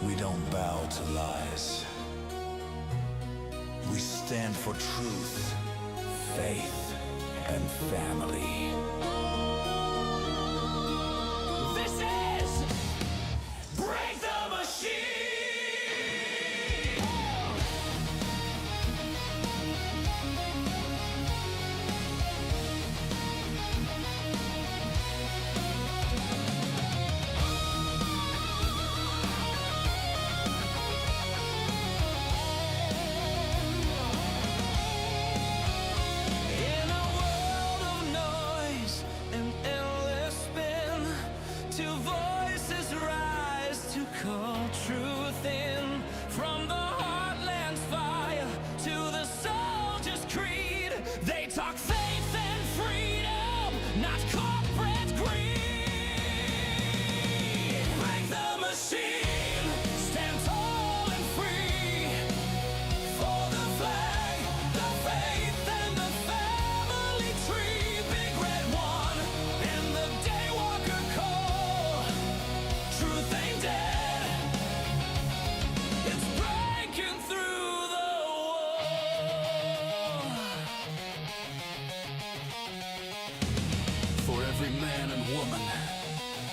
We don't bow to lies. We stand for truth, faith, and family. This is Break the Machine!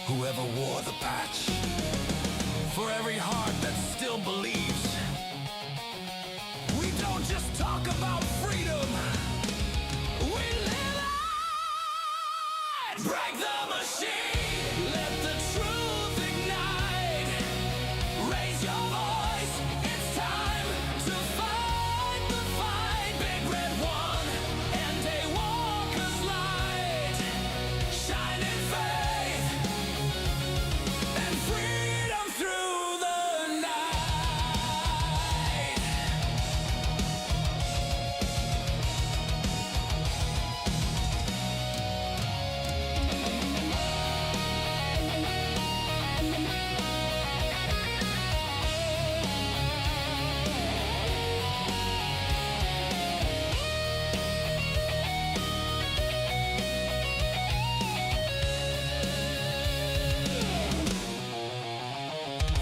Whoever wore the patch, for every heart that still believes. We don't just talk about freedom, we live it! Break the machine, let the truth ignite. Raise your voice, it's time to fight the fight. Big Red One and Daywalker's light, shining faith and freedom through the night.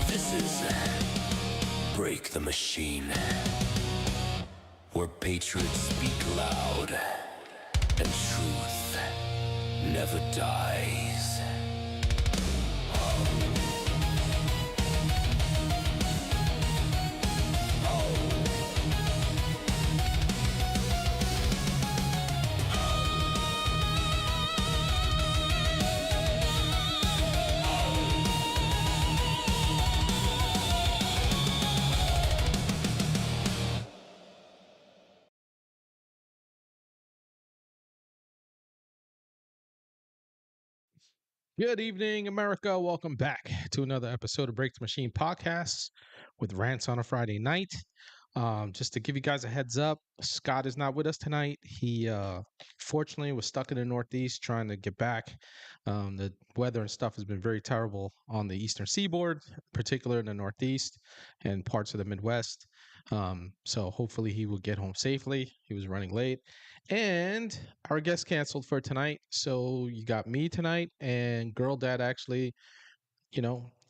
This is Break the Machine, where patriots speak loud and truth never dies. Good evening, America. Welcome back to another episode of Break the Machine podcast with Rants on a Friday night. Just to give you guys a heads up, Scott is not with us tonight. He fortunately was stuck in the Northeast trying to get back. The weather and stuff has been very terrible on the Eastern Seaboard, particularly in the Northeast and parts of the Midwest. So hopefully he will get home safely. He was running late. And our guest canceled for tonight. So you got me tonight and Girl Dad actually,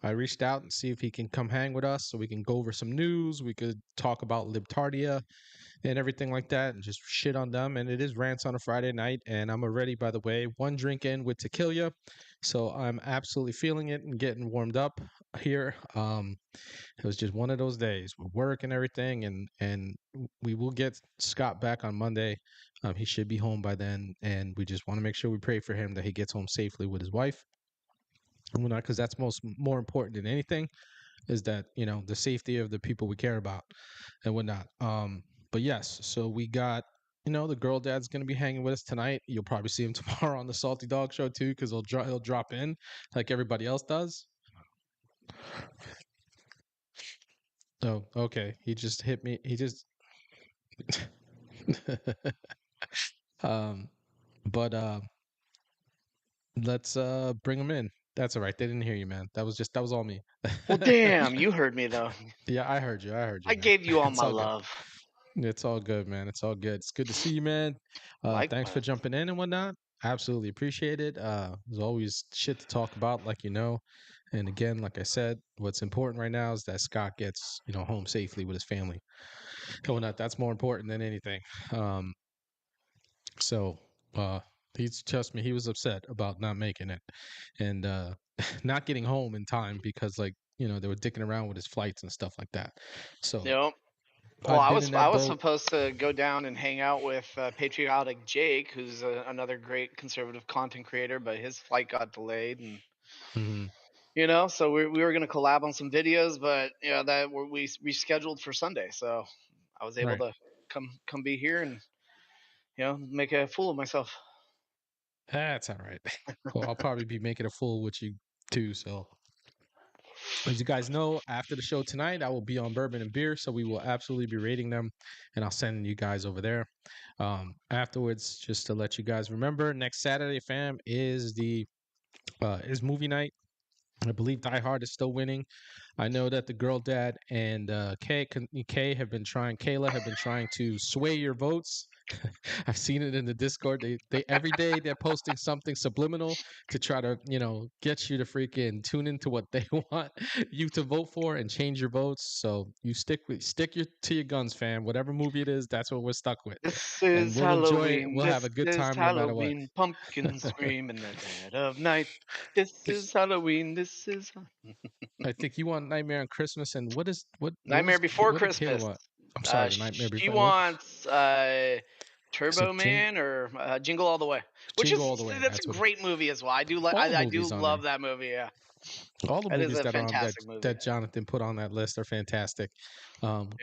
I reached out and see if he can come hang with us so we can go over some news. We could talk about Libtardia and everything like that and just shit on them. And it is Rants on a Friday night. And I'm already, by the way, one drink in with tequila. So I'm absolutely feeling it and getting warmed up here. It was just one of those days with work and everything. And we will get Scott back on Monday. He should be home by then. And we just want to make sure we pray for him that he gets home safely with his wife and whatnot, because that's more important than anything is that, the safety of the people we care about and whatnot. But yes, so we got, the Girl Dad's going to be hanging with us tonight. You'll probably see him tomorrow on the Salty Dog Show too, because he'll drop in like everybody else does. Oh, okay. He just hit me. He just um but let's bring him in. That's all right. They didn't hear you, man. That was all me. Well, damn, you heard me though. Yeah, I heard you. I heard you, I man. gave you all It's my all good. love. It's all good, man. It's all good. It's good to see you, man. Thanks for Likewise. jumping in and whatnot. Absolutely appreciate it. There's always shit to talk about, like And again, like I said, what's important right now is that Scott gets home safely with his family. And whatnot. That's more important than anything. Um, so he's trust me, he was upset about not making it and not getting home in time because they were dicking around with his flights and stuff like that. So Yep. Well, I've I been was in I that was boat. supposed to go down and hang out with Patriotic Jake, who's another great conservative content creator, but his flight got delayed, and Mhm. so we were gonna collab on some videos, but that we rescheduled for Sunday, so I was able Right. to come be here and make a fool of myself. That's all right. Well, I'll probably be making a fool with you too. So as you guys know, after the show tonight, I will be on Bourbon and Beer, so we will absolutely be rating them, and I'll send you guys over there. Afterwards, just to let you guys remember, next Saturday, fam, is movie night. I believe Die Hard is still winning. I know that the girl dad and Kay have been trying. Kayla have been trying to sway your votes. I've seen it in the Discord. They every day they're posting something subliminal to try to get you to freaking tune into what they want you to vote for and change your votes. So you stick to your guns, fam. Whatever movie it is, that's what we're stuck with, This and is we'll enjoy it. Halloween. We'll have This a good is time no matter what. Halloween. Pumpkins scream in the dead of night. This is Halloween. This is I think you want Nightmare on Christmas, and Nightmare Before what did Kayla Christmas. want? I'm sorry, the Nightmare She Before what? wants Is Turbo it Man or Jingle All the Way, which Jingle is All the Way? that's a That's what great movie as well. I do like all the I do movies on love there. that movie. Yeah, All the that is movies a that are on fantastic movie. that Jonathan put on that list are fantastic.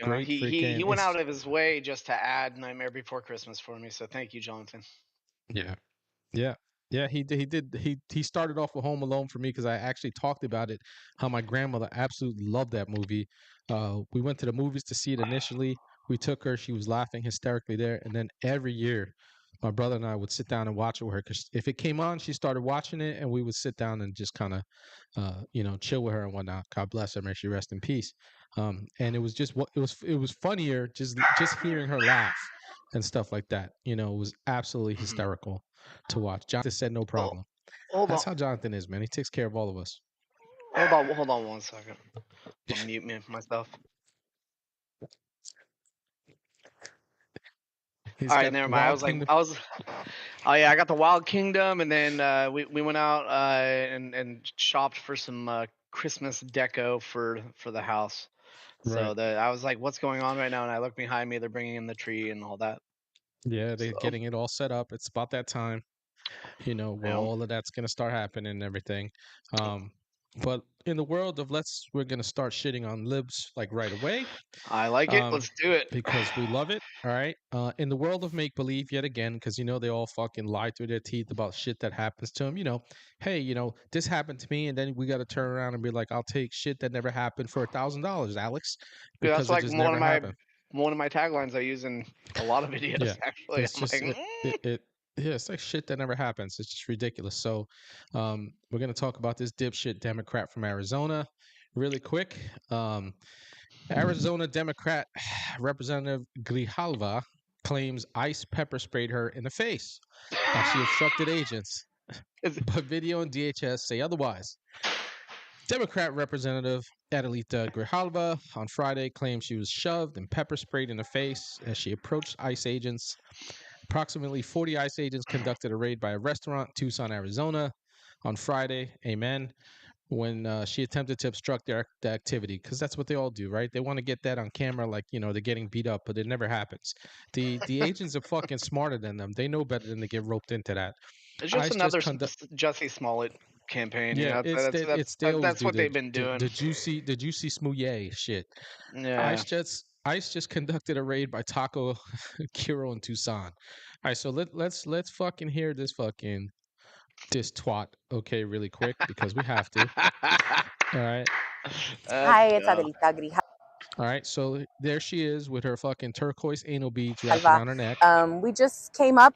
Great He freaking went out of his way just to add Nightmare Before Christmas for me. So thank you, Jonathan. yeah. Yeah. Yeah, he started off with Home Alone for me because I actually talked about it, how my grandmother absolutely loved that movie. We went to the movies to see it initially. We took her, she was laughing hysterically there, and then every year my brother and I would sit down and watch it with her because if it came on, she started watching it, and we would sit down and just kind of chill with her and whatnot. God bless her, may she rest in peace. And it was just it was funnier just hearing her laugh and stuff like that. It was absolutely Mhm. hysterical to watch. Jonathan said no Oh, problem. hold on, That's how Jonathan is, man. He takes care of all of us. hold on 1 second. I'll mute myself. He's All right, got never mind. Wild Kingdom. Oh yeah, I got the Wild Kingdom, and then we went out and shopped for some Christmas deco for the house. Right. So that I was like, "What's going on right now?" And I looked behind me; they're bringing in the tree and all that. Yeah, they're So getting it all set up. It's about that time, where yeah, all of that's gonna start happening and everything. But in the world of we're gonna start shitting on libs like right away. I like it. Um, Let's do it. because we love it. All right. In the world of make believe, yet again, because they all fucking lie through their teeth about shit that happens to them. Hey, this happened to me, and then we got to turn around and be like, I'll take shit that never happened for $1,000, Alex, Dude, that's because it like just never happened. one of my taglines I use in a lot of videos. Yeah, Actually, it's I'm like, just yeah, it's like shit that never happens. It's just ridiculous. So, we're gonna talk about this dipshit Democrat from Arizona, really quick. Arizona Democrat Representative Grijalva claims ICE pepper sprayed her in the face as she obstructed agents, but video and DHS say otherwise. Democrat Representative Adelita Grijalva on Friday claimed she was shoved and pepper sprayed in the face as she approached ICE agents. Approximately 40 ICE agents conducted a raid by a restaurant in Tucson, Arizona on Friday. Amen. When she attempted to obstruct the activity, because that's what they all do, right? They want to get that on camera, like they're getting beat up, but it never happens. The agents are fucking smarter than them. They know better than to get roped into that. it's just ICE just another conduct. Jussie Smollett campaign. Yeah, they always That's do what they've been doing. the juicy smouye shit. Yeah. ICE just conducted a raid by Taco Kiro in Tucson. All right, so let's fucking hear this twat, okay, really quick because we have to. All right. Hi, it's Adelita Grijalva. All right, so there she is with her fucking turquoise anal beads wrapped around her neck. We just came up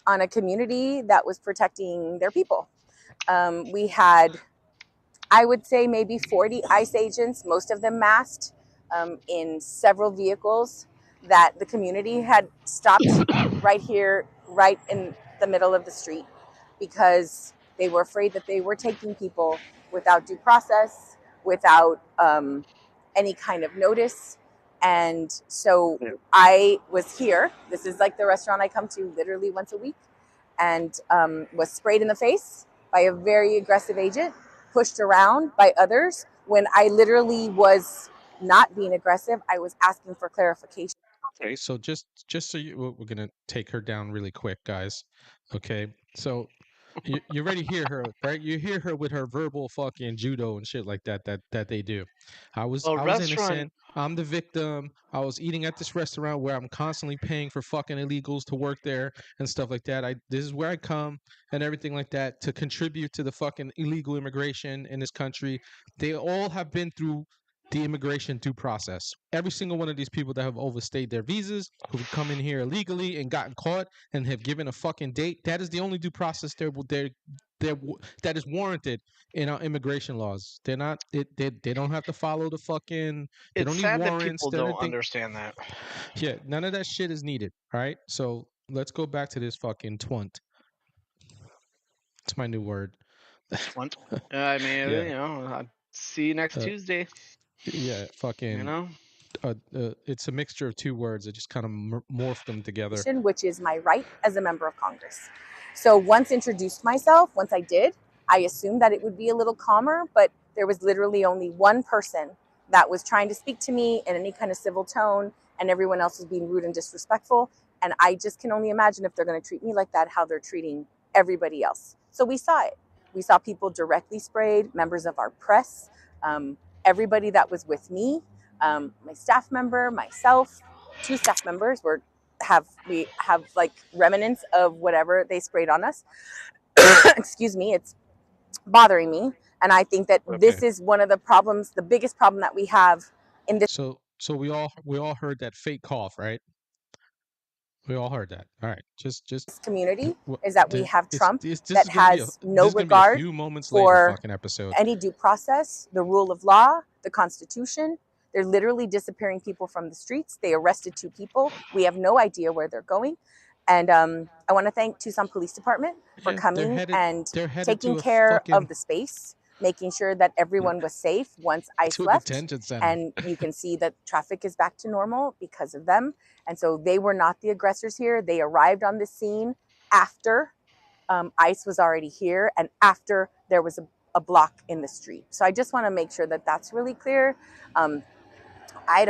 on a community that was protecting their people. We had, I would say, maybe 40 ICE agents, most of them masked, in several vehicles that the community had stopped right here, right in the middle of the street, because they were afraid that they were taking people without due process, without any kind of notice. And so I was here. This is like the restaurant I come to literally once a week, and was sprayed in the face by a very aggressive agent, pushed around by others when I literally was not being aggressive. I was asking for clarification. Okay, so just so we're gonna take her down really quick, guys. Okay, so you already hear her, right? You hear her with her verbal fucking judo and shit like that they do. I was Restaurant. innocent. I'm the victim. I was eating at this restaurant where I'm constantly paying for fucking illegals to work there and stuff like that. This is where I come and everything like that to contribute to the fucking illegal immigration in this country. They all have been through the immigration due process. Every single one of these people that have overstayed their visas, who've come in here illegally and gotten caught and have given a fucking date, that is the only due process that is warranted in our immigration laws. They're not. They don't have to follow the fucking. They It's don't need sad that warrants. people They don't don't think. understand that. Yeah, none of that shit is needed. All right. So let's go back to this fucking twunt. It's my new word. Twunt. I mean, Yeah. you know, I'll see you next Tuesday. Yeah, fucking. You know. It's a mixture of two words. I just kind of morphed them together. Which is my right as a member of Congress. So once introduced myself, once I did, I assumed that it would be a little calmer, but there was literally only one person that was trying to speak to me in any kind of civil tone, and everyone else was being rude and disrespectful. And I just can only imagine, if they're going to treat me like that, how they're treating everybody else. So we saw it. We saw people directly sprayed, members of our press, everybody that was with me, my staff member, myself, 2 staff members we have like remnants of whatever they sprayed on us. Excuse me, it's bothering me. And I think that this is one of the problems, the biggest problem that we have in this. So we all heard that fake cough, right? We all heard that. All right. Just community is that we have Trump that has no this is gonna be a regard few moments later for fucking episode. any due process, the rule of law, the Constitution. They're literally disappearing people from the streets. They arrested 2 people. We have no idea where they're going. And I want to thank Tucson Police Department for coming and taking care of the space, making sure that everyone was safe once ICE left. And you can see that traffic is back to normal because of them. And so they were not the aggressors here. They arrived on the scene after ICE was already here and after there was a block in the street. So I just want to make sure that that's really clear. I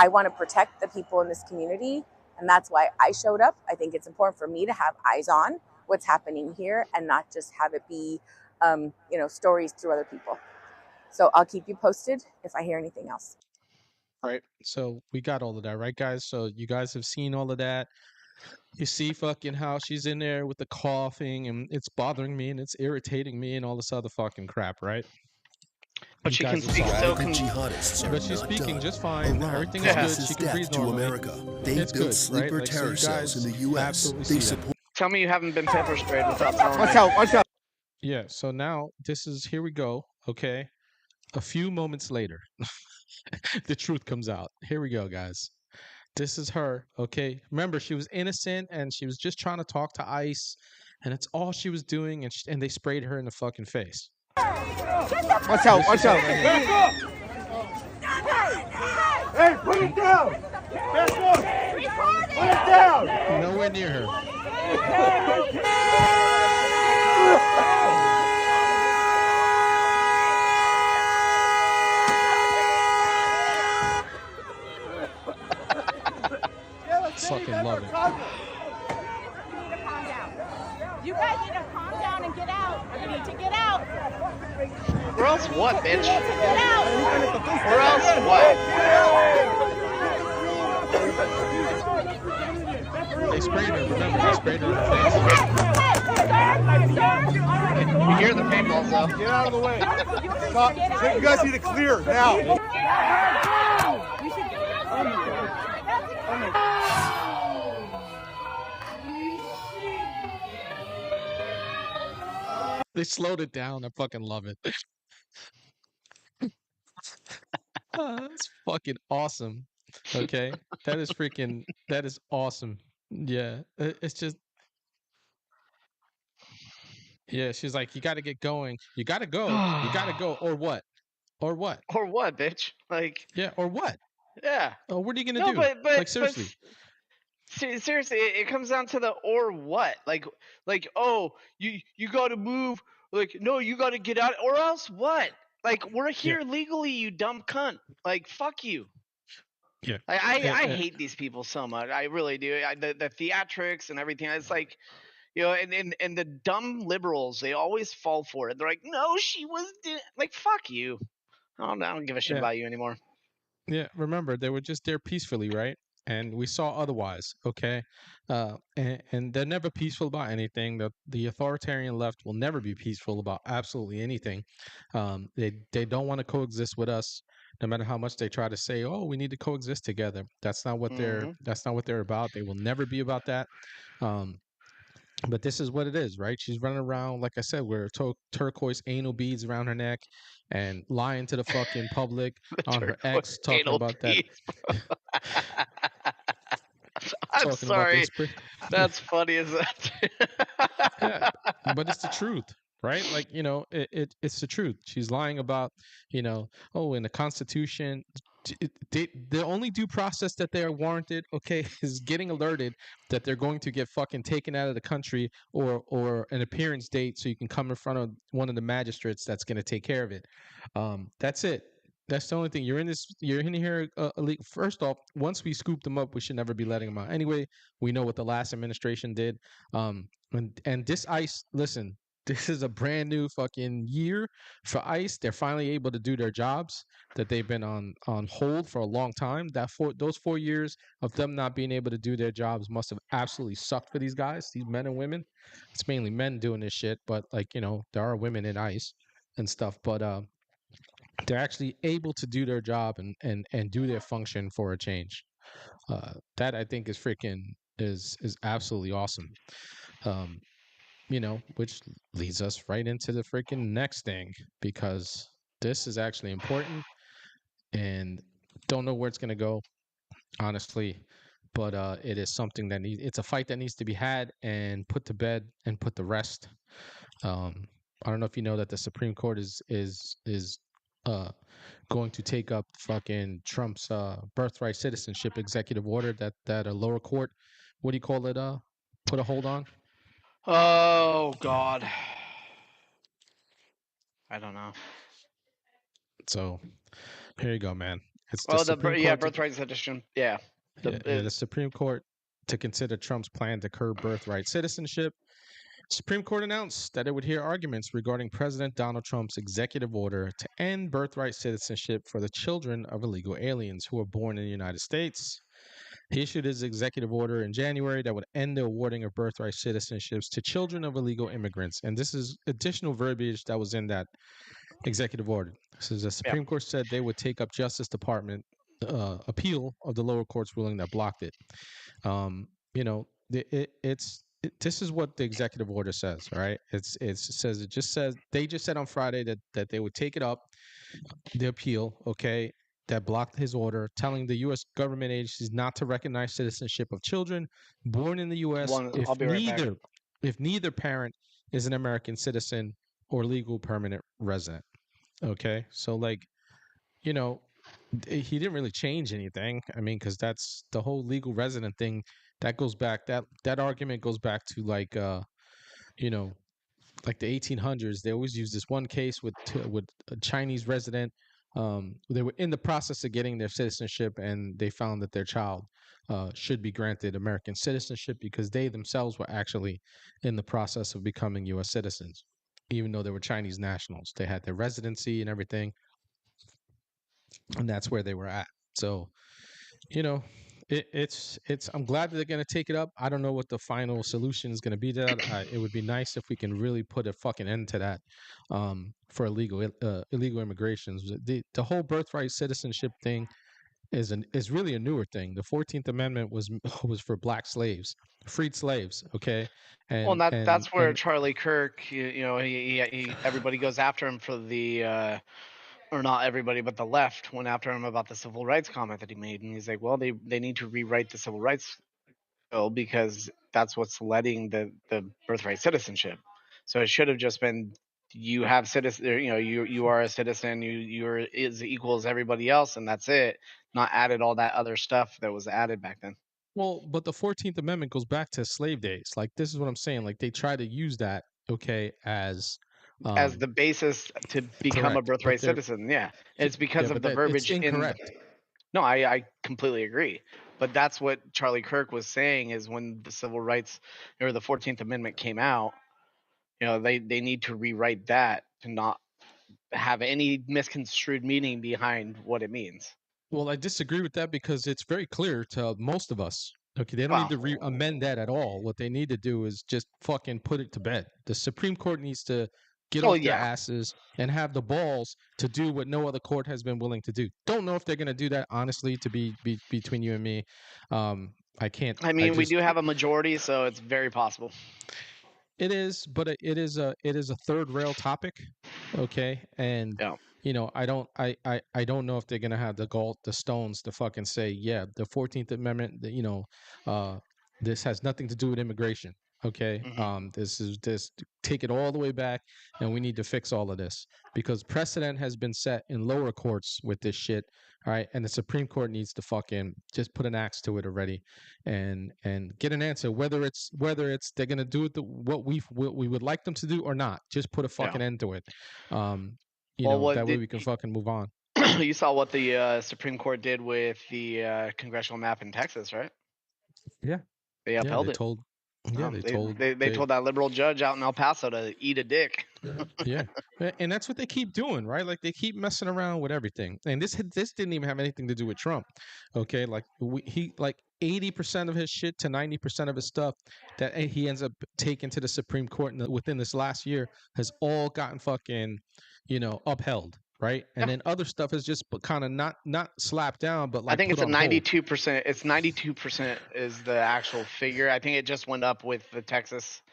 want to protect the people in this community, and that's why I showed up. I think it's important for me to have eyes on what's happening here and not just have it be, stories through other people. So I'll keep you posted if I hear anything else. All right. So we got all of that, right, guys? So you guys have seen all of that. You see fucking how she's in there with the coughing and it's bothering me and it's irritating me and all this other fucking crap, right? But she can speak so but she's speaking just fine. Everything is good. She can breathe normally. It's good, right? Like, so you guys in the US, they support. Tell me you haven't been pepper sprayed without telling me. Watch out. Yeah, so now here we go, okay? A few moments later, the truth comes out. Here we go, guys. This is her, okay? Remember, she was innocent and she was just trying to talk to ICE, and it's all she was doing, and they sprayed her in the fucking face. Watch out. Back up! Hey, put it down! Back up! Put it down! Nowhere near her. Fucking love it. You guys need to calm down and get out. You need to get out. Or else what, bitch? Get out. Or else what? They sprayed her. Remember, they sprayed her in the face. You hear the paintballs though. Get out of the way. Stop. You guys need to clear now. They slowed it down. I fucking love it. That's fucking awesome. Okay, that is awesome. Yeah, it's just Yeah, she's like, you got to get going. You got to go. You got to go. Or what? Or what? Or what, bitch? Like, Yeah. Or what? yeah. Oh, what are you gonna No, do? but Like seriously. seriously, it comes down to the or what? Like, oh, you got to move. Like, no, you got to get out, or else what? Like, we're Yeah. here legally, you dumb cunt. Like, fuck you. Yeah. I hate these people so much. I really do. The theatrics and everything. It's like, and the dumb liberals, they always fall for it. They're like, no, she was like, fuck you. I don't give a shit Yeah. about you anymore. Yeah, remember they were just there peacefully, right? And we saw otherwise, okay? And they're never peaceful about anything. The authoritarian left will never be peaceful about absolutely anything. They don't want to coexist with us, no matter how much they try to say, "Oh, we need to coexist together." Mm-hmm. That's not what they're about. They will never be about that. Um, but this is what it is, right? She's running around, like I said, with turquoise anal beads around her neck and lying to the fucking public The on her turquoise ex, talking anal about that, piece. I'm talking about they sorry. spray. That's funny as that. Yeah, but it's the truth, right? Like, it's the truth. She's lying about, oh, in the Constitution, the only due process that they are warranted, okay, is getting alerted that they're going to get fucking taken out of the country, or an appearance date so you can come in front of one of the magistrates that's going to take care of it. That's it. That's the only thing. You're in here. First off, once we scoop them up, we should never be letting them out. Anyway, we know what the last administration did. And this ICE, listen, this is a brand new fucking year for ICE. They're finally able to do their jobs that they've been on hold for a long time. Those 4 years of them not being able to do their jobs must have absolutely sucked for these guys, these men and women. It's mainly men doing this shit, but like, there are women in ICE and stuff. But they're actually able to do their job and do their function for a change. That I think is freaking is absolutely awesome. Um, which leads us right into the freaking next thing, because this is actually important and don't know where it's gonna go, honestly. But it is something that it's a fight that needs to be had and put to bed and put to rest. I don't know if you know that the Supreme Court is uh going to take up fucking Trump's birthright citizenship executive order that a lower court, what do you call it, put a hold on. Oh God. I don't know. So here you go, man. It's the Oh, Supreme Court to birthright edition. Yeah. the Supreme Court to consider Trump's plan to curb birthright citizenship. Supreme Court announced that it would hear arguments regarding President Donald Trump's executive order to end birthright citizenship for the children of illegal aliens who were born in the United States. He issued his executive order in January that would end the awarding of birthright citizenships to children of illegal immigrants. And this is additional verbiage that was in that executive order. So the Yeah. Supreme Court said they would take up Justice Department appeal of the lower court's ruling that blocked it. This is what the executive order says. All right, they just said on Friday that they would take it up, the appeal. Okay, that blocked his order, telling the U.S. government agencies not to recognize citizenship of children born in the U.S. I'll be right back. if neither parent is an American citizen or legal permanent resident. Okay, so like, he didn't really change anything. I mean, because that's the whole legal resident thing. That goes back. That argument goes back to like you know like the 1800s. They always use this one case with a Chinese resident. They were in the process of getting their citizenship, and they found that their child should be granted American citizenship because they themselves were actually in the process of becoming U.S. citizens, even though they were Chinese nationals. They had their residency and everything, and that's where they were at. So, you know, it's. I'm glad that they're gonna take it up. I don't know what the final solution is gonna be to that. It would be nice if we can really put a fucking end to that, for illegal immigrations. The whole birthright citizenship thing is really a newer thing. The 14th Amendment was was for black slaves, freed slaves. Okay, Well, and that's where Charlie Kirk, he everybody goes after him for the, or not everybody, but the left went after him about the civil rights comment that he made, and he's like, well, they need to rewrite the civil rights bill because that's what's letting the birthright citizenship. So it should have just been you have citizen, you are a citizen, you are as equal as everybody else, and that's it. Not added all that other stuff that was added back then. Well, but the 14th Amendment goes back to slave days. Like, this is what I'm saying. Like, they try to use that, okay, as As the basis to become a correct. But birthright citizen. Yeah, it's yeah, because of but the that it's verbiage in. incorrect. No, I completely agree. But that's what Charlie Kirk was saying is when the civil rights or the 14th Amendment came out, they need to rewrite that to not have any misconstrued meaning behind what it means. Well, I disagree with that because it's very clear to most of us. Okay, they don't Wow. need to amend that at all. What they need to do is just fucking put it to bed. The Supreme Court needs to get Oh off their yeah. asses and have the balls to do what no other court has been willing to do. Don't know if they're going to do that, honestly, to be between you and me. I can't. I mean, we do have a majority, so it's very possible. It is, but it is a third rail topic, okay? And Yeah. I don't know if they're gonna have the stones to fucking say, yeah, the 14th Amendment, this has nothing to do with immigration, okay? Mhm. This is just take it all the way back, and we need to fix all of this because precedent has been set in lower courts with this shit, all right? And the Supreme Court needs to fucking just put an axe to it already and get an answer whether it's they're gonna do it what we would like them to do or not. Just put a fucking end to it. Well, That way we can fucking move on. You saw what the Supreme Court did with the congressional map in Texas, right? Yeah, They yeah, upheld they it. told. Yeah, they told that liberal judge out in El Paso to eat a dick. Yeah, and that's what they keep doing, right? Like they keep messing around with everything. And this didn't even have anything to do with Trump. Okay, like he like 80% of his shit to 90% of his stuff that he ends up taking to the Supreme Court within this last year has all gotten fucking, upheld, right? And Yeah. then other stuff is just kind of not slapped down, but like I think put it's a on hold. 92%. It's 92% is the actual figure. I think it just went up with the Texas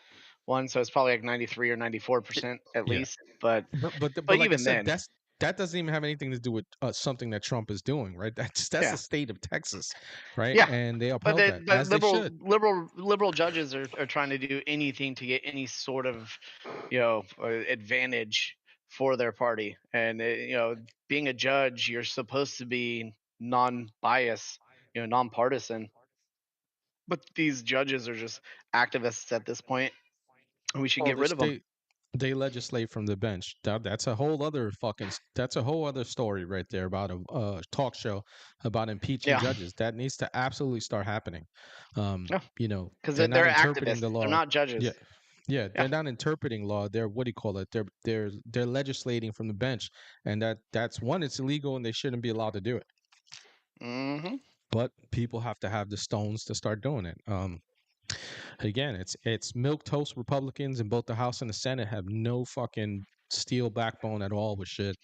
one, so it's probably like 93 or 94% at Yeah. least. But But like even I said, then, that doesn't even have anything to do with something that Trump is doing, right? That's Yeah. the state of Texas, right? Yeah. And they but upheld that as they should. liberal judges are trying to do anything to get any sort of advantage for their party. And being a judge, you're supposed to be non-biased, non-partisan. But these judges are just activists at this point. And we should Oh, get rid of them. they legislate from the bench. That's a whole other story right there about a talk show about impeaching Yeah. judges. That needs to absolutely start happening. Yeah. Because They're not they're interpreting activists. the law. They're not judges. Yeah. Yeah, they're not interpreting law. They're what do you call it? They're legislating from the bench, and that's one. It's illegal, and they shouldn't be allowed to do it. Mm-hmm. But people have to have the stones to start doing it. Again, it's milk toast Republicans in both the House and the Senate have no fucking steel backbone at all with shit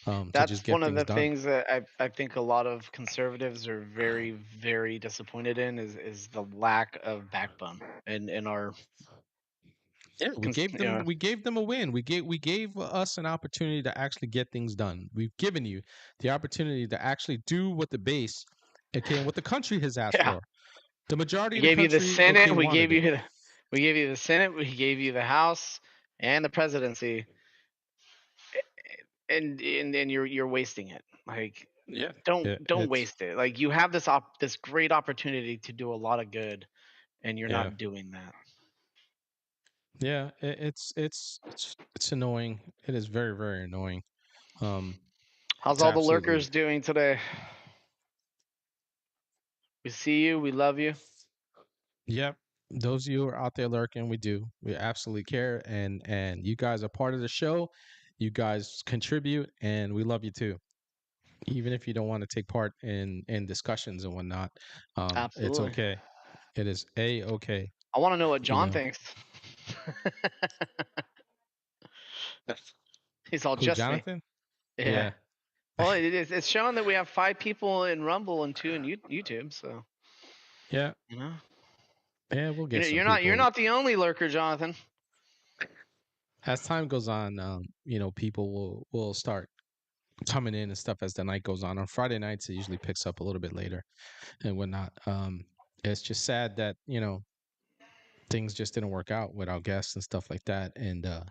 to just That's get one of things the done. things that I think a lot of conservatives are very, very disappointed in is the lack of backbone in our. Yeah, we gave them a win. We gave us an opportunity to actually get things done. We've given you the opportunity to actually do what the base, okay, and what the country has asked Yeah. for. The majority We of the gave you country, the Senate. okay, We gave wanted it. you the Senate. We gave you the House and the presidency. And you're wasting it. Like Yeah, don't it's waste it. Like you have this great opportunity to do a lot of good, and you're yeah, not doing that. yeah. It's annoying. It is very, very annoying. How's It's all the absolutely lurkers doing today? We see you. We love you. Yep. Those of you who are out there lurking, we do. We absolutely care, and you guys are part of the show. You guys contribute, and we love you too. Even if you don't want to take part in discussions and whatnot, it's Absolutely. okay. It is okay. I want to know what John know. thinks. He's all Who, just Jonathan? me. Yeah. Well, it's showing that we have 5 people in Rumble and 2 in YouTube. So Yeah. Yeah, we'll get some you're people. not the only lurker, Jonathan. As time goes on, people will start coming in and stuff as the night goes on. On Friday nights, it usually picks up a little bit later and whatnot. It's just sad that things just didn't work out with our guests and stuff like that. And I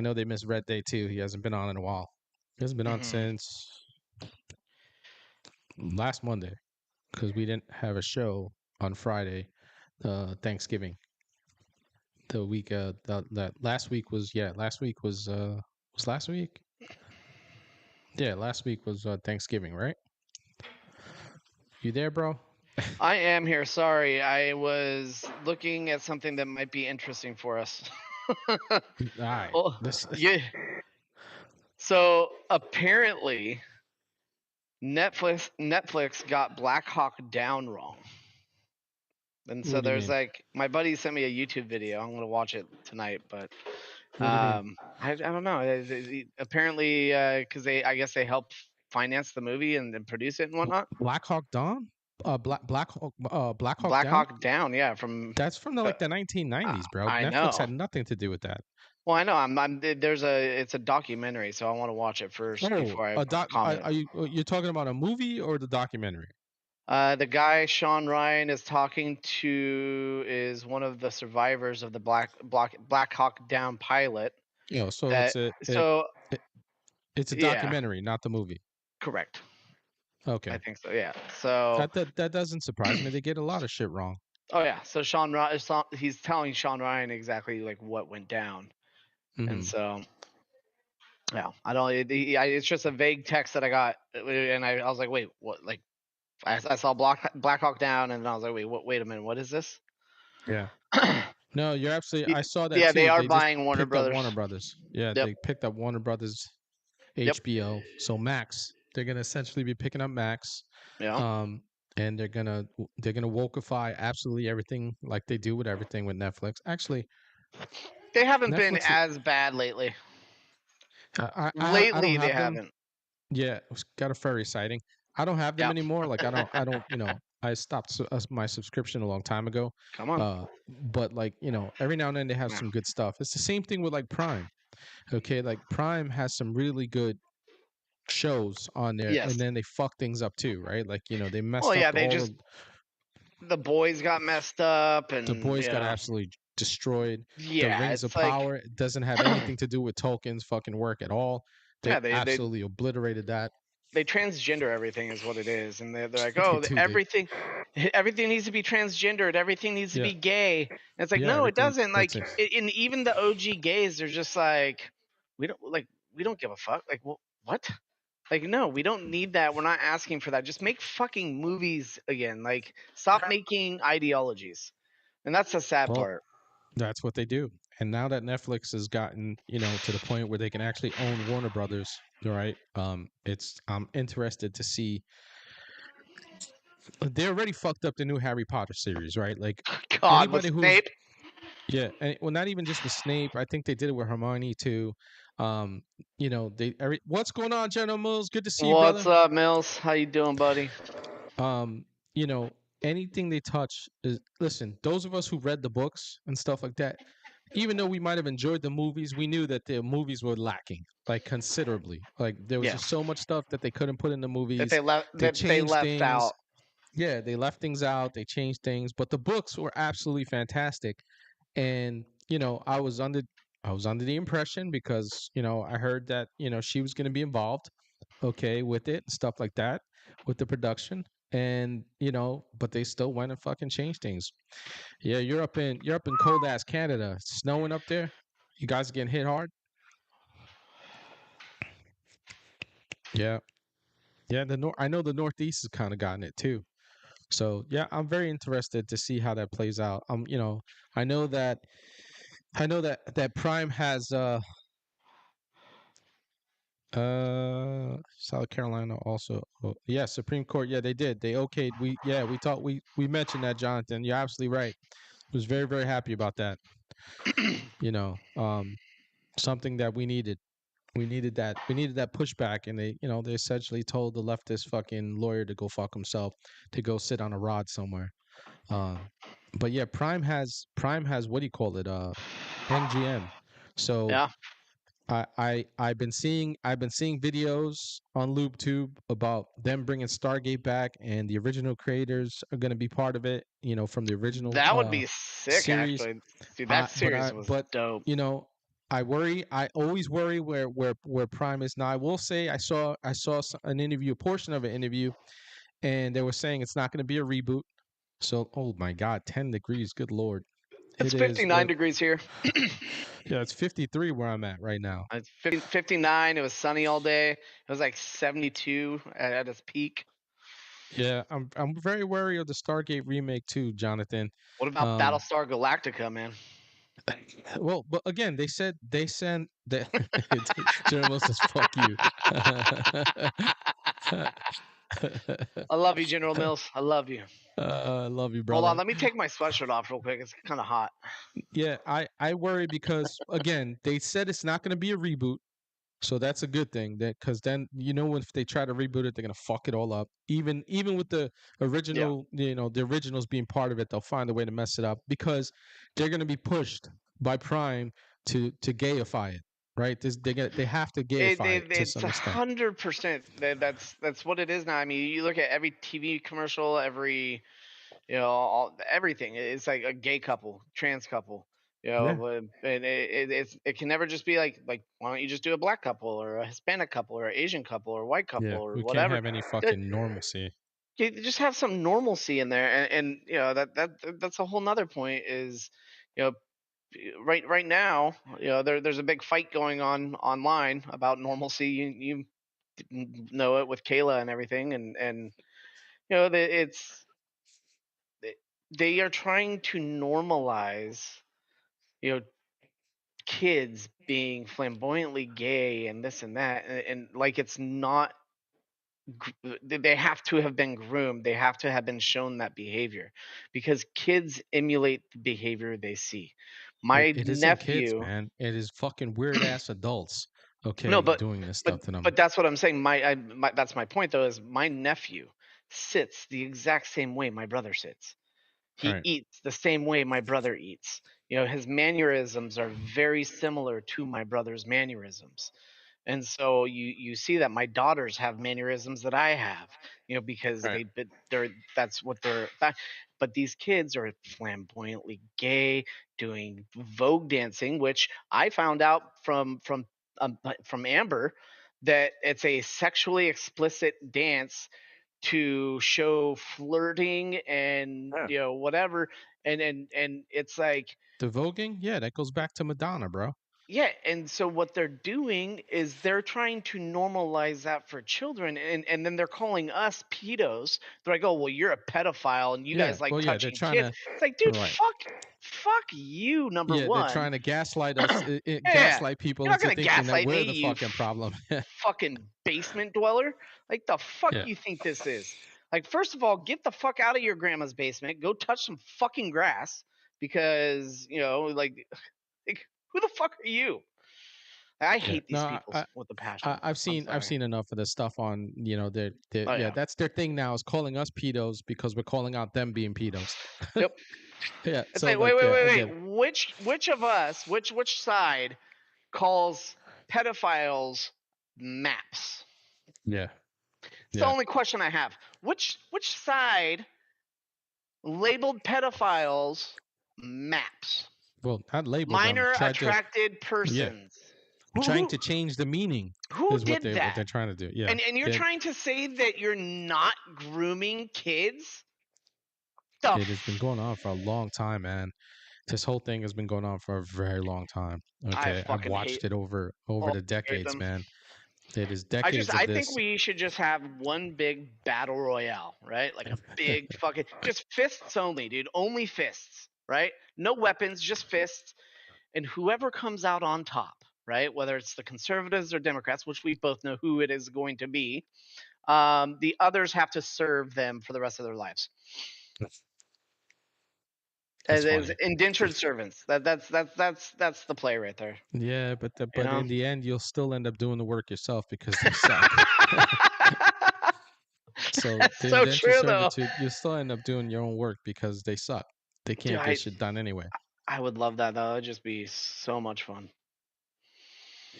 know they missed Red Day too. He hasn't been on in a while. He hasn't been on Mhm. since last Monday because we didn't have a show on Friday, Thanksgiving. The week that last week was last week. Yeah, last week was Thanksgiving, right? You there, bro? I am here. Sorry, I was looking at something that might be interesting for us. All right. Oh, yeah. So apparently, Netflix got Black Hawk Down wrong, and so What do you there's mean? like my buddy sent me a YouTube video. I'm gonna watch it tonight, but What do you mean? I don't know. Apparently, because I guess they helped finance the movie and produce it and whatnot. Black Hawk Dawn? Black Hawk Black Down? Hawk Down, yeah, from That's from uh, the 1990s, bro. I Netflix know. had nothing to do with that. Well, I know. It's a documentary, so I want to watch it first Oh, before I a doc. comment. You're talking about a movie or the documentary? The guy Sean Ryan is talking to is one of the survivors of the Black Hawk Down pilot. So That so it's a yeah, documentary, not the movie. correct. Okay. I think so. Yeah. So That doesn't surprise me. They get a lot of shit wrong. oh yeah. So he's telling Sean Ryan exactly like what went down, and Mhm. so yeah, I don't. It's just a vague text that I got, and I was like, wait, what? Like I saw Black Hawk Down, and I was like, wait a minute, what is this? Yeah. No, you're absolutely. I saw that Yeah, too. they are They just buying Warner picked up Brothers. Warner Brothers. Yeah, Yep. they picked up Warner Brothers, Yep. HBO. So Max, they're gonna essentially be picking up Max. Yeah. And they're gonna wokeify absolutely everything like they do with everything with Netflix. Actually, They haven't been Netflix. as bad lately. I Lately, don't they have them. haven't. Yeah, got a furry sighting. I don't have them Yep. anymore. Like I don't. I stopped my subscription a long time ago. Come on. But like every now and then they have Yeah. some good stuff. It's the same thing with like Prime. Okay, like Prime has some really good shows on there, Yes. and then they fuck things up too, right? Like they messed Well, yeah, up they all just the boys got messed up, and the boys got absolutely destroyed. Yeah, The Rings of it's like Power doesn't have anything to do with Tolkien's fucking work at all. They yeah, they absolutely obliterated that. they transgender everything is what it is, and they're like, They oh, do, everything needs to be transgendered, everything needs to Yeah. be gay. And it's like, Yeah, no, it everything. doesn't. Like, and even the OG gays, they're just like, we don't give a fuck. Like, what? Like, no, we don't need that. We're not asking for that. Just make fucking movies again. Like, stop making ideologies. And that's the sad Well, part. that's what they do. And now that Netflix has gotten, to the point where they can actually own Warner Brothers, right? I'm interested to see. They already fucked up the new Harry Potter series, right? Like God, with anybody who's Snape. yeah, and well, not even just with Snape. I think they did it with Hermione too. What's going on, General Mills? Good to see you, What's brother. up, Mills? How you doing, buddy? You know, anything they touch is listen, those of us who read the books and stuff like that, even though we might have enjoyed the movies, we knew that the movies were lacking, like considerably. Like there was Yeah. just so much stuff that they couldn't put in the movies. That they changed left things. out. Yeah, they left things out, they changed things, but the books were absolutely fantastic. And, I was under the impression because, I heard that, she was going to be involved, okay, with it and stuff like that, with the production. And, but they still went and fucking changed things. Yeah, you're up in cold ass Canada. It's snowing up there. You guys are getting hit hard. Yeah. Yeah, I know the Northeast has kind of gotten it too. So yeah, I'm very interested to see how that plays out. I know that Prime has South Carolina also. Oh, yeah, Supreme Court. Yeah, they did. They okayed. We mentioned that, Jonathan. You're absolutely right. Was very, very happy about that. Something that we needed. We needed that. We needed that pushback, and they essentially told the leftist fucking lawyer to go fuck himself, to go sit on a rod somewhere. But yeah, Prime has what do you call it? MGM. So Yeah. I've been seeing videos on LubeTube about them bringing Stargate back, and the original creators are going to be part of it. You know, from the original That would be sick, series. actually. Dude, that series was But dope. you know, I worry. I always worry where Prime is now. I will say I saw an interview, a portion of an interview, and they were saying it's not going to be a reboot. So, oh my God, 10 degrees. Good Lord. It's It is. 59 degrees here. Yeah, it's 53 where I'm at right now. It's 59. It was sunny all day. It was like 72 at its peak. Yeah, I'm very wary of the Stargate remake too, Jonathan. What about Battlestar Galactica, man? Well, but again, they sent that General Mills says fuck you. I love you, General Mills. I love you. I love you, Hold brother. on, let me take my sweatshirt off real quick. It's kind of hot. Yeah, I worry because again, they said it's not going to be a reboot. So that's a good thing, that because then if they try to reboot it, they're gonna fuck it all up. Even with the original, the originals being part of it, they'll find a way to mess it up because they're gonna be pushed by Prime to gayify it, right? They have to gayify it to It's some extent. 100%. That's what it is now. I mean, you look at every TV commercial, every everything. It's like a gay couple, trans couple. And it can never just be like why don't you just do a black couple or a Hispanic couple or an Asian couple or a white couple Yeah, or we can't whatever. have any fucking normalcy. You just have some normalcy in there, and that's a whole nother point. Is you know right now there's a big fight going on online about normalcy. You know it with Kayla and everything, and it's they are trying to normalize you know kids being flamboyantly gay and this and that, and like it's not they have to have been groomed, they have to have been shown that behavior because kids emulate the behavior they see. My It isn't kids, nephew man. It is fucking weird ass adults. No, Okay, but doing this but stuff to them. but that's what I'm saying. That's my point though. Is my nephew sits the exact same way my brother sits. He Right. eats the same way my brother eats. His mannerisms are very similar to my brother's mannerisms. And so you see that my daughters have mannerisms that I have, because Right. that's what but these kids are flamboyantly gay, doing Vogue dancing, which I found out from Amber that it's a sexually explicit dance to show flirting and whatever, and it's like The voguing, yeah, that goes back to Madonna, bro. yeah, and so what they're doing is they're trying to normalize that for children, and then they're calling us pedos. They're like, oh well, you're a pedophile and you Yeah, guys like well, yeah, they're touching trying kids. to It's like, dude, right. fuck you, number Yeah, they're one. trying to gaslight us, Yeah, gaslight people you're not into gonna thinking that gaslight we're me, the you fucking problem. fucking basement dweller. Like the fuck Yeah. you think this is? Like, first of all, get the fuck out of your grandma's basement. Go touch some fucking grass because like who the fuck are you? I Yeah. hate these No, people with a passion. I've I'm I've sorry. seen enough of this stuff on, their Oh yeah, yeah. that's their thing now, is calling us pedos because we're calling out them being pedos. Yep. Yeah. It's So like wait, like, wait, yeah, wait, I wait. get it. Which of us, which side calls pedophiles maps? Yeah. It's the Yeah. only question I have. Which side labeled pedophiles maps? Well, not labeled them. Minor Tried to, attracted persons. trying to change the meaning Who is what did they're that? trying to do. Yeah. And you're They- trying to say that you're not grooming kids? It has been going on for a long time, man. This whole thing has been going on for a very long time. I Okay, I've fucking watched hate it over all the hate decades, them. man. It is decades of I think this. we should just have one big battle royale, right? Like a big fucking just fists only, dude. Only fists, right? No weapons, just fists. And whoever comes out on top, right? Whether it's the conservatives or Democrats, which we both know who it is going to be, the others have to serve them for the rest of their lives. That's As funny. indentured servants. That's the play right there. Yeah, but You know? in the end, you'll still end up doing the work yourself because they suck. So That's the so indentured true, though. servitude, you'll still end up doing your own work because they suck. They can't Dude, get shit done anyway. I would love that though. It'd just be so much fun.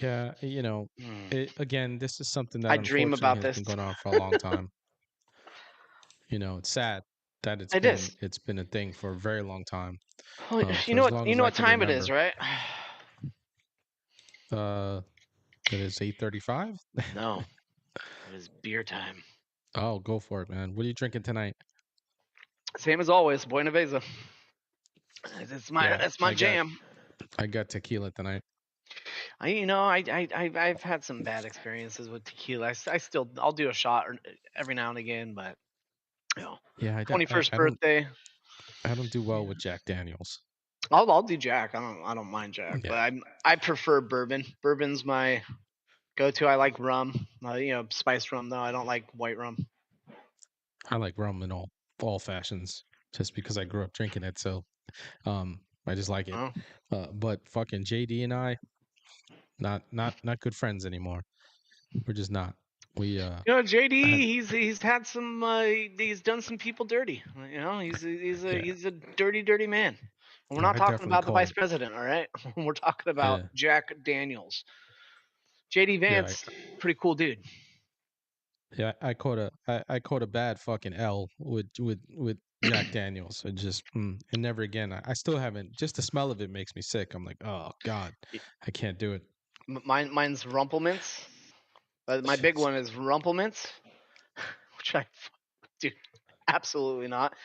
Yeah, again, this is something I that dream unfortunately about has this. been going on for a long time. It's sad that It is. it's been a thing for a very long time. Well, For as long you as know I what can time it is, remember. right? It is 8:35. No, it is beer time. Oh, go for it, man. What are you drinking tonight? Same as always, Buena Vesa. Yeah, That's my jam. I got tequila tonight. I've had some bad experiences with tequila. I'll do a shot every now and again, but Yeah, 21st birthday. I don't do well with Jack Daniels. I'll do Jack. I don't mind Jack, Yeah. but I prefer bourbon. Bourbon's my go-to. I like rum. Spiced rum though. I don't like white rum. I like rum in all fashions, just because I grew up drinking it. So, I just like it. Oh. But fucking JD and I, not good friends anymore. We're just not. We JD, he's had some. He's done some people dirty. He's a dirty man. And we're not I talking definitely about the caught vice him. president, all right? We're talking about Yeah. Jack Daniels. JD Yeah, Vance, pretty cool dude. Yeah, I caught a bad fucking L with Jack Daniels. And never again. I still haven't. Just the smell of it makes me sick. I'm like, oh God, I can't do it. Mine's Rumplemints. My big one is Rumplemints, which I do absolutely not,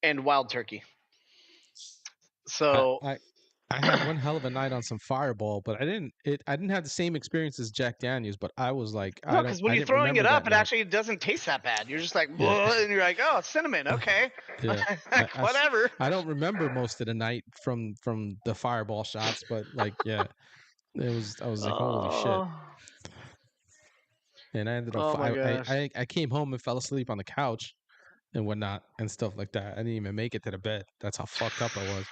and Wild Turkey. So I had one hell of a night on some Fireball, but I didn't have the same experience as Jack Daniels. But I was like, no, because when I you're didn't throwing remember it up, that it night. actually doesn't taste that bad. You're just like, Yeah. and you're like, oh, cinnamon, okay, Yeah, whatever. I don't remember most of the night from the Fireball shots, but like, yeah, I was like, holy shit. And I ended up, Oh my gosh. I came home and fell asleep on the couch and whatnot and stuff like that. I didn't even make it to the bed. That's how fucked up I was.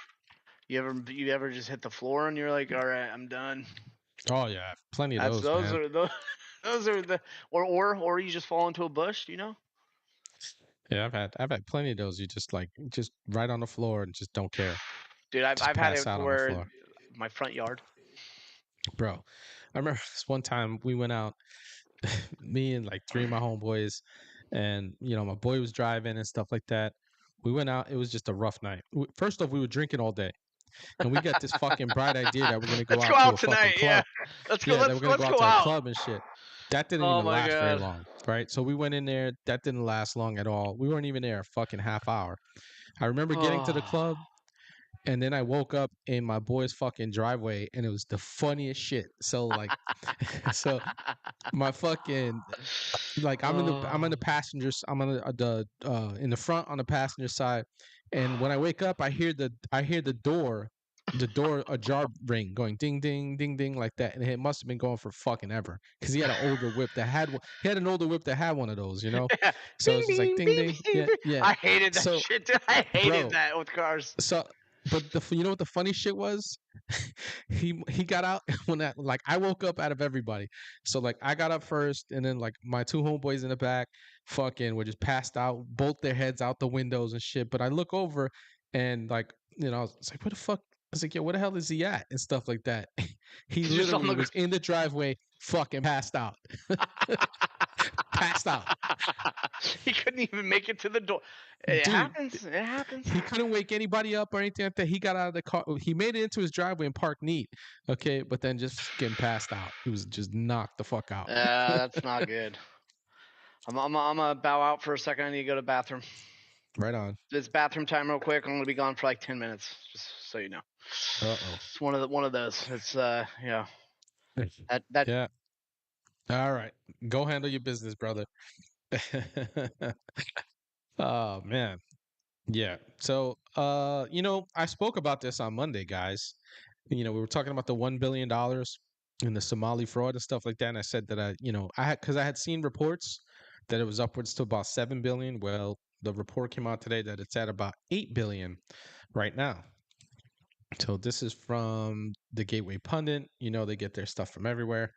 You ever just hit the floor and you're like, all right, I'm done. Oh yeah, plenty of That's those, man. those are the or you just fall into a bush, Yeah, I've had plenty of those. You just right on the floor and just don't care. Dude, Just I've had pass it out on the where floor. my front yard. Bro, I remember this one time we went out, me and like three of my homeboys, and my boy was driving and stuff like that. We went out. It was just a rough night. First off, we were drinking all day, and we got this fucking bright idea that we're gonna go Let's go out to out a fucking tonight. Yeah, club. let's go. Yeah, that we're gonna go Let's out go to a out. club and shit. That didn't Oh even my last very god. long, right? So we went in there. That didn't last long at all. We weren't even there a fucking half hour. I remember getting to the club, and then I woke up in my boy's fucking driveway, and it was the funniest shit. So like, so my fucking I'm in the passengers. I'm on the in the front on the passenger side, and when I wake up, I hear the door ajar ring going ding ding ding ding like that, and it must have been going for fucking ever because he had an older whip that had he had an older whip that had one of those, Yeah. So Bing, it's just like bing, ding bing, ding, bing, yeah bing. yeah. I hated that So shit. Dude. I hated bro, that with cars. so but you know what the funny shit was? He got out when I woke up out of everybody. So like I got up first, and then like my two homeboys in the back fucking were just passed out, both their heads out the windows and shit. But I look over and like, I was like, what the fuck? I was like, yo, where the hell is he at? And stuff like that. He Just on literally the was in the driveway fucking passed out. Passed out. He couldn't even make it to the door. It Dude, happens. It happens. he couldn't wake anybody up or anything like that. He got out of the car. He made it into his driveway and parked neat. Okay, but then just getting passed out. He was just knocked the fuck out. That's not good. I'm gonna bow out for a second. I need to go to the bathroom. Right on. This bathroom time real quick. I'm gonna be gone for like 10 minutes, just so you know. It's one of those. It's yeah. That Yeah. All right. Go handle your business, brother. Oh man. Yeah. So I spoke about this on Monday, guys. We were talking about the $1 billion in the Somali fraud and stuff like that. And I said that I had seen reports that it was upwards to about 7 billion. Well, the report came out today that it's at about 8 billion right now. So this is from the Gateway Pundit. They get their stuff from everywhere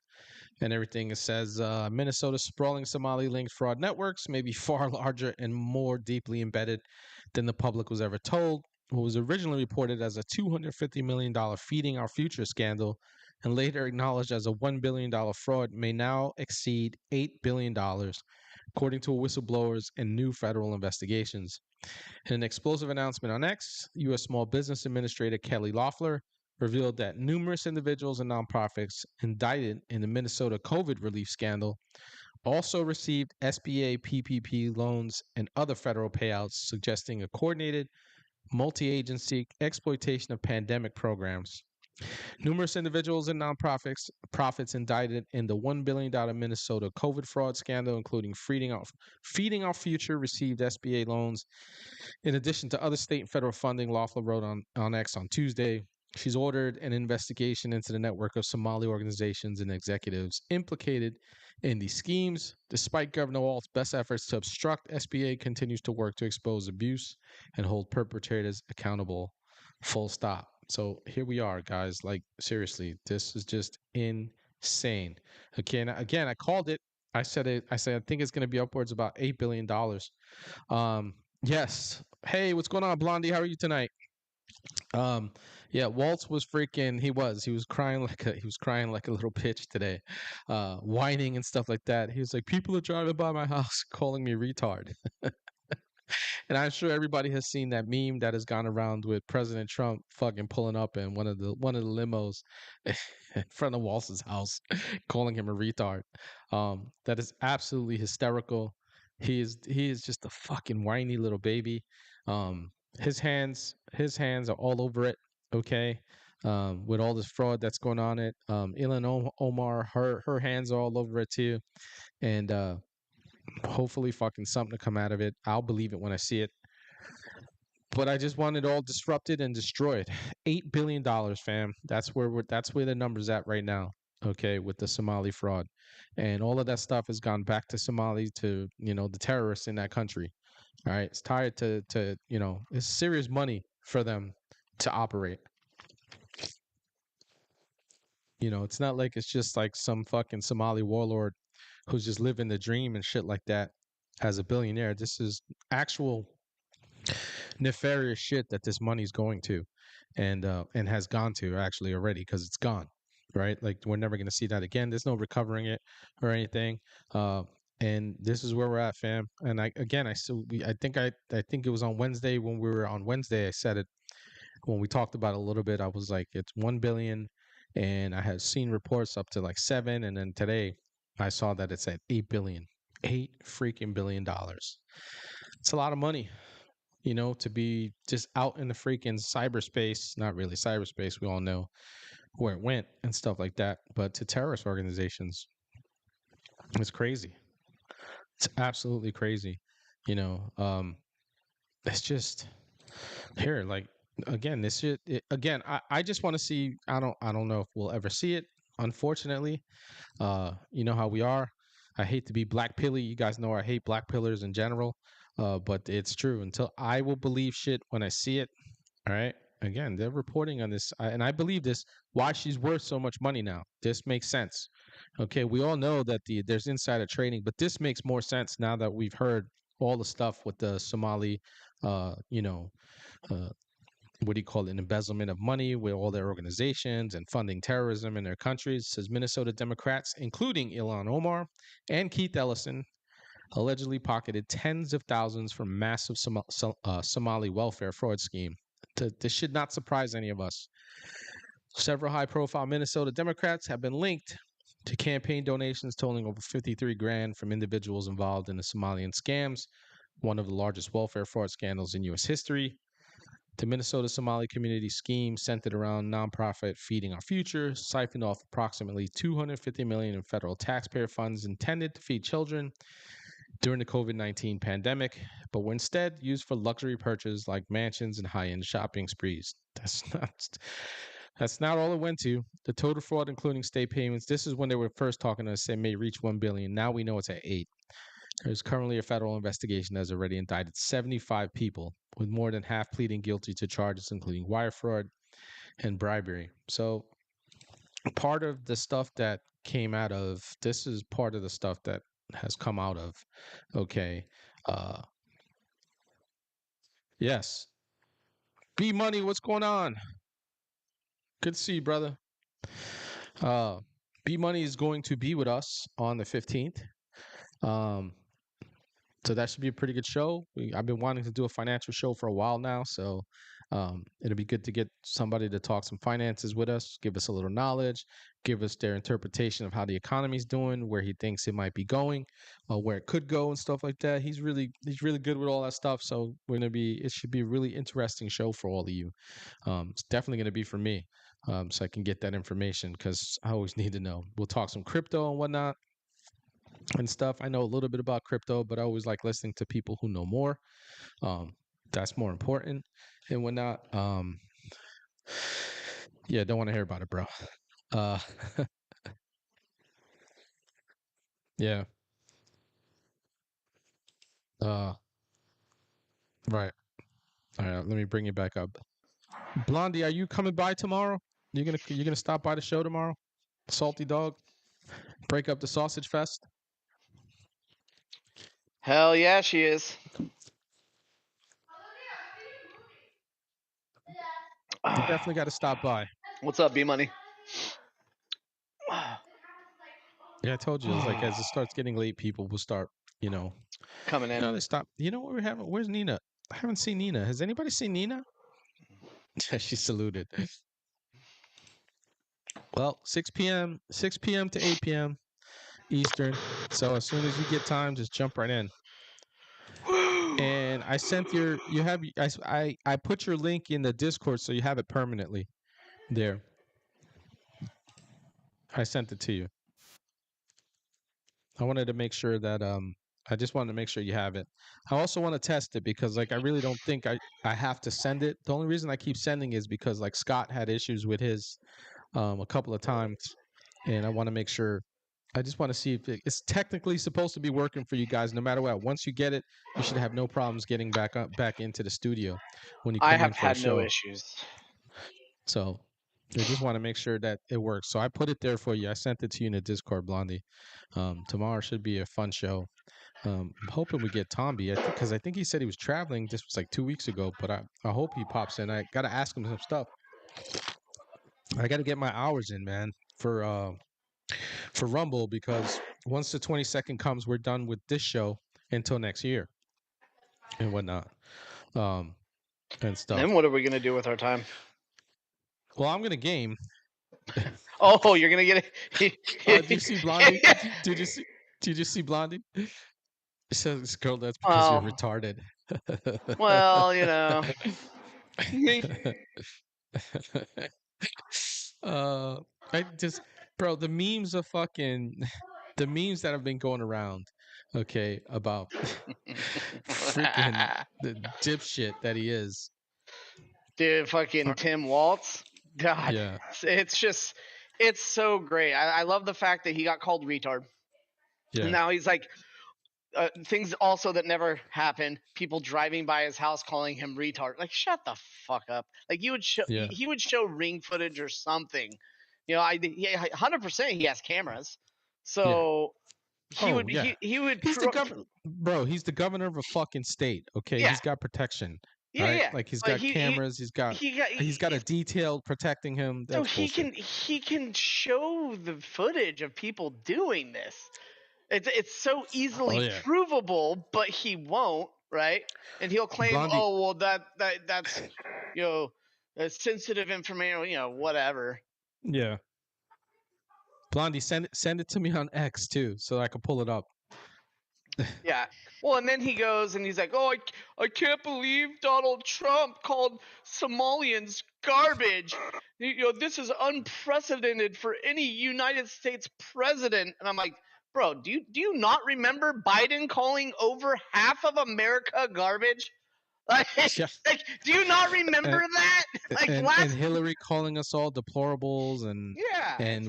and everything. It says Minnesota's sprawling Somali-linked fraud networks may be far larger and more deeply embedded than the public was ever told. What was originally reported as a $250 million feeding our future scandal and later acknowledged as a $1 billion fraud, may now exceed $8 billion, according to whistleblowers and new federal investigations. In an explosive announcement on X, U.S. Small Business Administrator Kelly Loeffler revealed that numerous individuals and nonprofits indicted in the Minnesota COVID relief scandal also received SBA PPP loans and other federal payouts, suggesting a coordinated, multi agency exploitation of pandemic programs. Numerous individuals and nonprofits profits indicted in the $1 billion Minnesota COVID fraud scandal, including Feeding Our Future, received SBA loans. In addition to other state and federal funding, Loeffler wrote on X on Tuesday. She's ordered an investigation into the network of Somali organizations and executives implicated in these schemes. Despite Governor Walt's best efforts to obstruct, SBA continues to work to expose abuse and hold perpetrators accountable. Full stop. So here we are, guys. Like, seriously, this is just insane. Again, I called it. I said I think it's going to be upwards about $8 billion. Yes. Hey, what's going on, Blondie? How are you tonight? Yeah, Waltz was freaking. He was crying like a little bitch today, whining and stuff like that. He was like, people are driving by my house calling me retard. And I'm sure everybody has seen that meme that has gone around with President Trump fucking pulling up in one of the limos in front of Waltz's house, calling him a retard. That is absolutely hysterical. He is just a fucking whiny little baby. His hands are all over it. Okay. With all this fraud that's going on, Ilan Omar, her hands are all over it too, and hopefully fucking something to come out of it. I'll believe it when I see it. But I just want it all disrupted and destroyed. $8 billion, fam. That's where the number's at right now. Okay, with the Somali fraud, and all of that stuff has gone back to Somali, to the terrorists in that country. All right, it's tied to it's serious money for them to operate. It's not like it's just like some fucking Somali warlord who's just living the dream and shit like that as a billionaire. This is actual nefarious shit that this money's going to, and has gone to actually already, because it's gone, right? Like, we're never going to see that again. There's no recovering it or anything. And this is where we're at, fam. And I think it was on Wednesday, when we were on Wednesday, I said it when we talked about it a little bit. I was like, it's 1 billion, and I had seen reports up to like 7, and then today I saw that it's at 8 billion. $8 billion. It's a lot of money, to be just out in the freaking cyberspace. Not really cyberspace, we all know where it went and stuff like that, but to terrorist organizations. It's crazy. It's absolutely crazy. It's just here, like, again, this shit. I just want to see. I don't know if we'll ever see it. Unfortunately, you know how we are. I hate to be black pilly. You guys know I hate black pillars in general. But it's true. Until I will believe shit when I see it. All right. Again, they're reporting on this, and I believe this. Why she's worth so much money now? This makes sense. Okay, we all know that there's insider trading, but this makes more sense now that we've heard all the stuff with the Somali, uh, what do you call it, an embezzlement of money with all their organizations and funding terrorism in their countries. Says Minnesota Democrats, including Ilhan Omar and Keith Ellison, allegedly pocketed tens of thousands from massive Somali welfare fraud scheme. This should not surprise any of us. Several high-profile Minnesota Democrats have been linked to campaign donations totaling over 53 grand from individuals involved in the Somalian scams, one of the largest welfare fraud scandals in U.S. history. The Minnesota Somali community scheme, centered around nonprofit Feeding Our Future, siphoned off approximately $250 million in federal taxpayer funds intended to feed children during the COVID-19 pandemic, but were instead used for luxury purchases like mansions and high-end shopping sprees. That's not all it went to. The total fraud, including state payments, this is when they were first talking to us, say may reach 1 billion. Now we know it's at 8. There's currently a federal investigation that has already indicted 75 people, with more than half pleading guilty to charges including wire fraud and bribery. So part of the stuff that came out of this is part of the stuff that has come out of, okay, yes. B Money, what's going on? Good to see you, brother. B Money is going to be with us on the 15th. So that should be a pretty good show. I've been wanting to do a financial show for a while now, so it'll be good to get somebody to talk some finances with us, give us a little knowledge, give us their interpretation of how the economy's doing, where he thinks it might be going, where it could go, and stuff like that. He's really good with all that stuff. So it should be a really interesting show for all of you. It's definitely gonna be for me, so I can get that information because I always need to know. We'll talk some crypto and whatnot and stuff. I know a little bit about crypto, but I always like listening to people who know more. That's more important and whatnot. Yeah, don't want to hear about it, bro. Uh, yeah. Uh, right. All right. Let me bring you back up. Blondie, are you coming by tomorrow? You're gonna stop by the show tomorrow? Salty dog, break up the sausage fest. Hell yeah, she is. You definitely got to stop by. What's up, B Money? Yeah, I told you. It's like as it starts getting late, people will start, Coming in. they stop. You know what we're having? Where's Nina? I haven't seen Nina. Has anybody seen Nina? She saluted. Well, 6 p.m. to 8 p.m. Eastern. So as soon as you get time, just jump right in. And I sent I put your link in the Discord so you have it permanently there. I sent it to you. I wanted to make sure that I just wanted to make sure you have it. I also want to test it because I really don't think I have to send it. The only reason I keep sending is because Scott had issues with his a couple of times, and I want to make sure. I just want to see if it's technically supposed to be working for you guys. No matter what, once you get it, you should have no problems getting back into the studio when you I come in have for a had no show. issues. So I just want to make sure that it works. So I put it there for you. I sent it to you in the Discord, Blondie. Tomorrow should be a fun show. I'm hoping we get Tomby. I think he said he was traveling. This was like 2 weeks ago, but I hope he pops in. I got to ask him some stuff. I got to get my hours in, man, for Rumble because once the 22nd comes, we're done with this show until next year and whatnot, and stuff. Then what are we gonna do with our time? Well, I'm gonna game. Oh, you're gonna get it. Did you see Blondie? Did you see Blondie? It says, "This girl, that's because you're retarded." Well, I just, bro, the memes of the memes that have been going around, okay, about freaking the dipshit that he is. Dude, fucking Tim Waltz. God, Yeah. it's so great. I love the fact that he got called retard. Yeah. And now he's like, things also that never happened. People driving by his house calling him retard. Like, shut the fuck up. Like, he would show ring footage or something. 100% he has cameras. So he would. He's the governor, bro. He's the governor of a fucking state. Okay, he's got protection. Yeah, right? yeah. Like he's got cameras. He's got a detail protecting him. So he can show the footage of people doing this. It's so easily provable, but he won't, right? And he'll claim, Blondie, oh well, that's sensitive information, whatever. Yeah. Blondie, send it to me on X too, so I can pull it up. Yeah. Well, and then he goes and he's like, oh, I can't believe Donald Trump called Somalians garbage. This is unprecedented for any United States president. And I'm like, bro, do you not remember Biden calling over half of America garbage? Like, do you not remember that? Like, and Hillary calling us all deplorables and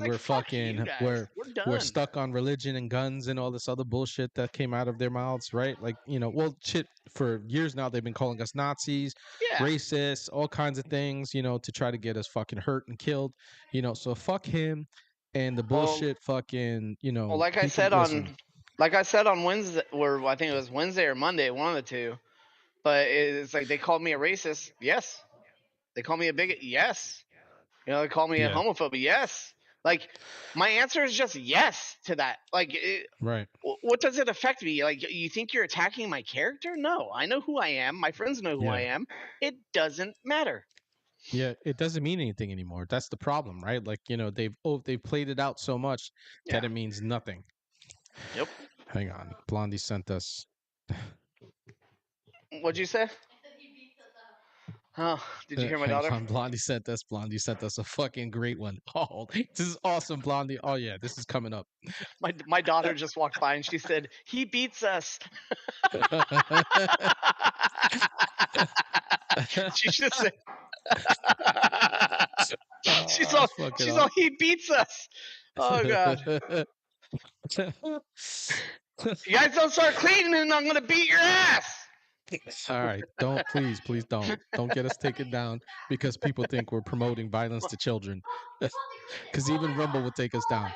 we're fucking we're stuck on religion and guns and all this other bullshit that came out of their mouths, right? Like, shit, for years now they've been calling us Nazis, racists, all kinds of things, to try to get us fucking hurt and killed, so fuck him and the bullshit fucking, Well, like I said on Wednesday, or I think it was Wednesday or Monday, one of the two. But it's like they called me a racist. Yes. They called me a bigot. Yes. They called me a homophobe. Yes. Like, my answer is just yes to that. Like, Right. what does it affect me? Like, you think you're attacking my character? No, I know who I am. My friends know who I Yeah. am. It doesn't matter. Yeah, it doesn't mean anything anymore. That's the problem, right? Like, they've played it out so much that Yeah. it means nothing. Yep. Hang on. Blondie sent us. What'd you say? Oh, did you hear my Hang daughter? on. Blondie sent us a fucking great one. Oh, this is awesome, Blondie. Oh yeah, this is coming up. My daughter just walked by and she said, "He beats us." She just said, she's all, It's fucking she's up. all, "He beats us." Oh god. You guys don't start cleaning and I'm gonna beat your ass. All right, please don't get us taken down because people think we're promoting violence to children. Because even Rumble would take us down.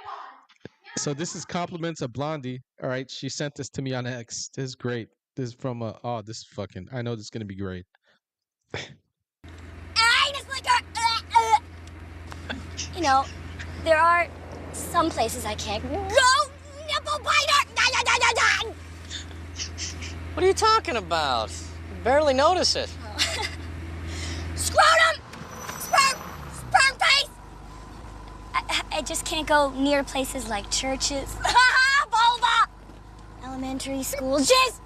So this is compliments of Blondie. All right, she sent this to me on X. This is great. This is from this is fucking. I know this is gonna be great. You know, there are some places I can't go. Nipple biter! What are you talking about? Barely notice it. Scrotum! Sperm face! I just can't go near places like churches. Vulva! Elementary school. Jizz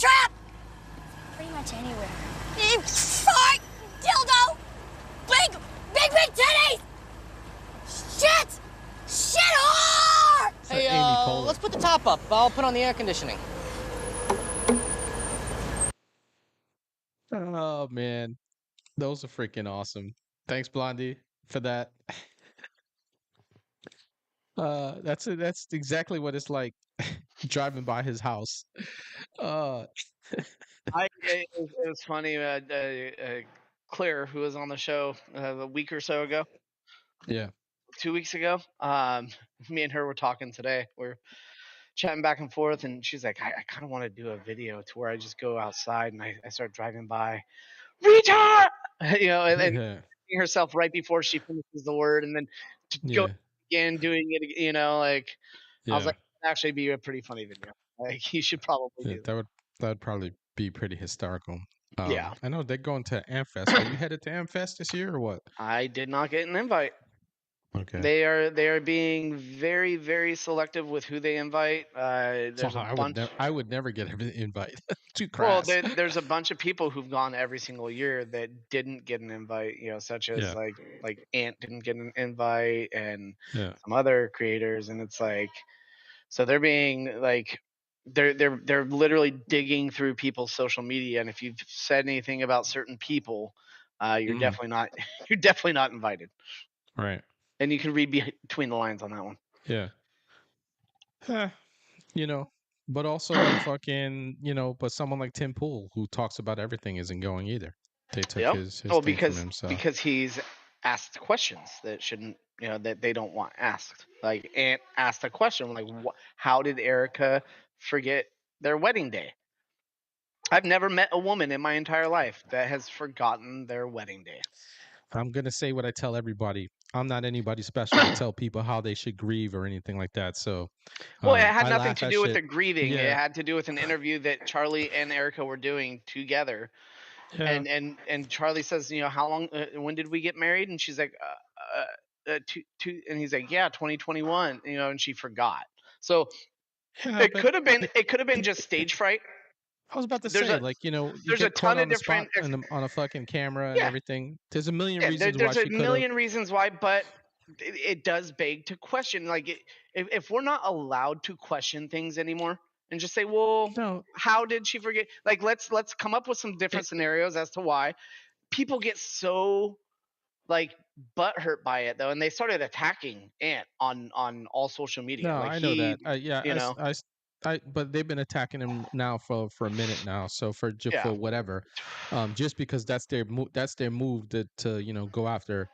trap! Pretty much anywhere. Fart! Dildo! Big titties! Shit whore! Hey, Amy Poehler. let's put the top up. I'll put on the air conditioning. Oh man, those are freaking awesome. Thanks, Blondie, for that. That's it. That's exactly what it's like driving by his house. It was funny. Claire, who was on the show a week or so ago, Yeah. 2 weeks ago, me and her were talking today. We're chatting back and forth, and she's like, I kind of want to do a video to where I just go outside and I start driving by, retard, and Yeah. herself right before she finishes the word, and then go again doing it, like, I was Yeah. like, that'd actually be a pretty funny video. Like, you should probably Yeah, do that. that would probably be pretty hysterical. Yeah. I know they're going to Amfest. Are you headed to Amfest this year or what? I did not get an invite. Okay. They are being very, very selective with who they invite. There's a bunch. I would never get an invite. Too Well, crass. there's a bunch of people who've gone every single year that didn't get an invite. Such as like Ant didn't get an invite, and some other creators, and it's like, so they're being like, they're literally digging through people's social media, and if you've said anything about certain people, you're definitely not invited. Right. And you can read between the lines on that one. Yeah. But also like fucking, but someone like Tim Pool who talks about everything isn't going either. They took his thing from him. So because he's asked questions that shouldn't, that they don't want asked. Like, Ant asked a question like, how did Erica forget their wedding day? I've never met a woman in my entire life that has forgotten their wedding day. I'm gonna say what I tell everybody. I'm not anybody special to tell people how they should grieve or anything like that. So, well, it had I nothing laugh to at do with shit. the grieving. Yeah. It had to do with an interview that Charlie and Erica were doing together. Yeah. And Charlie says, how long? When did we get married? And she's like, and he's like, yeah, 2021. And she forgot. So it could have been just stage fright. I was about to say, you there's get a ton caught on of the spot different on a fucking camera and everything. There's a million reasons there's why a she could million reasons why, but it does beg to question. Like, if we're not allowed to question things anymore and just say, well, how did she forget? Like, let's come up with some different scenarios as to why people get so like butthurt by it though, and they started attacking Ant on all social media. No, like, I know that. But they've been attacking him now for a minute now. So for whatever, just because that's their move to go after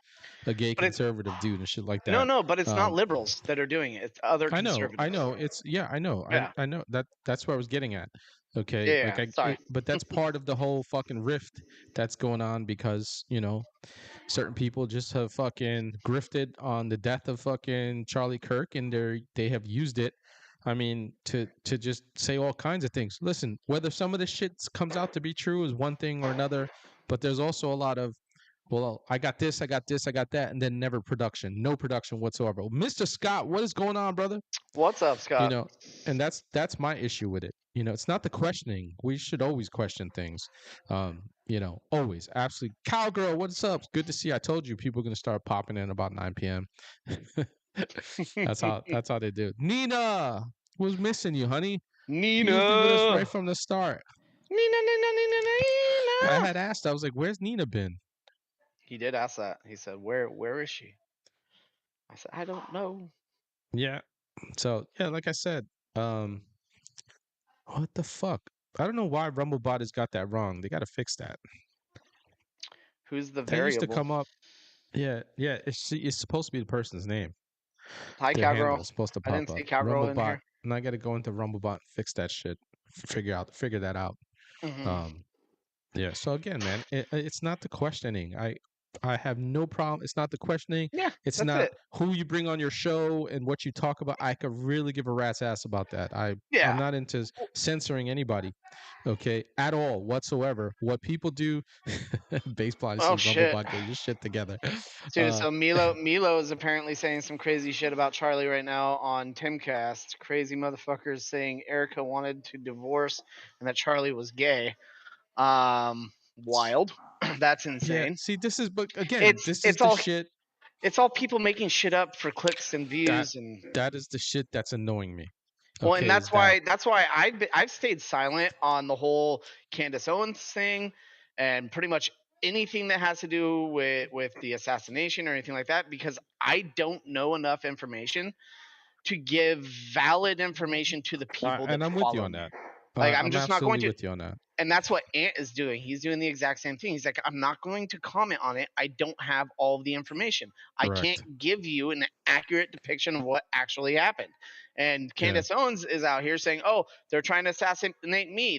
a gay conservative dude and shit like that. No, but it's not liberals that are doing it. It's other conservatives. I know. It's I know. Yeah. I know that's where I was getting at. Okay, Yeah, sorry. but that's part of the whole fucking rift that's going on because certain people just have fucking grifted on the death of fucking Charlie Kirk, and they have used it. I mean, to just say all kinds of things. Listen, whether some of this shit comes out to be true is one thing or another, but there's also a lot of, well, I got this, I got this, I got that, and then never production, no production whatsoever. Mr. Scott, what is going on, brother? What's up, You Scott? know, and that's my issue with it. It's not the questioning. We should always question things. Always. Absolutely. Cowgirl, what's up? Good to see you. I told you people are gonna start popping in about 9 p.m. That's how they do. Nina was missing you, honey. Nina. She used to be with us right from the start. Nina. I had asked, I was like, where's Nina been? He did ask that. He said, "Where is she?" I said, "I don't know." Yeah. So yeah, like I said, what the fuck? I don't know why Rumblebot has got that wrong. They gotta fix that. Who's the That used to variable? come up. Yeah. It's supposed to be the person's name. Hi, Their handle Cowgirl. is supposed to I pop didn't see up. Cowgirl in Rumblebot. here. And I got to go into Rumblebot, fix that shit, figure that out. Mhm. Yeah. So again, man, it's not the questioning. I have no problem. It's not the questioning. Yeah, It's that's not it. who you bring on your show and what you talk about. I could really give a rat's ass about that. I'm Yeah. not into censoring anybody, okay, at all whatsoever. What people do, baseball. This Oh is shit. Rumblebot. Get your shit together. Dude, so Milo is apparently saying some crazy shit about Charlie right now on Timcast. Crazy motherfuckers saying Erica wanted to divorce and that Charlie was gay. Wild. That's Yeah. insane. See, but again, It's this is it's the all shit. it's all people making shit up for clicks and views and That is the shit that's annoying me. well, Okay, and is that that's why I've stayed silent on the whole Candace Owens thing, and pretty much anything that has to do with the assassination or anything like that, because I don't know enough information to give valid information to the people that and I'm with you follow on me. that. Like I'm I'm just not going absolutely to. with you on that. And that's what Ant is doing. He's doing the exact same thing. He's like, I'm not going to comment on it. I don't have all of the information. I can't Correct. give you an accurate depiction of what actually happened. And Yeah. Candace Owens is out here saying, "Oh, they're trying to assassinate me.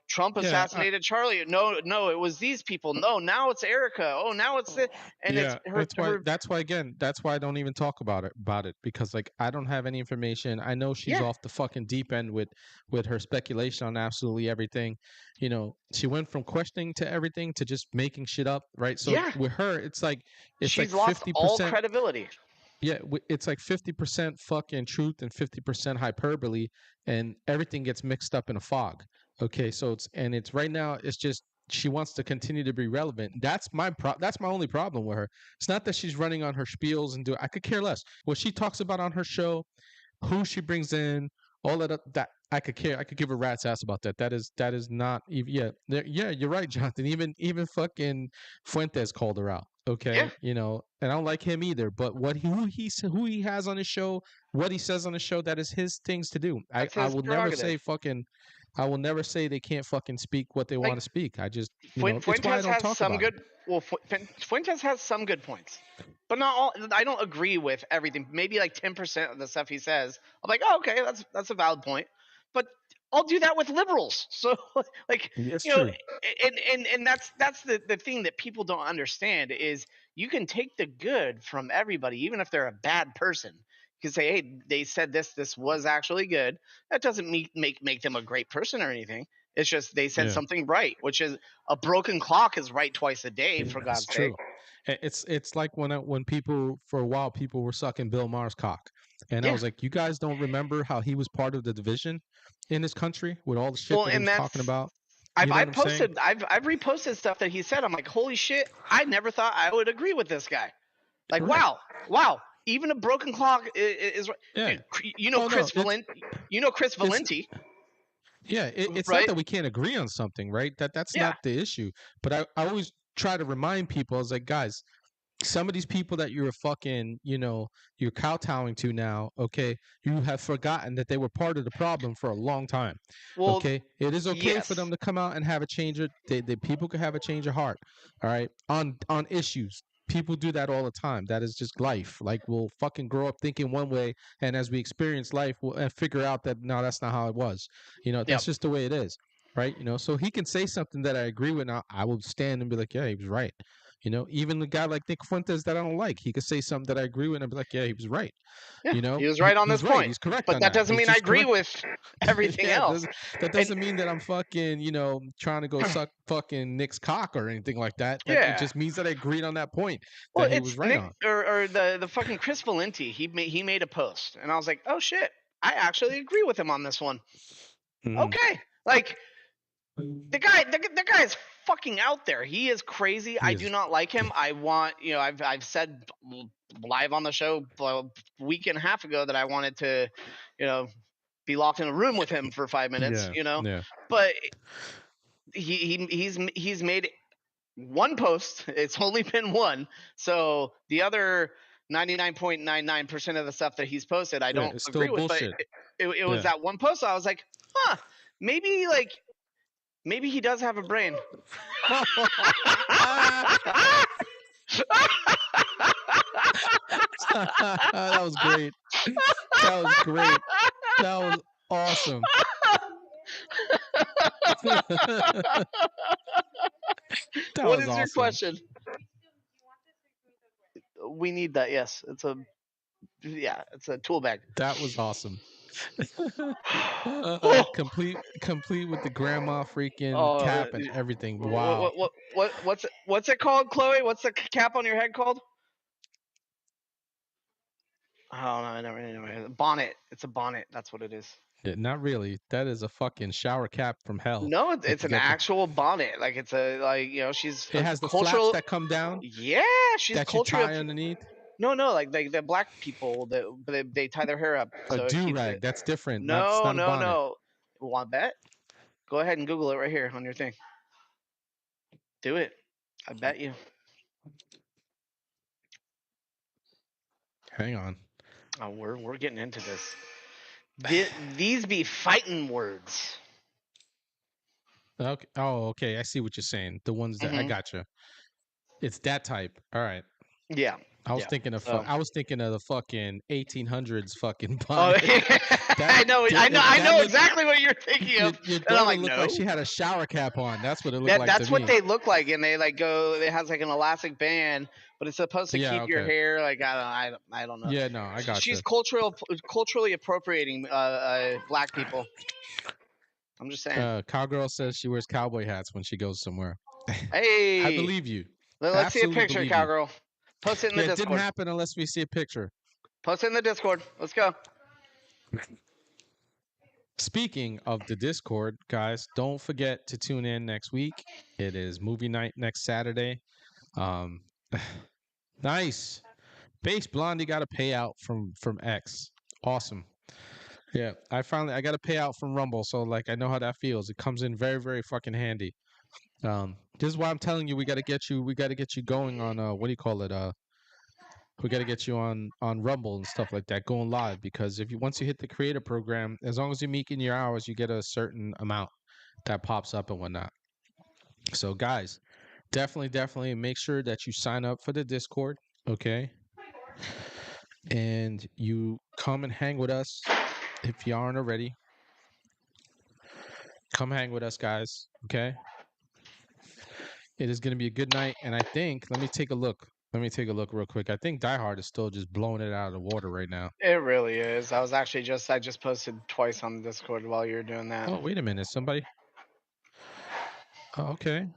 Trump Yeah, assassinated Charlie. No, it was these people. No, now it's Erica. Oh, now it's the and it's yeah. her. That's why again, that's why I don't even talk about it because like I don't have any information. I know she's Yeah. off the fucking deep end with her speculation on absolutely everything. She went from questioning to everything to just making shit up, right? So Yeah. with her, it's like She's lost all 50%. credibility. Yeah, it's like 50% fucking truth and 50% hyperbole, and everything gets mixed up in a fog. Okay, so it's right now. It's just she wants to continue to be relevant. That's my only problem with her. It's not that she's running on her spiels and I could care less what she talks about on her show, who she brings in, all that I could care. I could give a rat's ass about that. That is not even. Yeah, you're right, Jonathan. Even fucking Fuentes called her out. Okay, Yeah. and I don't like him either. But who he has on his show, what he says on his show, that is his things to do. That's I his will never prerogative. say fucking. I will never say they can't fucking speak what they want to speak. I just it's why I Fuentes don't has talk some about good. it. Well, Fuentes has some good points, but not all. I don't agree with everything. Maybe like 10% of the stuff he says, I'm like, oh, okay, that's a valid point. But I'll do that with liberals. So like, It's you know, true. and that's the thing that people don't understand is you can take the good from everybody, even if they're a bad person. You can say, hey, they said this was actually good. That doesn't make them a great person or anything. It's just they said Yeah. something right, which is a broken clock is right twice a day, for Yeah, God's it's true. sake. It's like when people for a while people were sucking Bill Maher's cock, and I Yeah. was like, you guys don't remember how he was part of the division in this country with all the shit Well, that he and was talking about. I've You know what I'm saying? I've reposted stuff that he said. I'm like, holy shit! I never thought I would agree with this guy. Like, Correct. wow. Even a broken clock is Yeah. dude, No, Chris Valenti. Yeah, it's not Right? that we can't agree on something, right? That's Yeah. not the issue. But I always try to remind people, I was like, guys, some of these people that you're fucking, you're kowtowing to now, okay, you have forgotten that they were part of the problem for a long time. Well, Okay, it is okay for yes. them to come out and have a change of, people could have a change of heart, all right, on issues. people do that all the time. That is just life. Like we'll fucking grow up thinking one way, and as we experience life, we'll figure out that no, that's not how it was. Yep. That's just the way it is, right? So he can say something that I agree with, and I will stand and be like, yeah, he was right. Even the guy like Nick Fuentes that I don't like, he could say something that I agree with, and I'll be like, yeah, he was right. Yeah, he was right on this he's point. He's correct but on that doesn't He's mean I just agree correct. with everything Yeah, else. that doesn't mean that I'm fucking, trying to go suck fucking Nick's cock or anything like that. It Yeah. just means that I agreed on that point Well, that he it's was right Nick on. or the fucking Chris Valenti. He made a post, and I was like, oh shit, I actually agree with him on this one. Okay, like the guy is fucking out there. He is crazy. I do not like him. I want, I've said live on the show a week and a half ago that I wanted to, be locked in a room with him for 5 minutes. Yeah. But he's made one post. It's only been one. So the other 99.99% of the stuff that he's posted, I don't it's agree still with. bullshit. But it was that one post. So I was like, maybe he does have a brain. That was great. That was great. That was awesome. What is your question? We need that. Yes, it's a tool bag. That was awesome. Complete with the grandma freaking cap and everything. Wow. What's it called, Chloe? What's the cap on your head called? Oh no, never. Bonnet. It's a bonnet. That's what it is. Yeah, not really. That is a fucking shower cap from hell. No, it's an actual bonnet. Like it's she's. It has the cultural... flaps that come down. Yeah, she's that culturally. You tie underneath. No, like the black people that they tie their hair up. A do-rag. That's different. No, that's not a bonnet. no. Want bet? Go ahead and Google it right here on your thing. Do it. I bet you. Hang on. Oh, we're getting into this. These be fighting words. Okay. Oh, okay. I see what you're saying. The ones that I gotcha. It's that type. All right. Yeah. I was thinking of the fucking 1800s fucking Oh, bonnet. I know exactly what you're thinking of. Your and I'm daughter like, looked no. like she had a shower cap on. That's what it looked like. That's to what me. they look like, and they go. It has like an elastic band, but it's supposed to keep your hair. Like I don't know. Yeah, no, I got. She's culturally appropriating black people. I'm just saying. Cowgirl says she wears cowboy hats when she goes somewhere. Hey, I believe you. Let's see a picture, Cowgirl. Post it in the Discord. It didn't happen unless we see a picture. Post it in the Discord. Let's go. Speaking of the Discord, guys, don't forget to tune in next week. It is movie night next Saturday. Nice. Base Blondie got a payout from X. Awesome. Yeah, I got a payout from Rumble, so like I know how that feels. It comes in very, very fucking handy. This is why I'm telling you we got to get you going on what do you call it? We got to get you on Rumble and stuff like that, going live, because once you hit the creator program, as long as you're making your hours, you get a certain amount that pops up and whatnot. So guys, definitely make sure that you sign up for the Discord, okay? And you come and hang with us if you aren't already. Come hang with us, guys, okay? It is going to be a good night, and I think, let me take a look real quick. I think Die Hard is still just blowing it out of the water right now. It really is. I just posted twice on the Discord while you were doing that. Oh, wait a minute. Somebody. Oh, okay.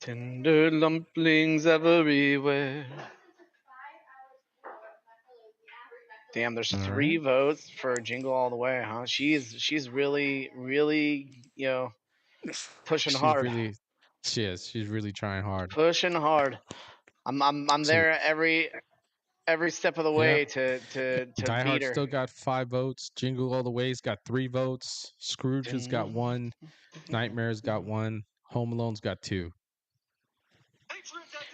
Tender lumplings everywhere. Damn, there's 3 votes for Jingle All the Way, huh? She's really, pushing hard. She is. She's really trying hard. Pushing hard. I'm there every step of the way to Die beat Hard her. still got 5 votes. Jingle All the Way's got 3 votes. Scrooge has got 1. Nightmare's got 1. Home Alone's got 2.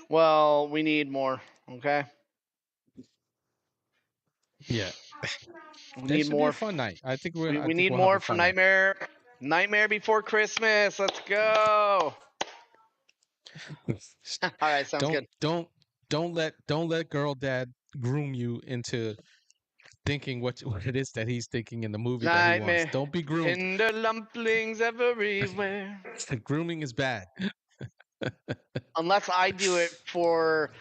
Well, we need more. Okay. Yeah. We need more. Be a fun night. I think we need more for Nightmare. Nightmare Before Christmas. Let's go. All right, sounds good. Don't don't let girl dad groom you into thinking what it is that he's thinking in the movie that he wants. Nightmare. Don't be groomed. Tender lumplings everywhere. Grooming is bad. Unless I do it for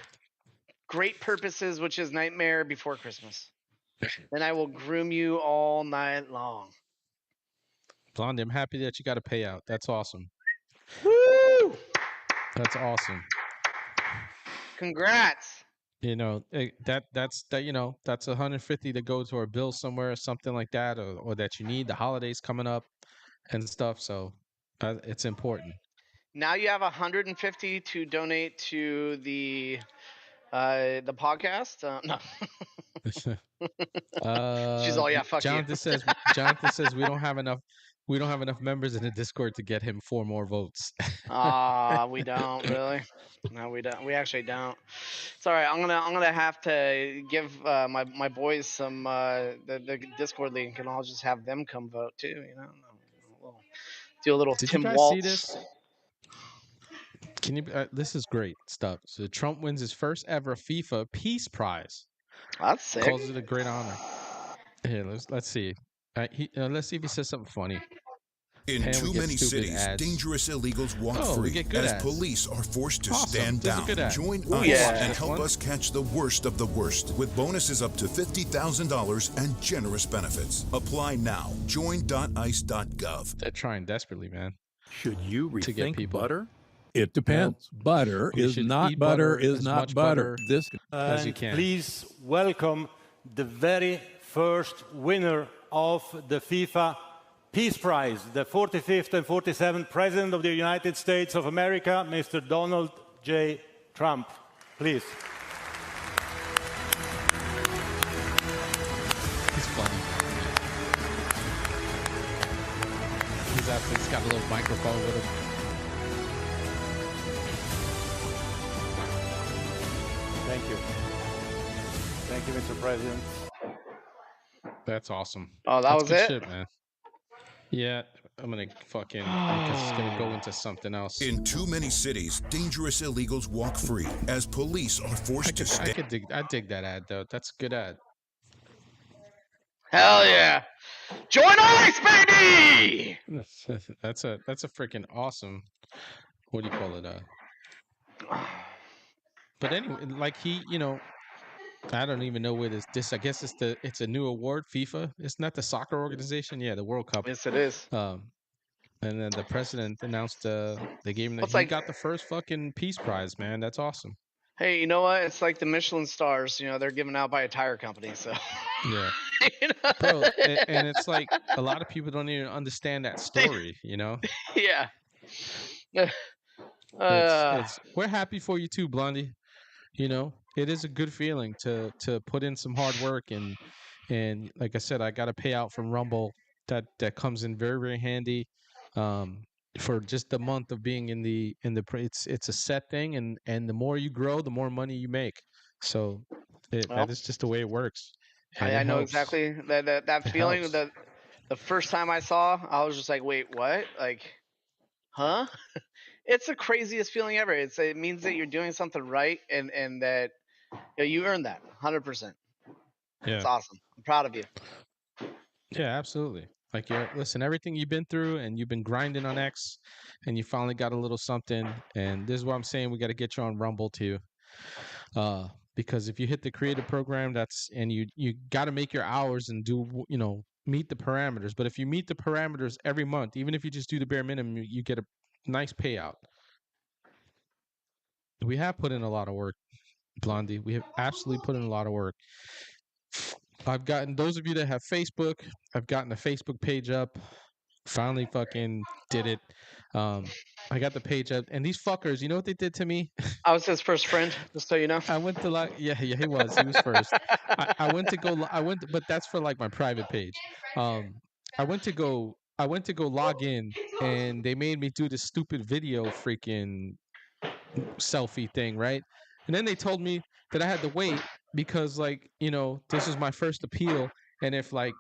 great purposes, which is Nightmare Before Christmas. Then I will groom you all night long. Blondie, I'm happy that you got a payout. That's awesome. Woo! That's awesome. Congrats. You know, that's that's 150 to go to our bill somewhere, something like that, or that you need. The holidays coming up and stuff, so it's important. Now you have 150 to donate to the podcast. No. She's all, yeah, fuck Jonathan you. says we don't have enough members in the Discord to get him 4 more votes. We don't really. No, we don't. We actually don't. It's all right. I'm gonna have to give my boys some the Discord link, and I'll just have them come vote too. You know, do a little Did Tim you guys Waltz. see this? Can you? This is great stuff. So Trump wins his first ever FIFA Peace Prize. That's sick. Calls it a great honor. Here, let's see. Let's see if he says something funny. In And we too get many stupid cities, ads. dangerous illegals walk Oh, we free get good as ads. police are forced to Awesome. stand This is a down. good ad. Join Ooh, us yeah. and This help one? us catch the worst of the worst with bonuses up to $50,000 and generous benefits. Apply now. Join.ice.gov. They're trying desperately, man. Should you To get rethink people. butter? It depends. Butter We is should not eat butter, butter, is as not much butter. butter This as you can. Please welcome the very first winner of the FIFA Peace Prize, the 45th and 47th President of the United States of America, Mr. Donald J. Trump. Please. He's funny. He's got a little microphone with him. Thank you. Thank you, Mr. President. That's awesome. Oh, that That's was good it? shit, man. Yeah, I'm gonna fucking. I'm just gonna go into something else. In too many cities, dangerous illegals walk free as police are forced to stand. I dig that ad though. That's a good ad. Hell yeah! Join ICE, baby! That's a freaking awesome. What do you call it? But anyway, like I don't even know where this. I guess it's a new award. FIFA. It's not the soccer organization. Yeah, the World Cup. Yes, it is. And then the president announced they gave him It's he like- got the first fucking peace prize, man. That's awesome. Hey, you know what? It's like the Michelin stars. You know, they're given out by a tire company. So. Yeah. You know? Bro, and it's like a lot of people don't even understand that story, you know? Yeah. We're happy for you too, Blondie. You know, it is a good feeling to put in some hard work and like I said, I got a payout from Rumble that comes in very, very handy for just the month of being in the it's a set thing, and the more you grow, the more money you make. So that is just the way it works. And I it know helps. exactly that feeling. helps. That the first time I saw, I was just like, "Wait, what? Like, huh?" It's the craziest feeling ever. It means that you're doing something right, and that you earned that 100%. Yeah. It's awesome. I'm proud of you. Yeah, absolutely. Like, listen, everything you've been through, and you've been grinding on X, and you finally got a little something. And this is what I'm saying: we got to get you on Rumble too, because if you hit the creative program, and you got to make your hours and do meet the parameters. But if you meet the parameters every month, even if you just do the bare minimum, you get a nice payout. We have put in a lot of work, Blondie. We have absolutely put in a lot of work. I've gotten those of you that have Facebook. I've gotten a Facebook page up. Finally, fucking did it. I got the page up, and these fuckers, you know what they did to me? I was his first friend, just so you know. I went to he was first. I went to go, but that's for like my private page. I went to go log in, and they made me do this stupid video freaking selfie thing, right? And then they told me that I had to wait because, like, this is my first appeal, and if like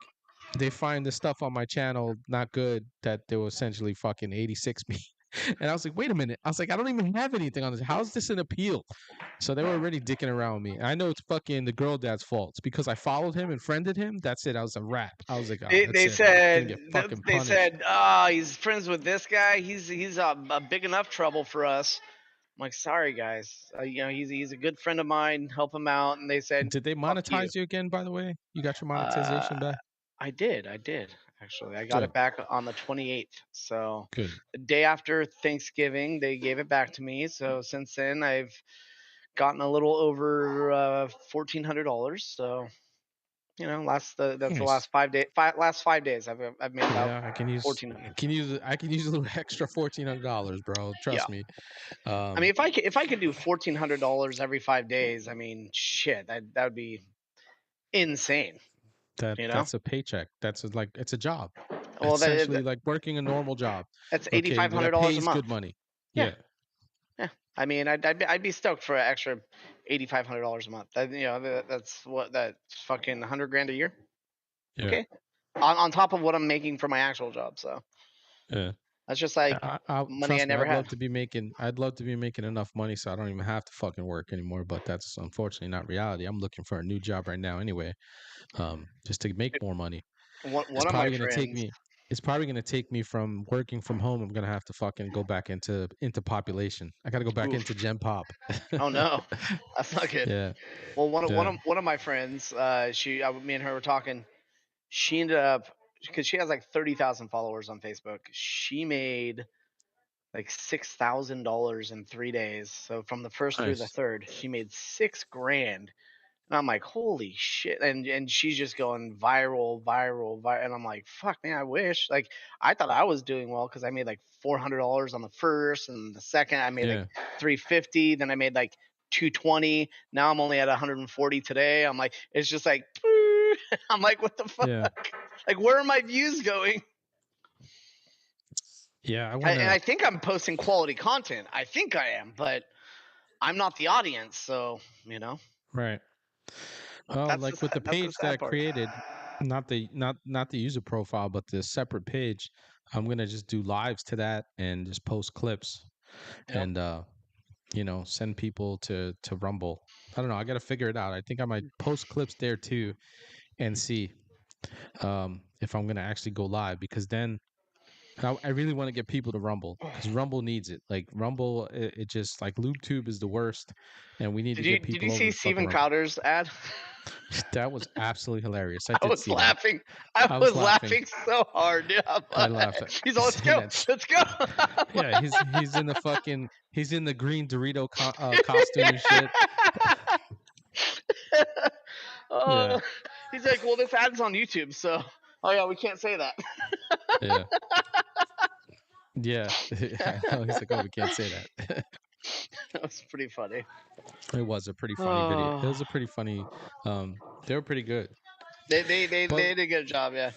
they find the stuff on my channel not good, that they will essentially fucking 86 me. And I was like, wait a minute. I was like, I don't even have anything on this. How is this an appeal? So they were already dicking around me. I know it's fucking the girl dad's fault. It's because I followed him and friended him. That's it. I was a rat. I was like, oh, that's They it. I'm gonna get said fucking they punished. said, he's friends with this guy. He's a big enough trouble for us. I'm like, sorry guys, he's a good friend of mine. Help him out. And they said, Did they fuck monetize you again? By the way, you got your monetization back. I did actually. I got Good. it back on the 28th. So Good. the day after Thanksgiving, they gave it back to me. So since then, I've gotten a little over $1,400. So that's the Nice. last 5 days. Last 5 days, I've made about Yeah, I can use. 1,400. I can use a little extra $1,400, bro. Trust me. I mean, if I could do $1,400 every 5 days, I mean, shit, that would be insane. That's a paycheck. It's a job. Well, Essentially, like working a normal job. That's Okay, that $8,500 a pays month. good money. Yeah. Yeah. I mean, I'd be stoked for an extra $8,500 a month. That's fucking 100 grand a year. Yeah. Okay. On top of what I'm making for my actual job, so Yeah. that's just like money I never had. I'd love to be making enough money so I don't even have to fucking work anymore. But that's unfortunately not reality. I'm looking for a new job right now anyway, just to make more money. One It's of my probably gonna take friends. me. It's probably gonna take me from working from home. I'm gonna have to fucking go back into population. I gotta go back Oof. into Gen Pop. Oh no, that's not good. Yeah. Well, one Yeah. of me and her were talking. She ended up, because she has like 30,000 followers on Facebook. She made like $6,000 in 3 days. So from the first through the Nice. third, she made $6,000. And I'm like, holy shit. And she's just going viral. And I'm like, fuck, man, I wish. Like, I thought I was doing well because I made like $400 on the first, and the second I made like $350. Then I made like $220. Now I'm only at $140 today. I'm like, it's just like, I'm like, what the fuck? Yeah. Like, where are my views going? Yeah. And I think I'm posting quality content. I think I am, but I'm not the audience. So, Right. Well, like with the page that I created, not the user profile, but the separate page, I'm gonna just do lives to that and just post clips, and send people to Rumble. I don't know. I gotta figure it out. I think I might post clips there too, and see if I'm gonna actually go live, because then I really want to get people to Rumble, because Rumble needs it. Like Rumble, it just like LubeTube is the worst, and we need to get people. Did you see over Steven Rumble. Crowder's ad? That was absolutely hilarious. I was laughing. I was laughing so hard, dude. I laughed. He's all, let's go. Let's go. Yeah, he's in the green Dorito costume and shit. Yeah. He's like, well, this ad's on YouTube, so we can't say that. Yeah. Yeah. He's like, oh, we can't say that. That was pretty funny. It was a pretty funny video. It was a pretty funny. They were pretty good. They did a good job, yeah.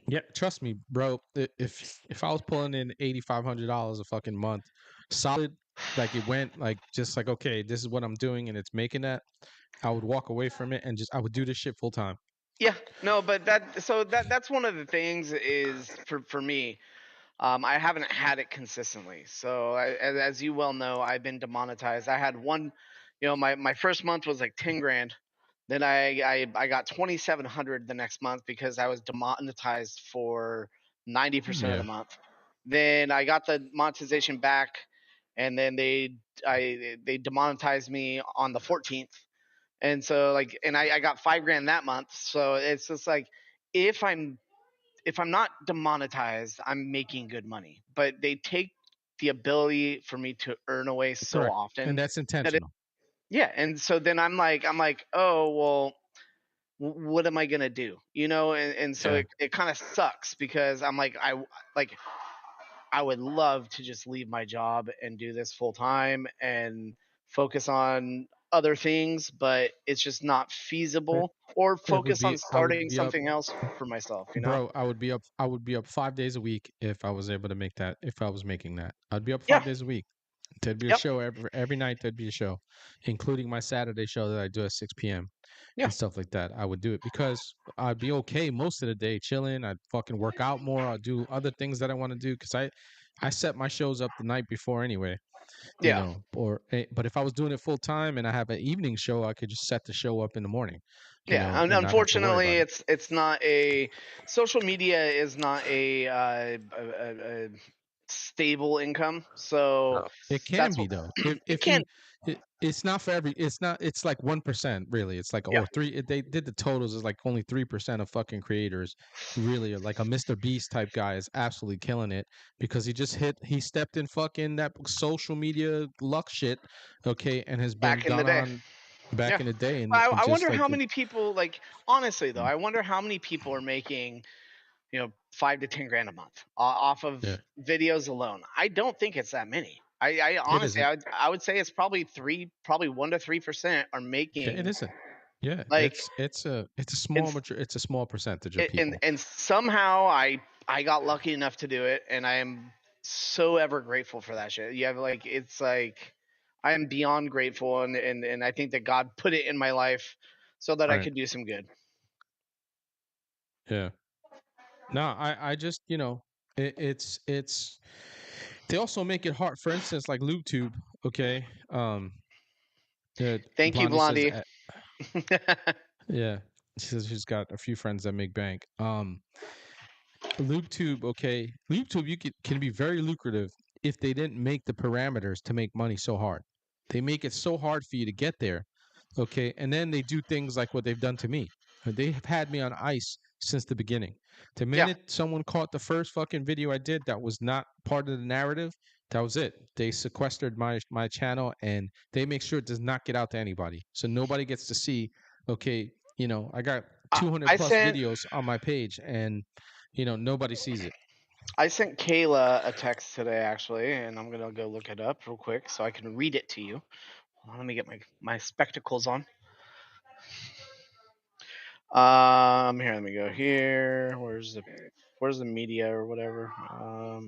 Yeah, trust me, bro. If I was pulling in $8,500 a fucking month, solid, like it went like just like, okay, this is what I'm doing and it's making that, I would walk away from it and I would do this shit full time. Yeah, no, but that's one of the things is for me. I haven't had it consistently. So as you well know, I've been demonetized. I had one, my first month was like 10 grand. Then I got 2,700 the next month because I was demonetized for 90% of the month. Then I got the monetization back, and then they demonetized me on the 14th. And so I got 5 grand that month. So it's just like, if I'm not demonetized, I'm making good money. But they take the ability for me to earn away so often. And that's intentional. Yeah. And so then I'm like, oh, well, what am I going to do? And so it kind of sucks, because I'm like, I would love to just leave my job and do this full time and focus on other things, but it's just not feasible, or focus on starting something else for myself, Bro, I would be up 5 days a week if I was able to make that. If I was making that, I'd be up 5 days a week. There'd be a show every night. There'd be a show, including my Saturday show that I do at 6 p.m. and stuff like that. I would do it because I'd be okay most of the day chilling. I'd fucking work out more. I'd do other things that I want to do, because I set my shows up the night before anyway. You Yeah. know, but if I was doing it full time and I have an evening show, I could just set the show up in the morning. You Yeah, know, and and not have to worry unfortunately, about it. it's not a social media is not a stable income. So It can that's be what though. it If can. you, it's not for every. It's not. It's like 1% really. It's like Yeah, or three. They did the totals. Is like only 3% of fucking creators really are like a Mr. Beast type guy is absolutely killing it because he stepped in fucking that social media luck shit, okay, and has been back in the gone day. on back Yeah, in the day and I just wonder like how many people like honestly though. Mm. I wonder how many people are making 5 to 10 grand a month off of Yeah, videos alone. I don't think it's that many. I it honestly, isn't. I would say it's probably 1 to 3% are Yeah, it making isn't. Yeah, like it's a and small mature. It's a small percentage of and people. and somehow I got lucky enough to do it, and I am so ever grateful for that shit. You have like it's like I am beyond grateful, and I think that God put it in my life so that I Right. could do some good. Yeah. No, I just it's they also make it hard. For instance, like LubeTube, okay. Thank you, Blondie says, Blondie. yeah, she says she's got a few friends that make bank. LubeTube, okay, LubeTube can be very lucrative if they didn't make the parameters to make money so hard. They make it so hard for you to get there, okay, and then they do things like what they've done to me. They have had me on ice since the beginning. The Yeah, minute someone caught the first fucking video I did that was not part of the narrative, that was it. They sequestered my channel and they make sure it does not get out to anybody. So nobody gets to see, okay, I got 200 I plus sent videos on my page and nobody sees it. I sent Kayla a text today actually, and I'm gonna go look it up real quick so I can read it to you. Let me get my spectacles on. Here, let me go here. Where's the media or whatever? Yeah.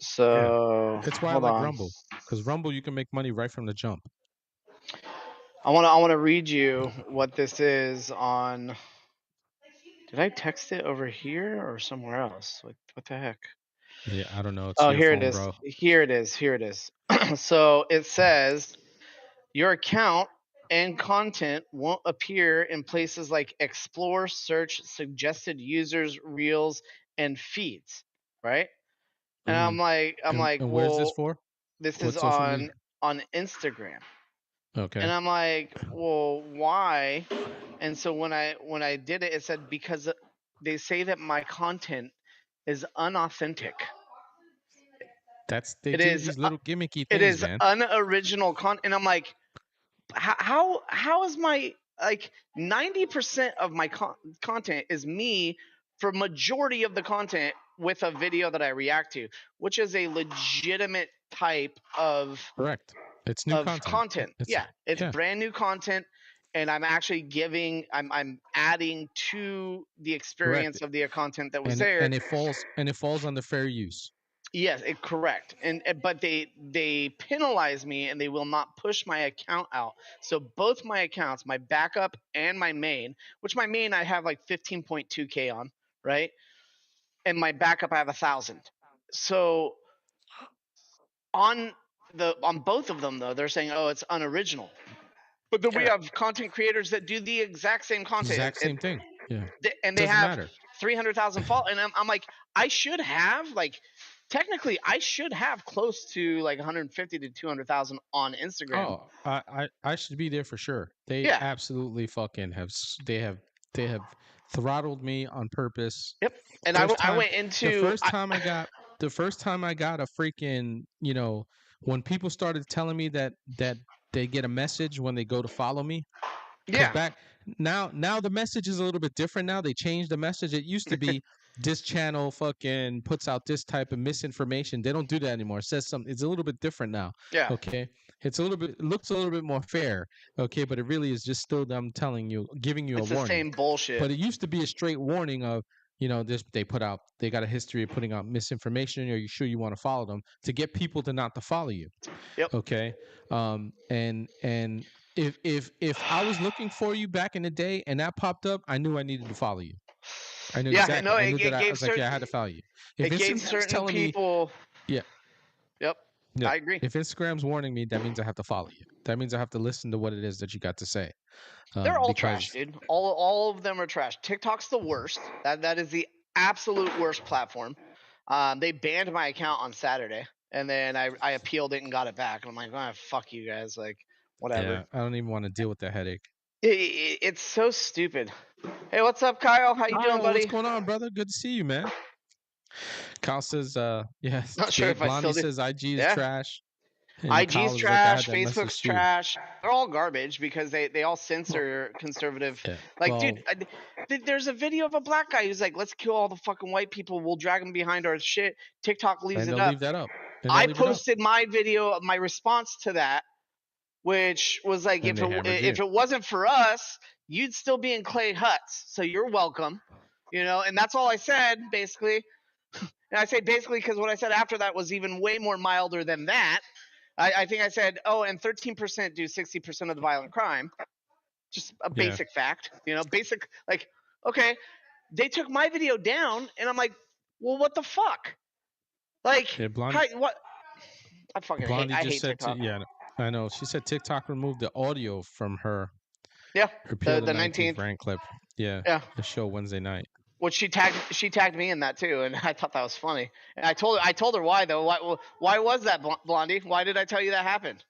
So That's why I hold like on. Rumble. Because Rumble you can make money right from the jump. I wanna read you what this is on. Did I text it over here or somewhere else? What the heck? Yeah, I don't know. It's Oh, your here it phone, is. bro. Here it is. Here it is. So it says your account and content won't appear in places like explore, search, suggested users, reels, and feeds, right? And Mm. I'm like, And where's this well, for? this is What social media? on Instagram. And Okay. I'm like, well, why? And so when I did it, it said because they say that my content is unauthentic. They It do is these little gimmicky it things, is man. unoriginal content, and I'm like, how is my like 90% of my content is me for majority of the content with a video that I react to, which is a legitimate type Correct. It's new of content. content. It's Yeah, it's yeah, brand new content, and I'm actually I'm adding to the correct. experience of the content that was And there. it falls under fair use. Yes, correct. And but they penalize me and they will not push my account out. So both my accounts, my backup and my main, which my main I have like 15.2K on, right? And my backup I have 1,000. So on on both of them though, they're saying, "Oh, it's unoriginal." But then we Yeah. have content creators that do the exact same content Exact same thing. Yeah. and they Doesn't have matter. 300,000 follow, and I'm like, I should have like technically I should have close to like 150 to 200,000 on Instagram. Oh, I should be there for sure. They Yeah. absolutely fucking they have throttled me on purpose. Yep. And First I time went the into first time I got the first time I got a freaking, when people started telling me that they get a message when they go to follow me. Because yeah. back now the message is a little bit different now. They changed the message. It used to be this channel fucking puts out this type of misinformation. They don't do that anymore. It says something. It's a little bit different now. Yeah. Okay. It looks a little bit more fair. Okay, but it really is just still them giving you a It's the warning. same bullshit. But it used to be a straight warning of, this they got a history of putting out misinformation. Are you sure you want to follow them to get people to not to follow you? Yep. Okay. And if I was looking for you back in the day and that popped up, I knew I needed to follow you. I knew Yeah, exactly. no, I knew that. I gave was like, yeah, I certain had to follow you. If it gave Instagram's certain telling me, people. yeah, Yep, yeah, I agree. if Instagram's warning me, that means I have to follow you. That means I have to listen to what it is that you got to say. They're all trash, Because dude. All of them are trash. TikTok's the worst. That is the absolute worst platform. They banned my account on Saturday, and then I appealed it and got it back. And I'm like, oh, fuck you guys, like whatever. yeah, I don't even want to deal with that headache. It's so stupid. Hey, what's up, Kyle? How you doing, Kyle, what's buddy? going on, brother? Good to see you, man. Kyle says, yeah, Not sure if I Blondie still do. says IG is Yeah. trash. And IG's Kyle is trash, like, I had that Facebook's message too. trash. They're all garbage because they all censor conservative. Yeah. Like, Well, dude, there's a video of a black guy who's like, let's kill all the fucking white people. We'll drag them behind our shit. TikTok leaves and it they'll up. leave that up. I posted my video, my response to that, which was like, And if it wasn't for us, you'd still be in clay huts. So you're welcome. You know, and that's all I said, basically. And I say basically because what I said after that was even way more milder than that. I think I said, oh, and 13% do 60% of the violent crime. Just a basic fact, you know, basic, like, okay, they took my video down, and I'm like, well, what the fuck? Like, yeah, Blondie, what? I fucking Blondie hate, I just hate said, TikTok. yeah, I know. She said TikTok removed the audio from her. Yeah, Repeal the 19th rant clip. Yeah, the show Wednesday night. Which she tagged me in that too, and I thought that was funny. And I told her why though. Why was that, Blondie? Why did I tell you that happened?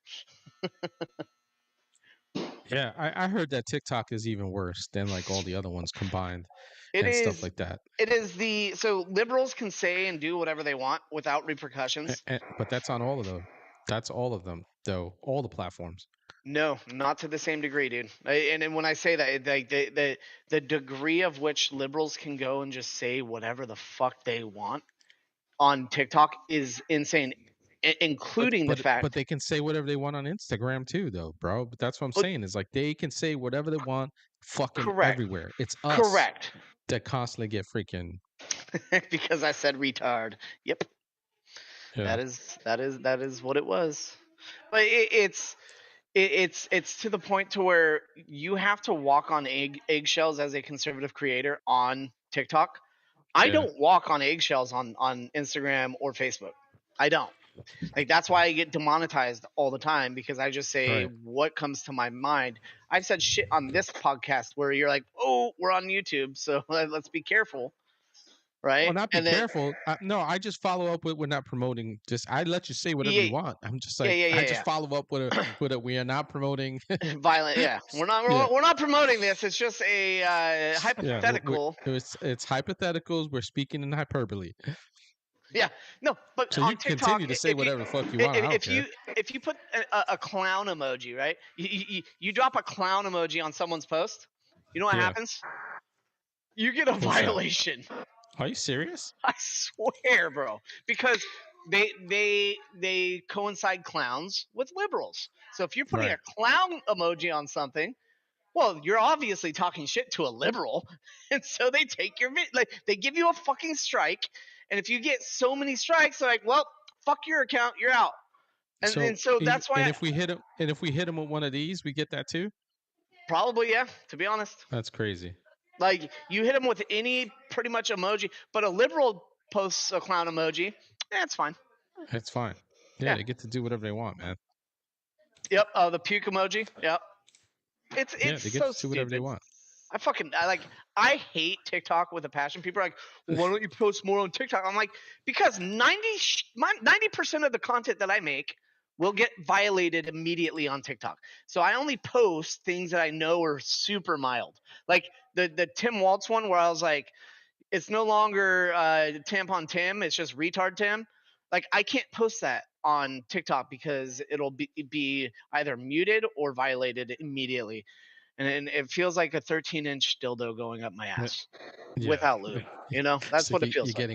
Yeah, I heard that TikTok is even worse than like all the other ones combined. Stuff like that. It is so liberals can say and do whatever they want without repercussions. But that's on all of them. That's all of them, though. All the platforms. No, not to the same degree, dude. And when I say that, like the degree of which liberals can go and just say whatever the fuck they want on TikTok is insane, including the fact. But they can say whatever they want on Instagram too, though, bro. But that's what I'm saying is like they can say whatever they want, fucking everywhere. It's us that constantly get freaking. Because I said retard. Yep. Yeah. That is what it was. But it's to the point to where you have to walk on eggshells as a conservative creator on TikTok. I don't walk on eggshells on Instagram or Facebook. I don't. Like, that's why I get demonetized all the time, because I just say what comes to my mind. I've said shit on this podcast where you're like, oh, we're on YouTube, so let's be careful. Right? Well, not be careful. No, I just follow up with, we're not promoting. Just I let you say whatever you want. I'm just like, I just follow up with a we are not promoting violent. Yeah, we're not promoting this. It's just a hypothetical. It's hypotheticals. We're speaking in hyperbole. Yeah, no, but so on you TikTok, continue to say whatever the fuck you want. If you put a clown emoji, right? You drop a clown emoji on someone's post. You know what happens? You get a violation. Are you serious? I swear, bro. Because they coincide clowns with liberals. So if you're putting a clown emoji on something, well, you're obviously talking shit to a liberal, and so they take your they give you a fucking strike, and if you get so many strikes, they're like, well, fuck your account, you're out. And so that's why. And if we hit him with one of these, we get that too. Probably, yeah. To be honest. That's crazy. Like, you hit them with any pretty much emoji, but a liberal posts a clown emoji, it's fine. It's fine. Yeah, they get to do whatever they want, man. Yep. The puke emoji. Yep. It's they get so to do whatever they want. I hate TikTok with a passion. People are like, well, why don't you post more on TikTok? I'm like, because 90% of the content that I make will get violated immediately on TikTok. So I only post things that I know are super mild. Like the Tim Waltz one where I was like, it's no longer tampon Tim, it's just retard Tim. Like, I can't post that on TikTok because it'll be either muted or violated immediately. And it feels like a 13-inch dildo going up my ass without lube. You know, that's what it feels like.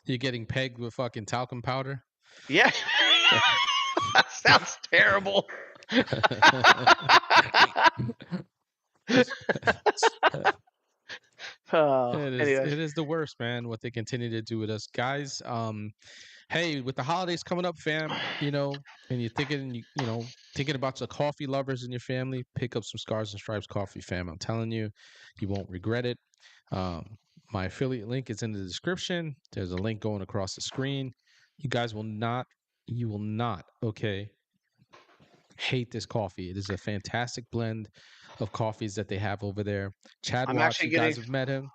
You're getting pegged with fucking talcum powder? Yeah. That sounds terrible. It is the worst, man, what they continue to do with us. Guys, hey, with the holidays coming up, fam, you know, and you're thinking about the coffee lovers in your family, pick up some Scars and Stripes coffee, fam. I'm telling you, you won't regret it. My affiliate link is in the description. There's a link going across the screen. You guys will not, okay, hate this coffee. It is a fantastic blend of coffees that they have over there. Chad I'm Watts, actually you getting. guys have met him.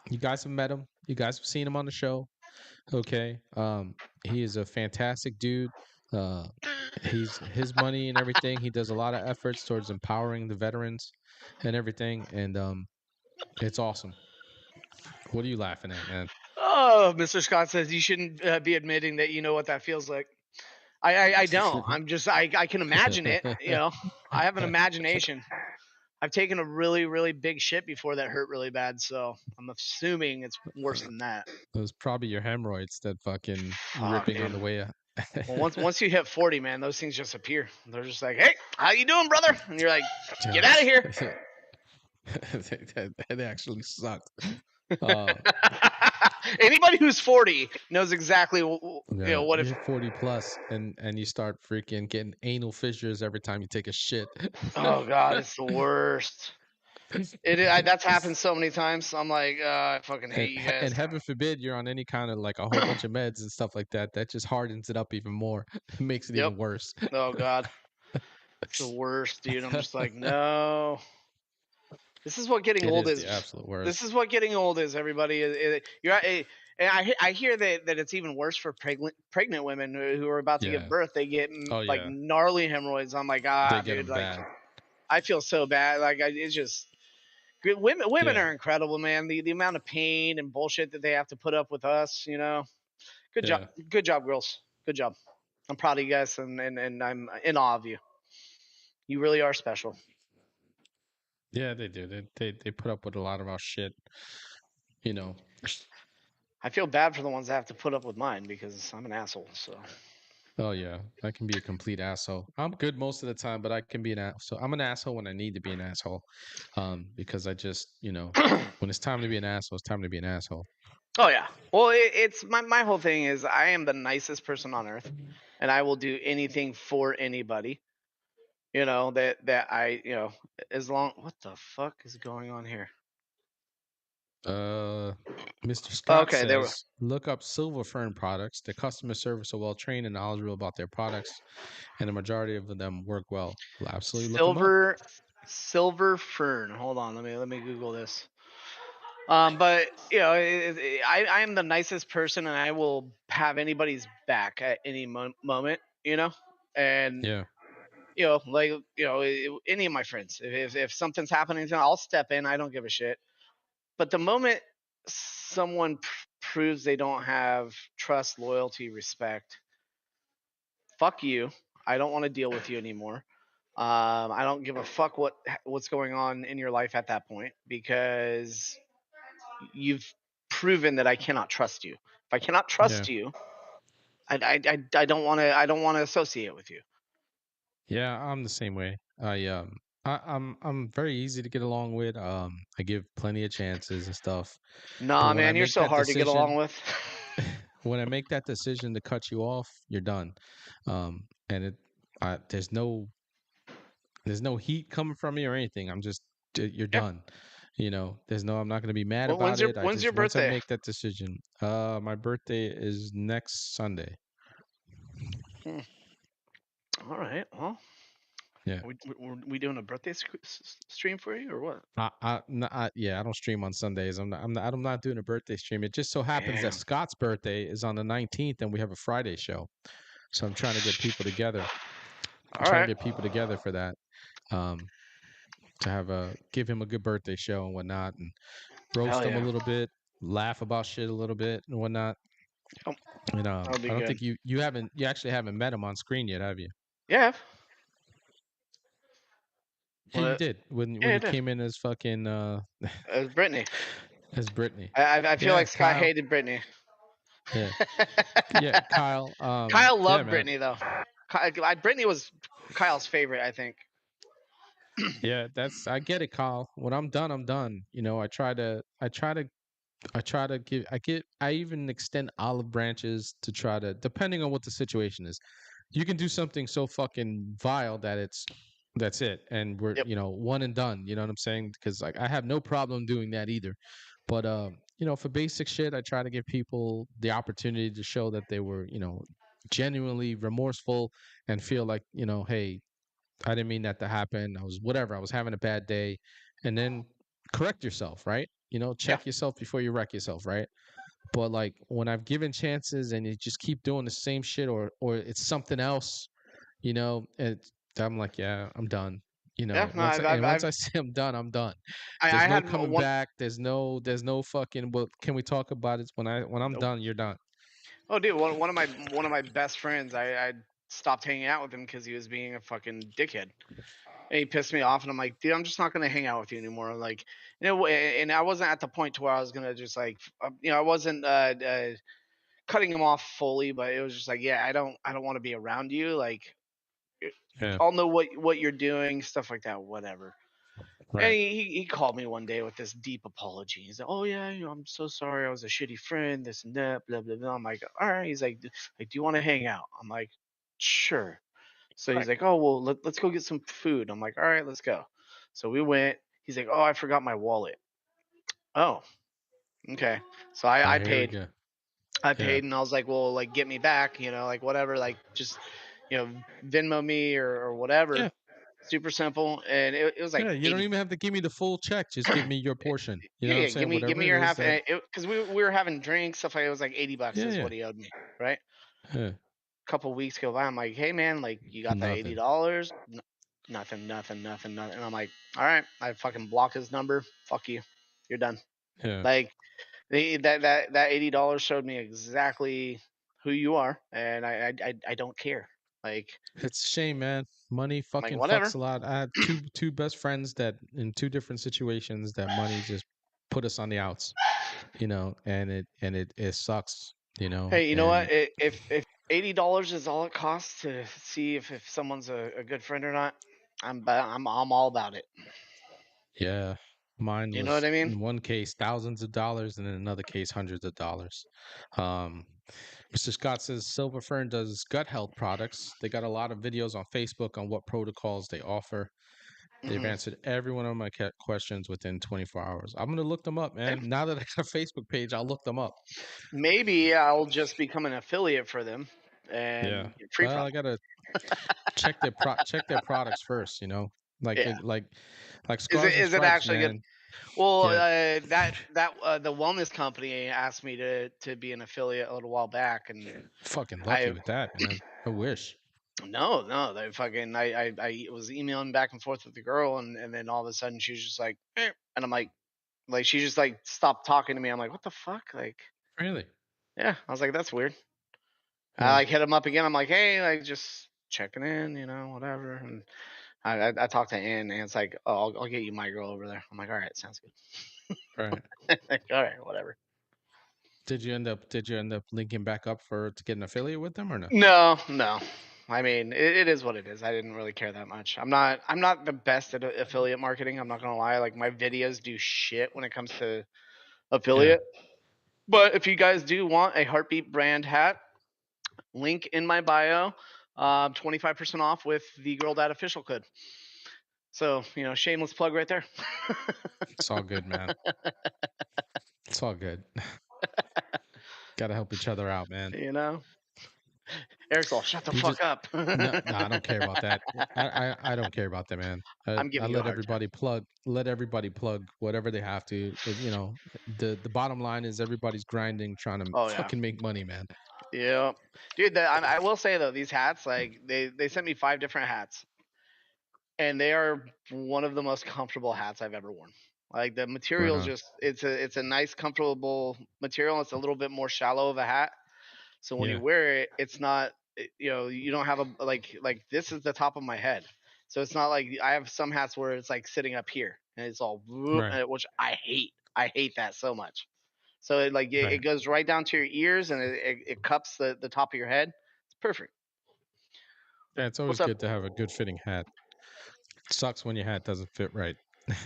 You guys have met him. You guys have seen him on the show. Okay. He is a fantastic dude. He's his money and everything. He does a lot of efforts towards empowering the veterans and everything. And it's awesome. What are you laughing at, man? Oh, Mr. Scott says you shouldn't be admitting that you know what that feels like. I don't. I'm just I can imagine it. You know, I have an imagination. I've taken a really, really big shit before that hurt really bad, so I'm assuming it's worse than that. It was probably your hemorrhoids that fucking Fuck, ripping on dude. the way up. Well, once you hit 40, man, those things just appear. They're just like, "Hey, how you doing, brother?" And you're like, "Get out of here." That actually sucked. Anybody who's 40 knows exactly what You're if 40 plus and you start freaking getting anal fissures every time you take a shit. Oh god, it's the worst. That's happened so many times. I'm like, I fucking hate you guys. And heaven forbid you're on any kind of like a whole bunch of meds and stuff like that. That just hardens it up even more. It makes it even worse. Oh god, it's the worst, dude. I'm just like, no. This is what getting old is. The absolute worst. This is what getting old is, everybody. And I hear that it's even worse for pregnant women who are about to give birth. They get like gnarly hemorrhoids. I'm like, dude, like bad. I feel so bad. Like it's just good. Women are incredible, man. The amount of pain and bullshit that they have to put up with us, you know. Good job, girls. Good job. I'm proud of you guys, and I'm in awe of you. You really are special. Yeah, they do. They put up with a lot of our shit, you know. I feel bad for the ones that have to put up with mine because I'm an asshole. So. Oh yeah, I can be a complete asshole. I'm good most of the time, but I can be an asshole. So I'm an asshole when I need to be an asshole, because I just, you know, when it's time to be an asshole, it's time to be an asshole. Oh yeah. Well, it's my whole thing is I am the nicest person on earth, and I will do anything for anybody. You know that I as long. What the fuck is going on here? Mr. Scott says, look up Silver Fern products. The customer service are well trained and knowledgeable about their products, and the majority of them work well. Absolutely, Silver Fern. Hold on, let me Google this. But you know, I am the nicest person, and I will have anybody's back at any moment. You know, and you know, like any of my friends, if something's happening, I'll step in. I don't give a shit. But the moment someone proves they don't have trust, loyalty, respect, fuck you. I don't want to deal with you anymore. I don't give a fuck what's going on in your life at that point because you've proven that I cannot trust you. If I cannot trust you, I don't want to associate with you. Yeah, I'm the same way. I'm very easy to get along with. I give plenty of chances and stuff. Nah, man, you're so hard to get along with. When I make that decision to cut you off, you're done. And there's no heat coming from me or anything. I'm just you're done. You know, I'm not going to be mad about it. When's your birthday? Once I make that decision, my birthday is next Sunday. All right. Well. Yeah. We doing a birthday stream for you or what? Yeah, I don't stream on Sundays. I'm not doing a birthday stream. It just so happens that Scott's birthday is on the 19th, and we have a Friday show. So I'm trying to get people together. To get people together for that. To give him a good birthday show and whatnot, and roast him a little bit, laugh about shit a little bit and whatnot. And I don't think you actually haven't met him on screen yet, have you? Yeah. Yeah, you did when you came in as fucking as Brittany. As Brittany. I feel like Scott hated Brittany. Yeah. Yeah, Kyle. Kyle loved Brittany though. Brittany was Kyle's favorite, I think. Yeah, I get it, Kyle. When I'm done, I'm done. You know, I even extend olive branches to try to, depending on what the situation is. You can do something so fucking vile that that's it, and we're one and done. You know what I'm saying? Because like I have no problem doing that either. But for basic shit, I try to give people the opportunity to show that they were, genuinely remorseful and feel like, hey, I didn't mean that to happen. I was having a bad day. And then correct yourself, right? Yeah. Check yourself before you wreck yourself, right? But like when I've given chances and you just keep doing the same shit or it's something else, I'm like, yeah, I'm done. Yeah. No, Once I say I'm done, I'm done. I There's no had coming one. back. There's no fucking. Well, can we talk about it when I'm Nope. done? You're done. Oh, dude, one of my best friends, I stopped hanging out with him because he was being a fucking dickhead. And he pissed me off, and I'm like, dude, I'm just not gonna hang out with you anymore. Like, and I wasn't at the point to where I was gonna just like, I wasn't cutting him off fully, but it was just like, yeah, I don't want to be around you. Like, Yeah. I'll know what you're doing, stuff like that, whatever. And Right. he called me one day with this deep apology. He's like, "Oh yeah, I'm so sorry. I was a shitty friend. This and that, blah blah blah." I'm like, "All right." He's like, "Do you want to hang out?" I'm like, "Sure." So he's like, "Oh well, let's go get some food." I'm like, "All right, let's go." So we went. He's like, "Oh, I forgot my wallet." Oh, okay. So All I right, here we paid. go. I Yeah. paid, and I was like, "Well, like get me back, like whatever, like just Venmo me or whatever." Yeah. Super simple, and it was like Yeah. You don't 80. even have to give me the full check. Just give me your portion. You know what I'm Yeah, saying? give Whatever me it your is half, that. and because we were having drinks stuff like it was like $80 Yeah. is Yeah. what he owed me, right? Yeah. Couple weeks go by, I'm like, hey man, like you got that Nothing. $80? Nothing, nothing, nothing, nothing. And I'm like, all right, I fucking block his number. Fuck you, you're done. Yeah. Like that $80 showed me exactly who you are, and I don't care. Like It's a shame, man. Money I'm like fucking whatever. fucks a lot. I had two best friends that in two different situations that money just put us on the outs, and it sucks, Hey, you know what? and If $80 is all it costs to see if someone's a good friend or not, I'm all about it. yeah, mine You know was what I mean? in one case thousands of dollars, and in another case hundreds of dollars. Um, Mr. Scott says Silver Fern does gut health products. They got a lot of videos on Facebook on what protocols they offer. They've Hmm. answered every one of my questions within 24 hours. I'm gonna look them up, man. Now that I got a Facebook page, I'll look them up. Maybe I'll just become an affiliate for them Yeah. and get free Well, I product. gotta check their products first. Like Yeah. like Scars and Is it Stripes, actually good? man. Well, Yeah. that the wellness company asked me to be an affiliate a little while back, and Fucking lucky I with that, man. I wish. no, they fucking I was emailing back and forth with the girl, and then all of a sudden she was just like, and I'm like she just like stopped talking to me. I'm like, what the fuck? Like, Really? yeah, I was like, that's weird. I Yeah. like hit him up again. I'm like, hey, like just checking in, whatever. And I talked to Ann, and it's like, oh, I'll get you my girl over there. I'm like, all right, sounds Right. good. Like, all right, whatever. Did you end up linking back up to get an affiliate with them or no? No. I mean, it is what it is. I didn't really care that much. I'm not the best at affiliate marketing. I'm not gonna lie. Like my videos do shit when it comes to Yeah. affiliate. But if you guys do want a Heartbeat brand hat, link in my bio, 25% off with the Girl Dad official code. So shameless plug right there. It's all good, man. It's all good. Gotta help each other out, man. Eric's all shut the You fuck just up. No, I don't care about that. I don't care about that, man. I'm I giving you a let hard time. everybody plug whatever they have to. The bottom line is everybody's grinding, trying to Oh yeah. fucking make money, man. Yeah, dude. I will say though, these hats, like they sent me 5 different hats, and they are one of the most comfortable hats I've ever worn. Like the Right material is on. just it's a nice comfortable material. It's a little bit more shallow of a hat, so when you Yeah. wear it, it's not you don't have a like this is the top of my head, so it's not like I have some hats where it's like sitting up here and it's all Right. which I hate. I hate that so much. So it Right. goes right down to your ears and it cups the top of your head. It's perfect. Yeah, it's always What's up? good to have a good fitting hat. It sucks when your hat doesn't fit right.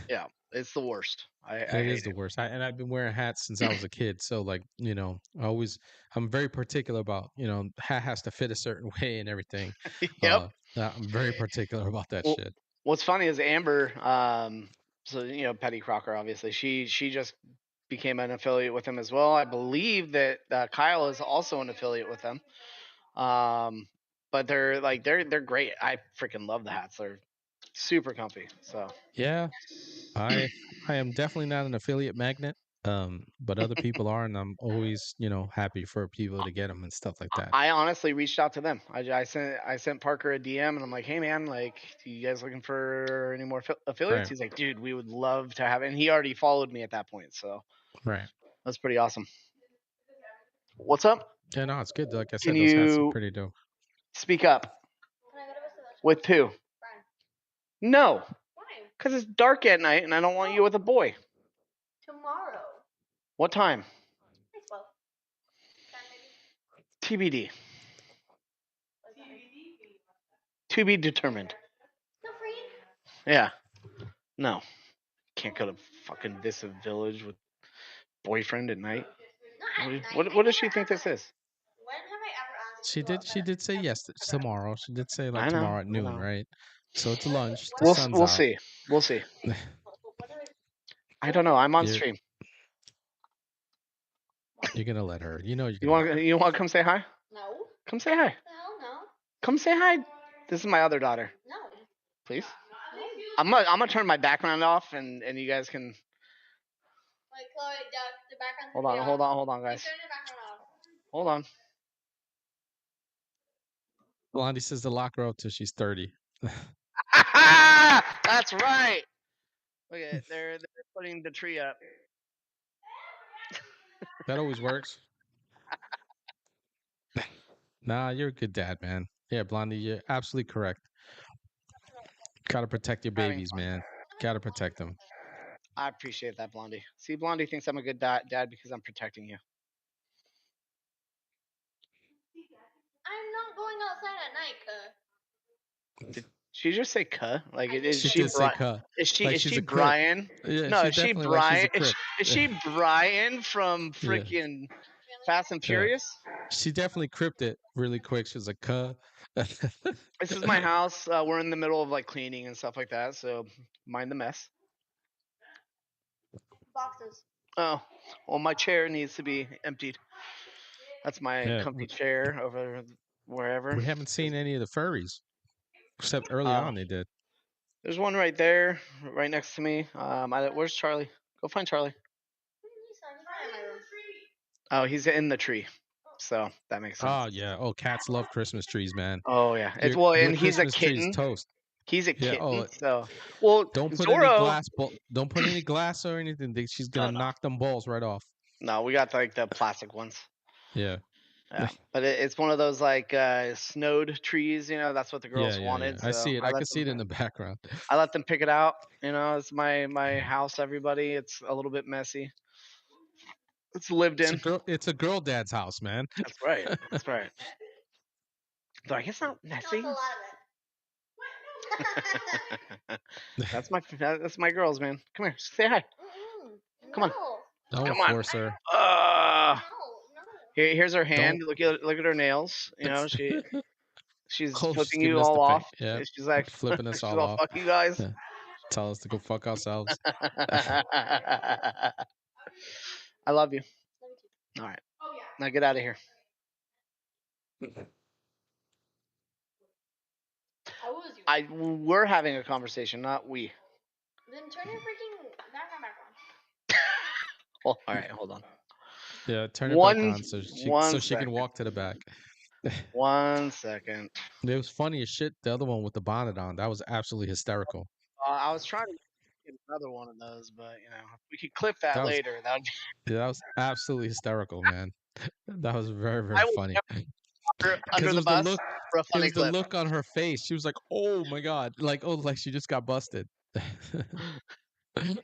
Yeah, it's the worst. I It is hate the worst. I've been wearing hats since I was a kid. So like, I'm very particular about, hat has to fit a certain way and everything. it. Yep. I'm very particular about that Well, shit. what's funny is Amber, so Petty Crocker, obviously, she just became an affiliate with them as well. I believe that Kyle is also an affiliate with them. But they're great. I freaking love the hats. They're super comfy. So Yeah, I am definitely not an affiliate magnet. But other people are, and I'm always, happy for people to get them and stuff like that. I honestly reached out to them. I sent Parker a DM, and I'm like, hey man, like, you guys looking for any more affiliates? Right. He's like, dude, we would love to have it. And he already followed me at that point, so Right. that's pretty awesome. What's up? Yeah, no, it's good. Like I Can said, those hats are you pretty dope. speak up? With who? No, because it's dark at night, and I don't want you with a boy. Tomorrow. What time? 12. TBD. To be determined. No, for you. Yeah. No. Can't go to fucking this village with boyfriend at night. What does she think this is? When have I ever asked? She did say yes tomorrow. She did say like I know, tomorrow at I noon, know. right? So it's lunch. The sun's We'll out. see. We'll see. I don't know. I'm on stream. You're gonna let her. You You want to come say hi? No. Come say hi. Hell no. Come say hi. This is my other daughter. No. Please. I'm gonna turn my background off, and you guys can. Like Chloe, the background. Hold on, guys. Turn the background off. Hold on. Blondie says to lock her up till she's 30. That's right. Look at it. They're putting the tree up. That always works. Nah, you're a good dad, man. Yeah, Blondie, you're absolutely correct. Gotta protect your babies, man. Gotta protect them. I appreciate that, Blondie. See, Blondie thinks I'm a good dad because I'm protecting you. I'm not going outside at night, Did she just say "cuh"? Like, is She she did say cuh. Is she Like is she's she a crip. Brian? Yeah, No, she is she definitely Brian? like she's a Is she Brian from Yeah. freaking Fast and Yeah. Furious? She definitely cripped it really quick. She was like, cuh. This is my house. We're in the middle of like cleaning and stuff like that, so mind the mess. boxes. Oh, well, my chair needs to be emptied. That's my Yeah, comfy chair over wherever. We haven't seen any of the furries, except early on they did. There's one right there, right next to me. Where's Charlie? Go find Charlie. Oh, he's in the tree, so that makes sense. Oh yeah. Oh, cats love Christmas trees, man. Oh yeah, it's Your and he's a Christmas tree's kitten. toast. He's a Yeah, kitten, so well. Don't put Zorro, any glass. Don't put any glass or anything. She's gonna knock them balls right off. No, we got like the plastic ones. Yeah. Yeah, but it's one of those like snowed trees. You know, that's what the girls wanted. I So see it. I can see it in the background. I let them pick it out. You know, it's my house. Everybody, it's a little bit messy. It's lived in. It's a girl dad's house, man. That's right. That's right. So I guess not messy. No, it's a lot of it. That's my girls, man. Come here, say hi. Come on. Don't Come on. force her. Here's her hand. Look at her nails. You know, she's flipping you all off. Yeah. She's like flipping us she's all off. Fuck you guys. Yeah. Tell us to go fuck ourselves. I love you. All right. Now get out of here. How was you? We're having a conversation, not we. Then turn your freaking background back on. Oh, all right, hold on. Yeah, turn it back on so she can walk to the back. 1 second. It was funny as shit. The other one with the bonnet on, that was absolutely hysterical. I was trying to get another one of those, but you know, we could clip that later. Yeah, that was absolutely hysterical, man. That was very, very funny. Under the bus for a funny it was clip. the look on her face. She was like, "Oh my god!" Like she just got busted.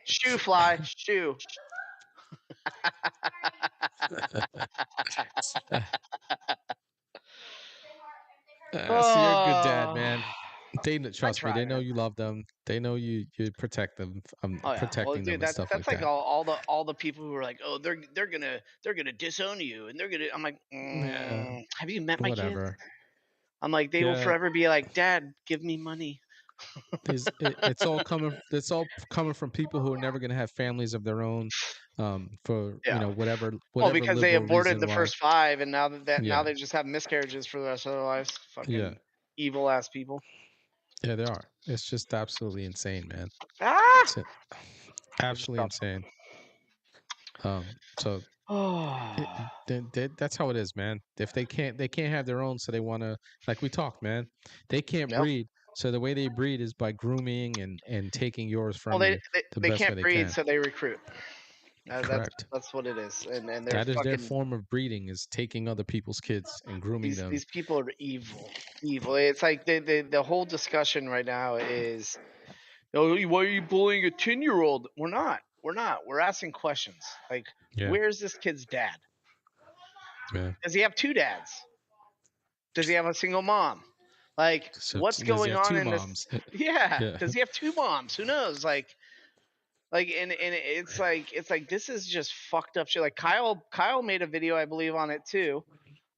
Shoe fly, shoe. So you're a good dad, man. They trust me. They know you love them. They know you protect them. I'm protecting them and stuff that's like that. all the people who are like, oh, they're gonna disown you, and they're gonna. I'm like, have you met my kids? Whatever. I'm like, they will forever be like, Dad, give me money. It's all coming. It's all coming from people who are never going to have families of their own, for Yeah. whatever Well, because they liberal aborted reason the why. first 5, and now now Yeah, they just have miscarriages for the rest of their lives. Fucking yeah, evil ass people. yeah. They are. It's just absolutely insane, man. Ah! It's absolutely insane. So Oh, that's how it is, man. If they can't have their own, so they want to, like we talked, man. They can't nope. breed, so the way they breed is by grooming and taking yours Well, from you the they best way can't they breed, can. so they recruit. Correct. That's what it is, and they're That is their fucking. form of breeding, is taking other people's kids and grooming them. These people are evil, evil. It's like the whole discussion right now is, oh, why are you bullying a 10-year-old? We're not. We're not. We're asking questions like, Yeah, where's this kid's dad? yeah. Does he have 2 dads? Does he have a single mom? Like, So what's does he going have on two in this? moms? Yeah. Yeah, Does he have 2 moms? Who knows? Like, and it's like this is just fucked up shit. Like Kyle made a video, I believe, on it too.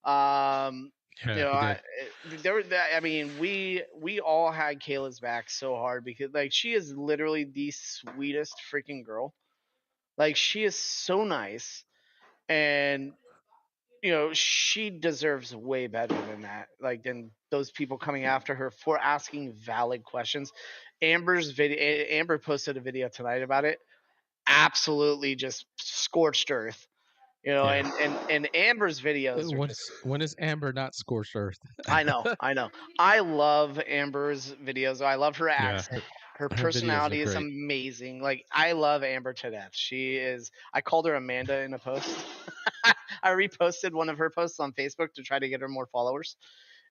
You yeah. know, He did. I mean, we all had Kayla's back so hard because like she is literally the sweetest freaking girl. Like she is so nice, and you know she deserves way better than that. Like than those people coming after her for asking valid questions. Amber posted a video tonight about it. Absolutely, just scorched earth. You know, Yeah. and Amber's videos are just. When is Amber not scorched earth? I know, I know. I love Amber's videos. I love her Yeah, accent. Her her videos are personality is great. amazing. Like I love Amber to death. She is. I called her Amanda in a post. I reposted one of her posts on Facebook to try to get her more followers,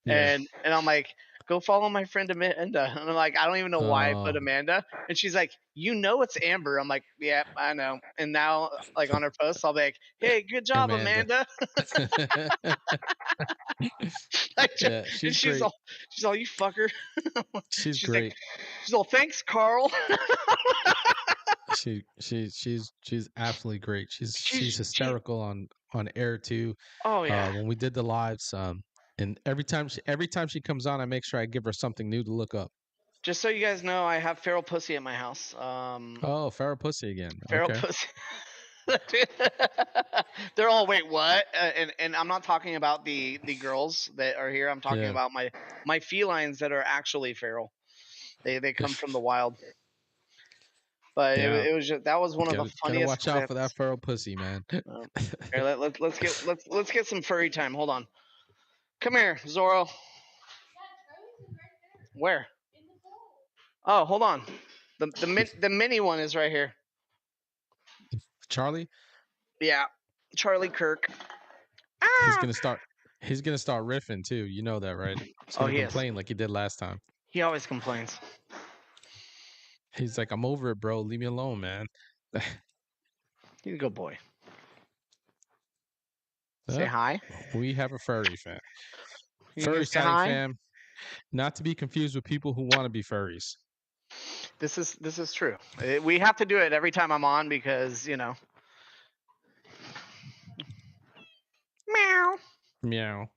Yeah. and I'm like, go follow my friend Amanda. And I'm like, I don't even know why I put Oh, Amanda. And she's like, you know it's Amber. I'm like, yeah, I know. And now like on her posts, I'll be like, hey, good job, Amanda. Amanda. Like, Yeah, and she's great. she's all, you fucker. She's She's like, great. she's all, thanks, Carl. She's absolutely great. She's she, hysterical on air too. oh yeah. When we did the lives, and every time she comes on, I make sure I give her something new to look up. Just so you guys know, I have feral pussy at my house. Oh, feral pussy again. Feral Okay. pussy. They're all, wait, what? And I'm not talking about the girls that are here. I'm talking Yeah. about my felines that are actually feral. They come from the wild. But Yeah. it was just, that was one of the Gotta funniest watch out for clips. that feral pussy, man. Here, let's get some furry time. Hold on. Come here, Zorro. Where? Oh, hold on. The mini one is right here. Charlie, Yeah, Charlie Kirk. he's Ah! gonna start. He's gonna start riffing too. You know that, right? He's Oh, gonna he is. complain like he did last time. He always complains. He's like, "I'm over it, bro. Leave me alone, man." He's a good boy. Uh, Say hi. We have a furry fan. You gonna Furry say sighting hi? fam, not to be confused with people who want to be furries. This is true. We have to do it every time I'm on because you know. Meow. Meow.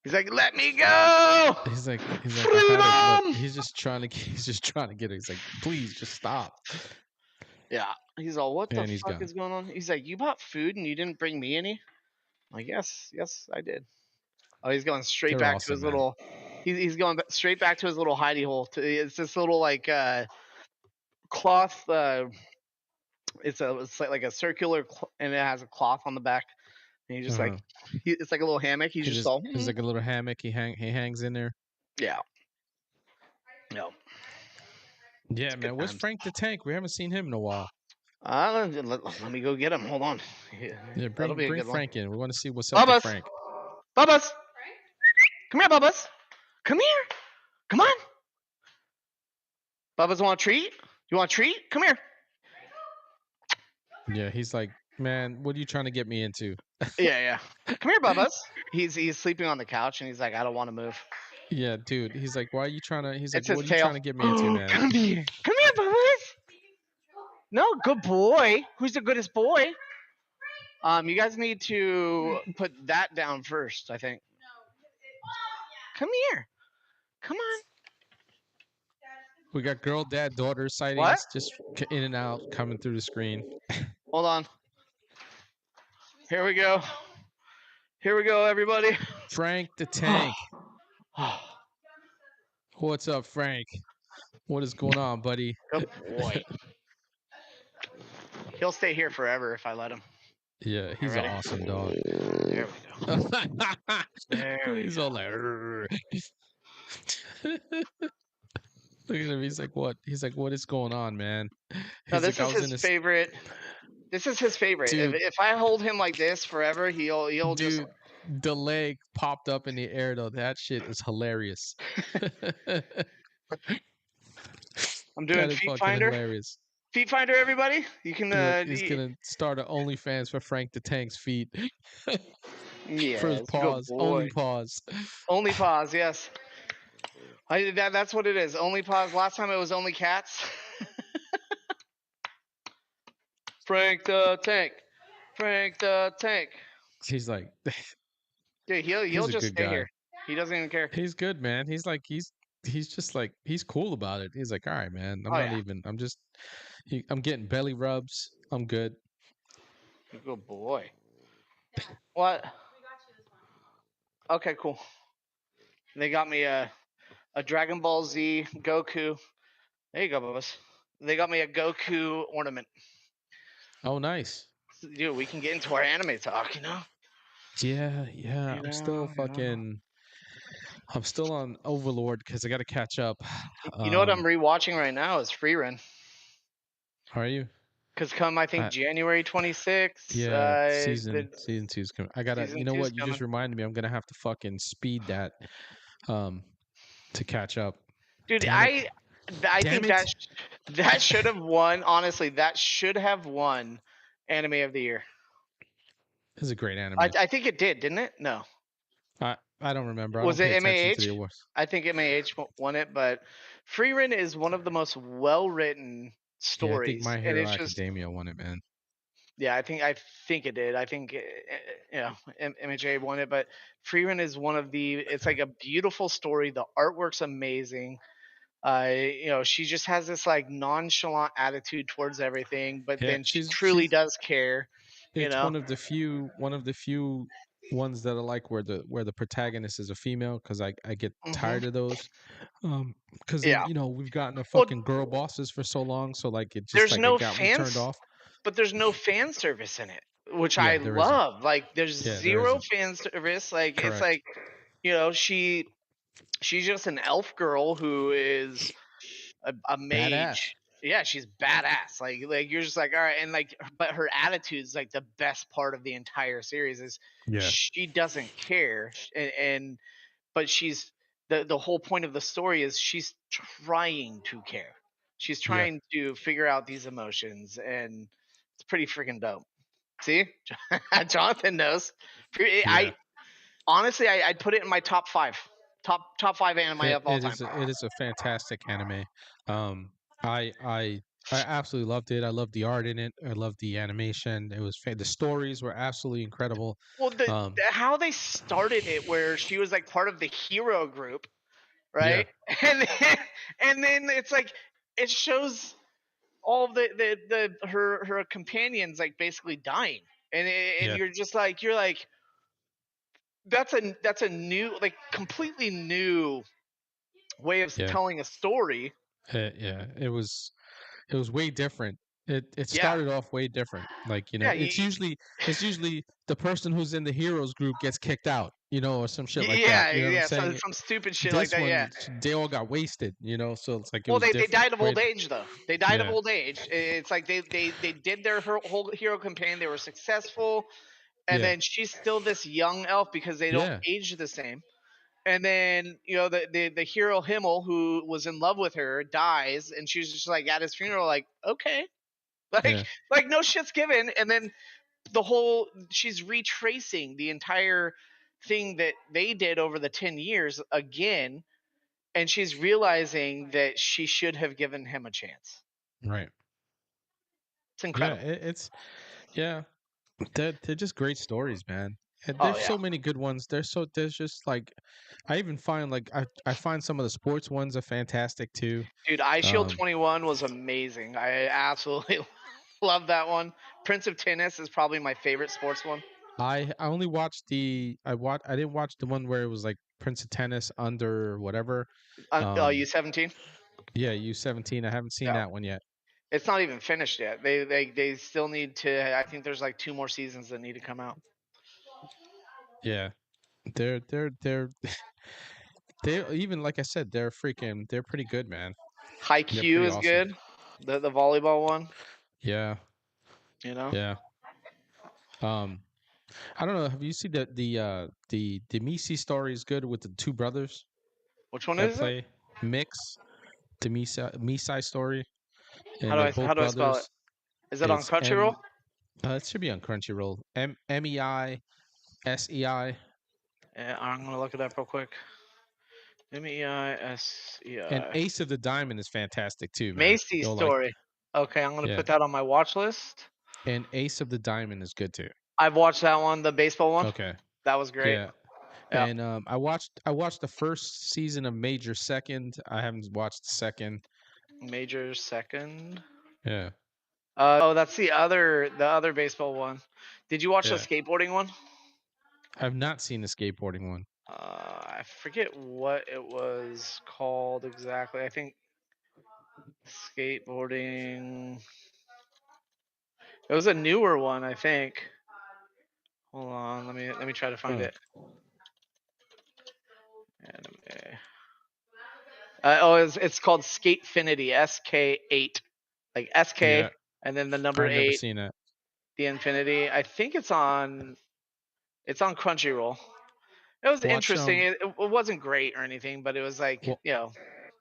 He's like, let me go. He's like, I've had it. Freedom! Look, he's just trying to get it. He's like, please, just stop. Yeah. He's all, what the And he's fuck gone. is going on? He's like, you bought food and you didn't bring me any? I'm like, yes, I did. Oh, he's going straight They're back to awesome, his man. little. He's going straight back to his little hidey hole. It's this little like cloth. It's like a circular, and it has a cloth on the back. And he's just like, it's like a little hammock. He's just all. It's like a little hammock. He hangs in there. Yeah. No. Yeah, It's man. good Where's times. Frank the Tank? We haven't seen him in a while. Let me go get him. Hold on. Yeah, That'll be a bring good one. Frank in. We want to see what's up Bubba's. with Frank. Bubba's. Come here, Bubba's. Come here. Come on. Bubba's want a treat? You want a treat? Come here. Yeah, he's like, man, what are you trying to get me into? Yeah. Come here, Bubba's. He's sleeping on the couch and he's like, I don't want to move. Yeah, dude. He's like, why are you trying to? He's like, It's his what are you tail. trying to get me into, man? Come here, Bubba's. No, good boy. Who's the goodest boy? You guys need to put that down first, I think. Come here. Come on. We got girl, dad, daughter sightings just in and out coming through the screen. Hold on. Here we go. Here we go, everybody. Frank the Tank. What's up, Frank? What is going on, buddy? Good boy. He'll stay here forever if I let him. Yeah, he's an awesome dog. There we go. He's all like, look at him. He's like, what? He's like, what is going on, man? No, He's this like, is his favorite. This is his favorite. Dude. If I hold him like this forever, he'll just. Dude, the leg popped up in the air though. That shit is hilarious. I'm doing That is Feet fucking Finder. hilarious. Feet Finder, everybody. You can. He's gonna start an OnlyFans for Frank the Tank's feet. Yeah. For his paws. Only paws. Only paws. Yes. That's what it is. Only paws. Last time it was only cats. Frank the Tank. Frank the Tank. He's like, Dude, he'll he's a just good stay guy. here. He doesn't even care. He's good, man. He's like, he's just like, he's cool about it. He's like, all right, man. I'm getting belly rubs. I'm good. Good boy. What? Okay, cool. They got me a Dragon Ball Z Goku. There you go, Bubba's. They got me a Goku ornament. Oh, nice. Dude, we can get into our anime talk, you know? Yeah. I'm still I'm still on Overlord because I got to catch up. You know what I'm rewatching right now is Freerun. Are you? Because come, I think, January 26th. Yeah, season 2's coming. I gotta. season You know 2's what? You coming. just reminded me. I'm gonna have to fucking speed that, to catch up. Dude, Damn it. I Damn think it. that should have won. Honestly, that should have won Anime of the Year. This is a great anime. I think it did, didn't it? No. I don't remember. I Was don't pay it attention to the MAH? awards. I think MAH won it, but Freerun is one of the most well-written Yeah, I stories. think My and Hero it's just, Academia won it, man. yeah, I think it did. I think MHA won it, but Freerun is one of the. It's like a beautiful story. The artwork's amazing. She just has this like nonchalant attitude towards everything, but Yeah, then she she's truly does care. It's one of the few ones that I like where the protagonist is a female because I get tired of those. Because Yeah. we've gotten a Well, fucking girl bosses for so long, so like it just there's like no it got me turned off. but there's no fan service in it, which Yeah, I there isn't. love. Like there's Yeah, there zero isn't. fan service. Like it's Correct. like she's just an elf girl who is a mage. Badass. Yeah, she's badass. Like you're just like, all right, and like, but her attitude's like the best part of the entire series is she doesn't care, but she's the whole point of the story is she's trying to care. She's trying to figure out these emotions, and it's pretty freaking dope. See, Jonathan knows. I honestly, I'd put it in my top five anime of all time. It is a fantastic anime. I absolutely loved it. I loved the art in it. I loved the animation. It was the stories were absolutely incredible. Well, how they started it, where she was like part of the hero group, right? And then it's like it shows all of her companions like basically dying, and you're like that's a new, like completely new way of telling a story. It was way different. It started off way different. Like it's usually the person who's in the heroes group gets kicked out, or some shit like that. You know what I'm saying? Some stupid shit This like that. one, Yeah. they all got wasted. So it's like Well, they different, died of right? old age though. They died of old age. It's like they did their whole hero campaign. They were successful, and then she's still this young elf because they don't age the same. And then the hero Himmel, who was in love with her, dies, and she's just like at his funeral, like okay, like no shit's given. And then she's retracing the entire thing that they did over the 10 years again, and she's realizing that she should have given him a chance. Right. It's incredible. They're just great stories, man. And Oh there's yeah, so many good ones. There's just like I even find like I find some of the sports ones are fantastic too. dude. Ice Shield Um 21 was amazing. I absolutely love that one. Prince of Tennis is probably my favorite sports one. I only watched I didn't watch the one where it was like Prince of Tennis under whatever. U17. Yeah, U17. I haven't seen Yeah, that one yet. it's not even finished yet. They still need to. I think there's like 2 more seasons that need to come out. Yeah. They're they even like I said, they're pretty good, man. High They're Q pretty is awesome. good. The volleyball one. Yeah. You know. Yeah. Um I don't know, have you seen the Misi story is good with the two brothers Which one that is it? play Mix, the Misai story, How and do they're I both how do I spell it? brothers. Is it on It's Crunchyroll? it should be on Crunchyroll. MEISEI. Yeah, I'm gonna look it up real quick. And MEISEI. Ace of the Diamond is fantastic too, man. Macy's You'll like story. Okay, I'm gonna yeah. put that on my watch list. And Ace of the Diamond is good too. I've watched that one, the baseball one. Okay. That was great. Yeah. Yeah. And I watched the first season of Major Second. I haven't watched the second. Major Second. Yeah. Oh, that's the other baseball one. Did you watch the Yeah. skateboarding one? I've not seen the skateboarding one. I forget what it was called exactly. I think skateboarding. It was a newer one, I think. Hold on, let me try to find Huh. it. Anime. It's called Skatefinity, SK8, like SK, Yeah. and then the number I've never 8, seen it. the infinity. I think it's on Crunchyroll. It was Watch interesting. It wasn't great or anything, but it was like wa-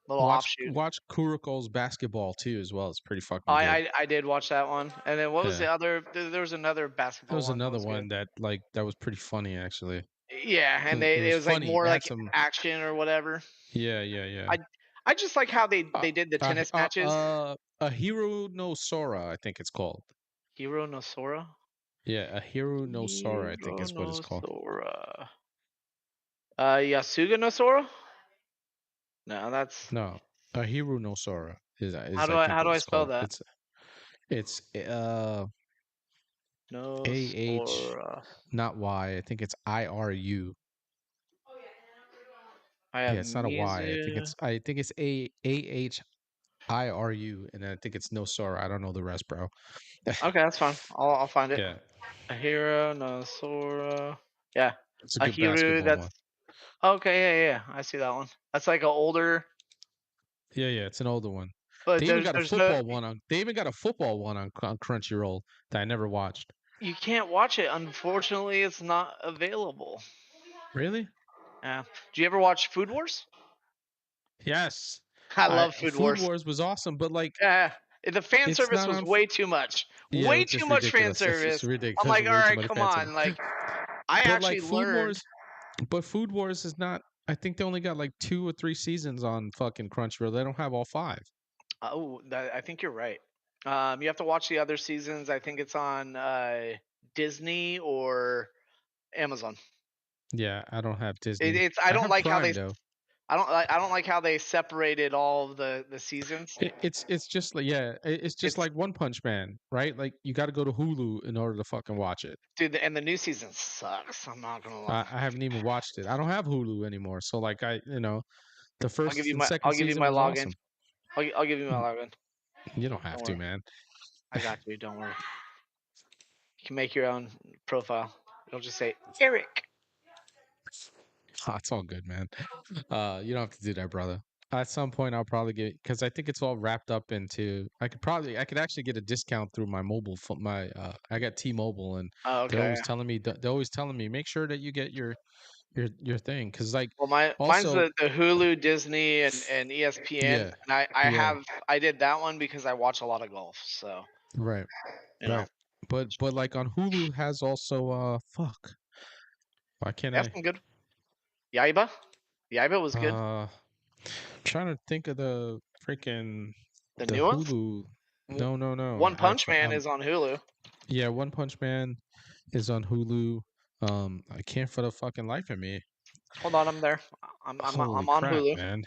little offshoot. watch Kuroko's basketball too as well. It's pretty Oh, fucking good. I did watch that one, and then what was Yeah. the other? There was another There basketball was one that another was good. one that was pretty funny actually. Yeah, and It it was was like funny. more It had like some action or whatever. yeah. I just like how they Uh, did the tennis matches. a Hero no Sora, I think it's called. Hiro no Sora. Yeah, a Hero no Sora, I think Hiro is what it's no called. Sora. Yasuga no Sora. No, that's No, a Hero no Sora is how I think do what I it's spell called. that? It's No AH, Sora. not Y. I think it's IRU. I Yeah, have it's not a Y. Mizu. I think it's AHIRU, and I think it's no Sora. I don't know the rest, bro. Okay, that's fine. I'll find it. Yeah, A hero, no Sora. Yeah, it's a a good hero. basketball one. That's okay. Yeah. I see that one. That's like an older. Yeah, it's an older one. But They even got a there's no. football one on. They even got a football one on Crunchyroll that I never watched. You can't watch it. Unfortunately, it's not available. Really? Yeah. Do you ever watch Food Wars? Yes. I love Food Food Wars. Wars was awesome, but like Yeah. The fan it's service not was on. way too much. Yeah, it Way was too just much fan ridiculous. It's service. ridiculous. I'm like, all Way too right, much come fan on. service. Like, I But actually like Food learned. Wars, but Food Wars is not. I think they only got like 2 or 3 seasons on fucking Crunchyroll. They don't have all 5. Oh, I think you're right. You have to watch the other seasons. I think it's on Disney or Amazon. Yeah, I don't have Disney. It's I don't have like Prime, how they though. I don't like how they separated all of the seasons. It's just like it's just It's like One Punch Man, right? Like you got to go to Hulu in order to fucking watch it. dude, and the new season sucks. I'm not gonna lie. I haven't even watched it. I don't have Hulu anymore, so like the first and second I'll give you season my was login. awesome. I'll give you my login. You don't have Don't to, worry. man. I got you. Don't worry. You can make your own profile. It'll just say Eric. Oh, it's all good, man. You don't have to do that, brother. At some point, I'll probably get because I think it's all wrapped up into. I could actually get a discount through my mobile phone. I got T-Mobile, and Oh, they're okay. always telling me make sure that you get your thing because like Well, mine's also the Hulu, Disney, and ESPN, yeah and I did that one because I watch a lot of golf. So right you know, but like on Hulu has also fuck why can't that's some good. Yaiba was good. Trying to think of the freaking The new ones. Hulu. No. One Punch Man is on Hulu. Yeah, One Punch Man is on Hulu. I can't for the fucking life of me. Hold on, I'm there. I'm Holy on crap, Hulu. man.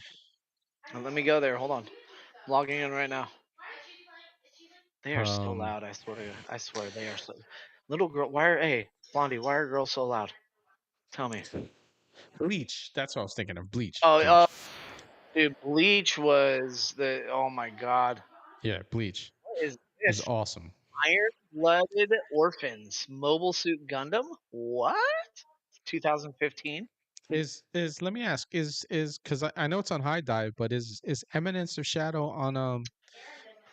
Let me go there. Hold on. I'm logging in right now. They are so loud. I swear to you. I swear they are so. Little girl, hey Blondie, why are girls so loud? Tell me. Bleach. That's what I was thinking of. Bleach. Oh, Bleach. dude, Bleach was the. Oh my god. Yeah, Bleach. What is It was this? awesome. Iron-Blooded Orphans, Mobile Suit Gundam. What? 2015. Let me ask, is because I know it's on High Dive, but is Eminence of Shadow on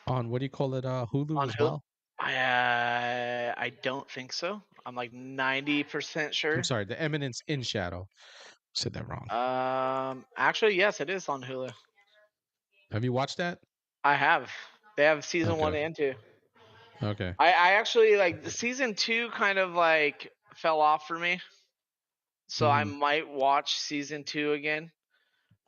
what do you call it, Hulu On as Hulu? well? I don't think so. I'm like 90% I'm sure. sorry, the Eminence in Shadow. Said that wrong. Actually, yes, it is on Hulu. Have you watched that? I have. They have season 1 Okay. and 2. Okay. I actually like the season 2 kind of like fell off for me. So I Mhm. might watch season 2 again.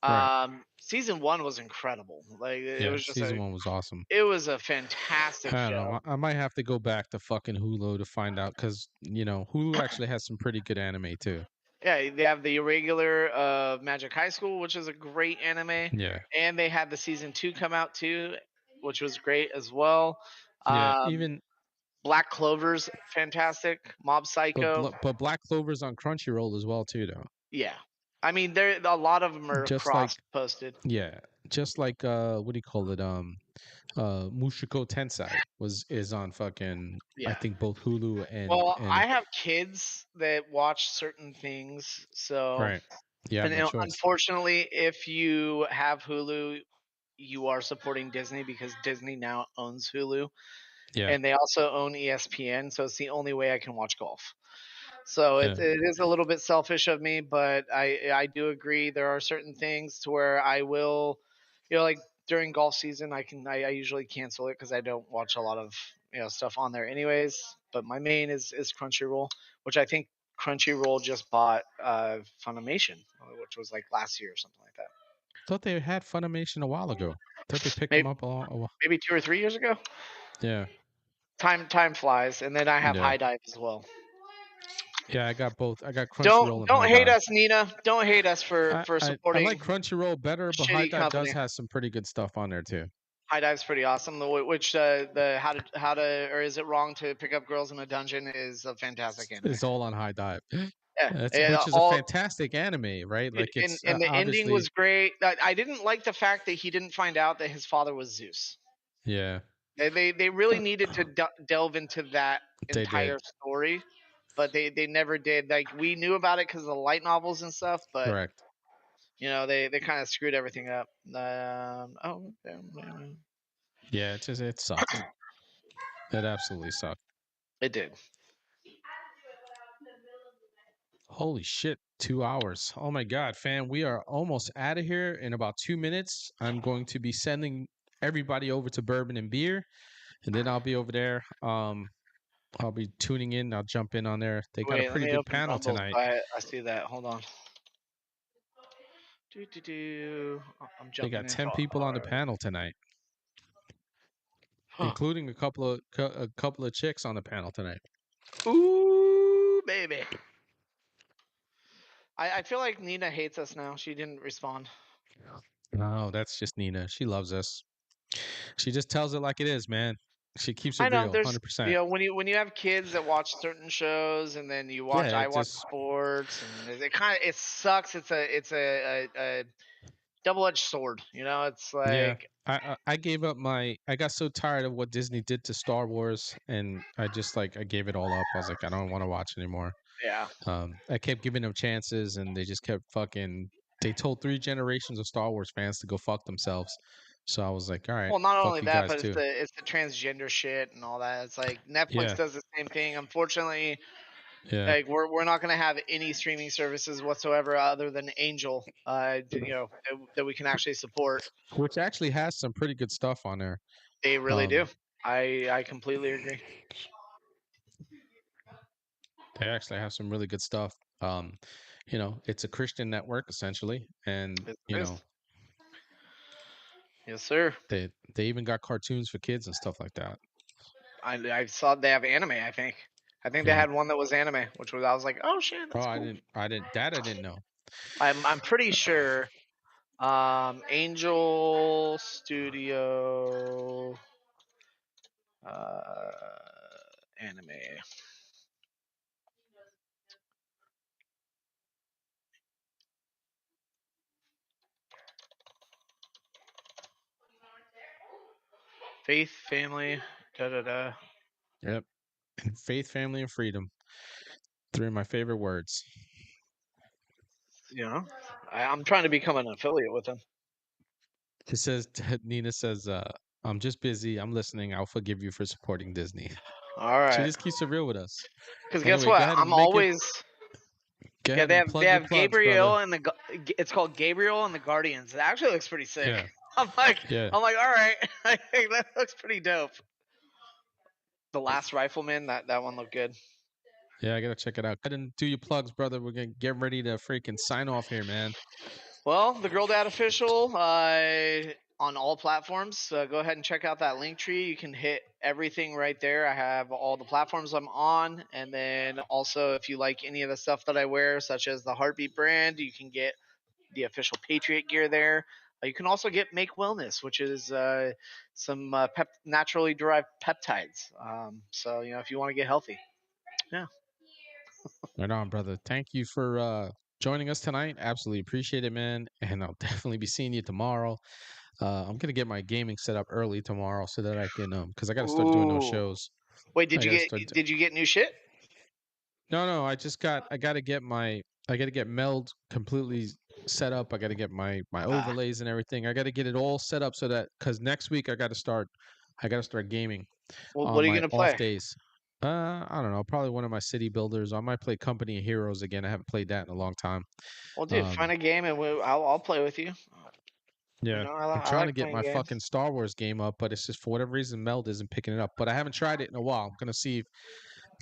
Right. Season 1 was incredible. Like it Yeah, was just season 1 was awesome. it was a fantastic I don't show. know. I might have to go back to fucking Hulu to find out because Hulu actually has some pretty good anime too. Yeah, they have the irregular Magic High School, which is a great anime, Yeah. and they had the season 2 come out too, which was great as well. Yeah. Um, Even Black Clover's fantastic. Mob Psycho, but Black Clover's on Crunchyroll as well too, though. yeah. I mean, there a lot of them are Just like cross posted. yeah, just like what do you call it? Mushiko Tensei is on fucking I Yeah. think both Hulu Well, and I have kids that watch certain things, so right. You have and no choice. unfortunately, if you have Hulu, you are supporting Disney because Disney now owns Hulu. Yeah. And they also own ESPN, so it's the only way I can watch golf. So Yeah. it is a little bit selfish of me, but I do agree there are certain things to where I will, like during golf season I usually cancel it because I don't watch a lot of stuff on there anyways. But my main is Crunchyroll, which I think Crunchyroll just bought Funimation, which was like last year or something like that. Thought they had Funimation a while ago. Thought they picked them Maybe up a while. maybe 2 or 3 years ago. Yeah. Time flies, and then I have Yeah. High Dive as well. Yeah, I got both. I got Crunchyroll Don't and don't High hate Dive. us, Nina. Don't hate us for I like supporting Crunchyroll better, a but High shitty Dive does company. have some pretty good stuff on there too. High Dive's pretty awesome. Which the how to or is it wrong to pick up girls in a dungeon is a fantastic anime. It's all on High Dive. Yeah, Which is a all fantastic anime, right? Like and, it's and the ending obviously was great. I didn't like the fact that he didn't find out that his father was Zeus. yeah. They really needed to delve into that They did. entire story, but they never did. Like we knew about it because of the light novels and stuff, but Correct. they kind of screwed everything up. Yeah, it sucked. It absolutely sucked. It did. Holy shit, 2 hours. Oh my God, fam. We are almost out of here in about 2 minutes. I'm going to be sending everybody over to Bourbon and Beer, and then I'll be over there. I'll be tuning in. I'll jump in on there. They got a Wait, let pretty me good open panel Rumble. tonight. I see that. Hold on. I'm They jumping got in 10 people on the hard. panel tonight, Huh. including a couple of chicks on the panel tonight. Ooh, baby. I feel like Nina hates us now. She didn't respond. No, that's just Nina. She loves us. She just tells it like it is, man. She keeps it I know real, there's 100%. when you have kids that watch certain shows and then Yeah, I it watch just sports and it sucks. It's a double-edged sword. It's yeah. like I gave up I got so tired of what Disney did to Star Wars, and I just I gave it all up. I was like, I don't want to watch anymore. yeah. I kept giving them chances, and they just kept fucking. They told 3 generations of Star Wars fans to go fuck themselves. So I was like, all right, Well, not fuck only you that, guys but too. it's the transgender shit and all that. It's like Netflix Yeah, does the same thing. Unfortunately, yeah. like we're not gonna have any streaming services whatsoever other than Angel, that we can actually support. Which actually has some pretty good stuff on there. They really Um, do. I completely agree. they actually have some really good stuff. It's a Christian network essentially, and It is. Yes, sir. they even got cartoons for kids and stuff like that. I saw they have anime. I think I think they had one that was anime, which was I was like, oh shit, that's cool. I didn't know. I'm pretty sure. Angel Studio anime. Faith, family, da da da. Yep. Faith, family, and freedom. 3 of my favorite words. You know, I'm trying to become an affiliate with them. It says Nina says, I'm just busy. I'm listening. I'll forgive you for supporting Disney. All She right. just keeps it real with us. Because guess Anyway, go what? ahead I'm and make it. always. Go Yeah, ahead and plug they your have plugs, Gabriel brother. and it's called Gabriel and the Guardians. It actually looks pretty sick. Yeah. I'm like, Yeah. all right, that looks pretty dope. The Last Rifleman, that one looked good. Yeah, I gotta check it out. Go ahead and do your plugs, brother. We're gonna get ready to freaking sign off here, man. Well, the Girl Dad Official on all platforms. Go ahead and check out that link tree. You can hit everything right there. I have all the platforms I'm on. And then also, if you like any of the stuff that I wear, such as the Heartbeat brand, you can get the official Patriot gear there. You can also get Make Wellness, which is some naturally derived peptides. So, if you want to get healthy. Yeah. Right on, brother. Thank you for joining us tonight. Absolutely appreciate it, man. And I'll definitely be seeing you tomorrow. I'm gonna get my gaming set up early tomorrow so that I can because I gotta start doing those Ooh. shows. Wait, did I you gotta get start. did you get new shit? No, I gotta get Meld completely set up. I gotta get my overlays and everything. I gotta get it all set up so that because next week I gotta start gaming Well, on what are you my gonna off play? days. I don't know, probably one of my city builders. I might play Company of Heroes again. I haven't played that in a long time. Well, dude, find a game and I'll play with you. Yeah. I'm I trying like to get playing my games. fucking Star Wars game up, but it's just for whatever reason Meld isn't picking it up. But I haven't tried it in a while. I'm gonna see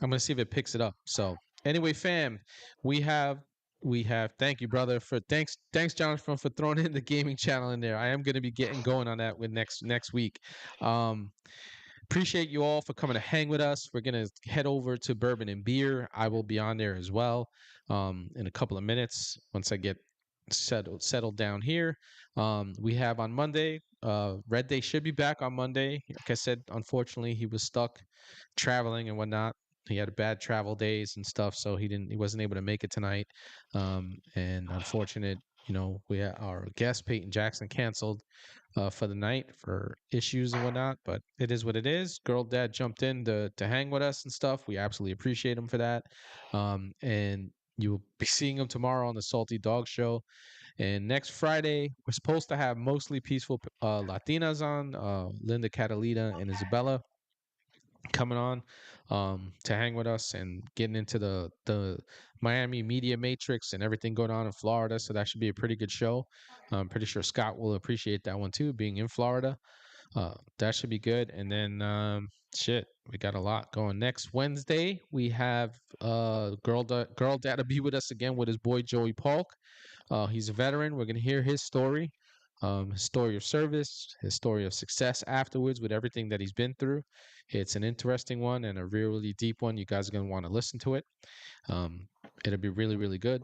if it picks it up. So anyway, fam, we have thank you, brother, for thanks Jonathan for throwing in the gaming channel in there. I am gonna be getting going on that with next week. Um Appreciate you all for coming to hang with us. We're gonna head over to Bourbon and Beer. I will be on there as well in a couple of minutes once I get settled down here. We have on Monday. Red Day should be back on Monday. Like I said, unfortunately, he was stuck traveling and whatnot. He had bad travel days and stuff, so he wasn't able to make it tonight. And unfortunate, our guest Peyton Jackson canceled for the night for issues and whatnot, but it is what it is. Girl Dad jumped in to hang with us and stuff. We absolutely appreciate him for that. And you'll be seeing him tomorrow on the Salty Dog Show. And next Friday, we're supposed to have mostly peaceful Latinas on, Linda Catalina and Isabella coming on to hang with us and getting into the Miami media matrix and everything going on in Florida. So that should be a pretty good show. I'm pretty sure Scott will appreciate that one too, being in Florida. That should be good. And then we got a lot going. Next Wednesday, we have Girl Dad to be with us again with his boy Joey Polk. He's a veteran. We're gonna hear his story. His story of service, his story of success afterwards with everything that he's been through. It's an interesting one and a really deep one. You guys are going to want to listen to it. It'll be really, really good.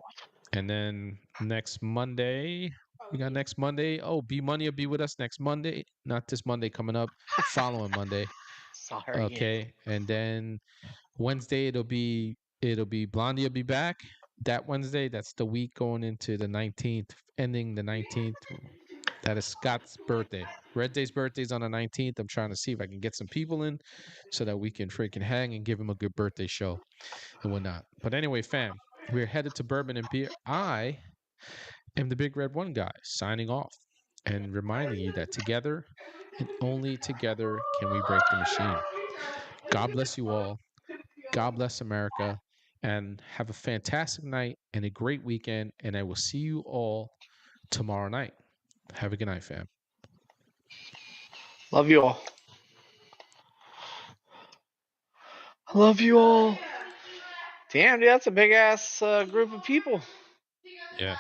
And then next Monday, Oh, B Money will be with us next Monday. Not this Monday coming up, following Monday. Sorry. Okay. And then Wednesday, it'll be Blondie will be back that Wednesday. That's the week going into the 19th, ending the 19th. That is Scott's birthday. Red Day's birthday's on the 19th. I'm trying to see if I can get some people in so that we can freaking hang and give him a good birthday show and whatnot. But anyway, fam, we're headed to Bourbon and Beer. I am the Big Red One Guy signing off and reminding you that together and only together can we break the machine. God bless you all. God bless America. And have a fantastic night and a great weekend. And I will see you all tomorrow night. Have a good night, fam. Love you all. Love you all. Damn, dude, that's a big ass group of people. Yeah.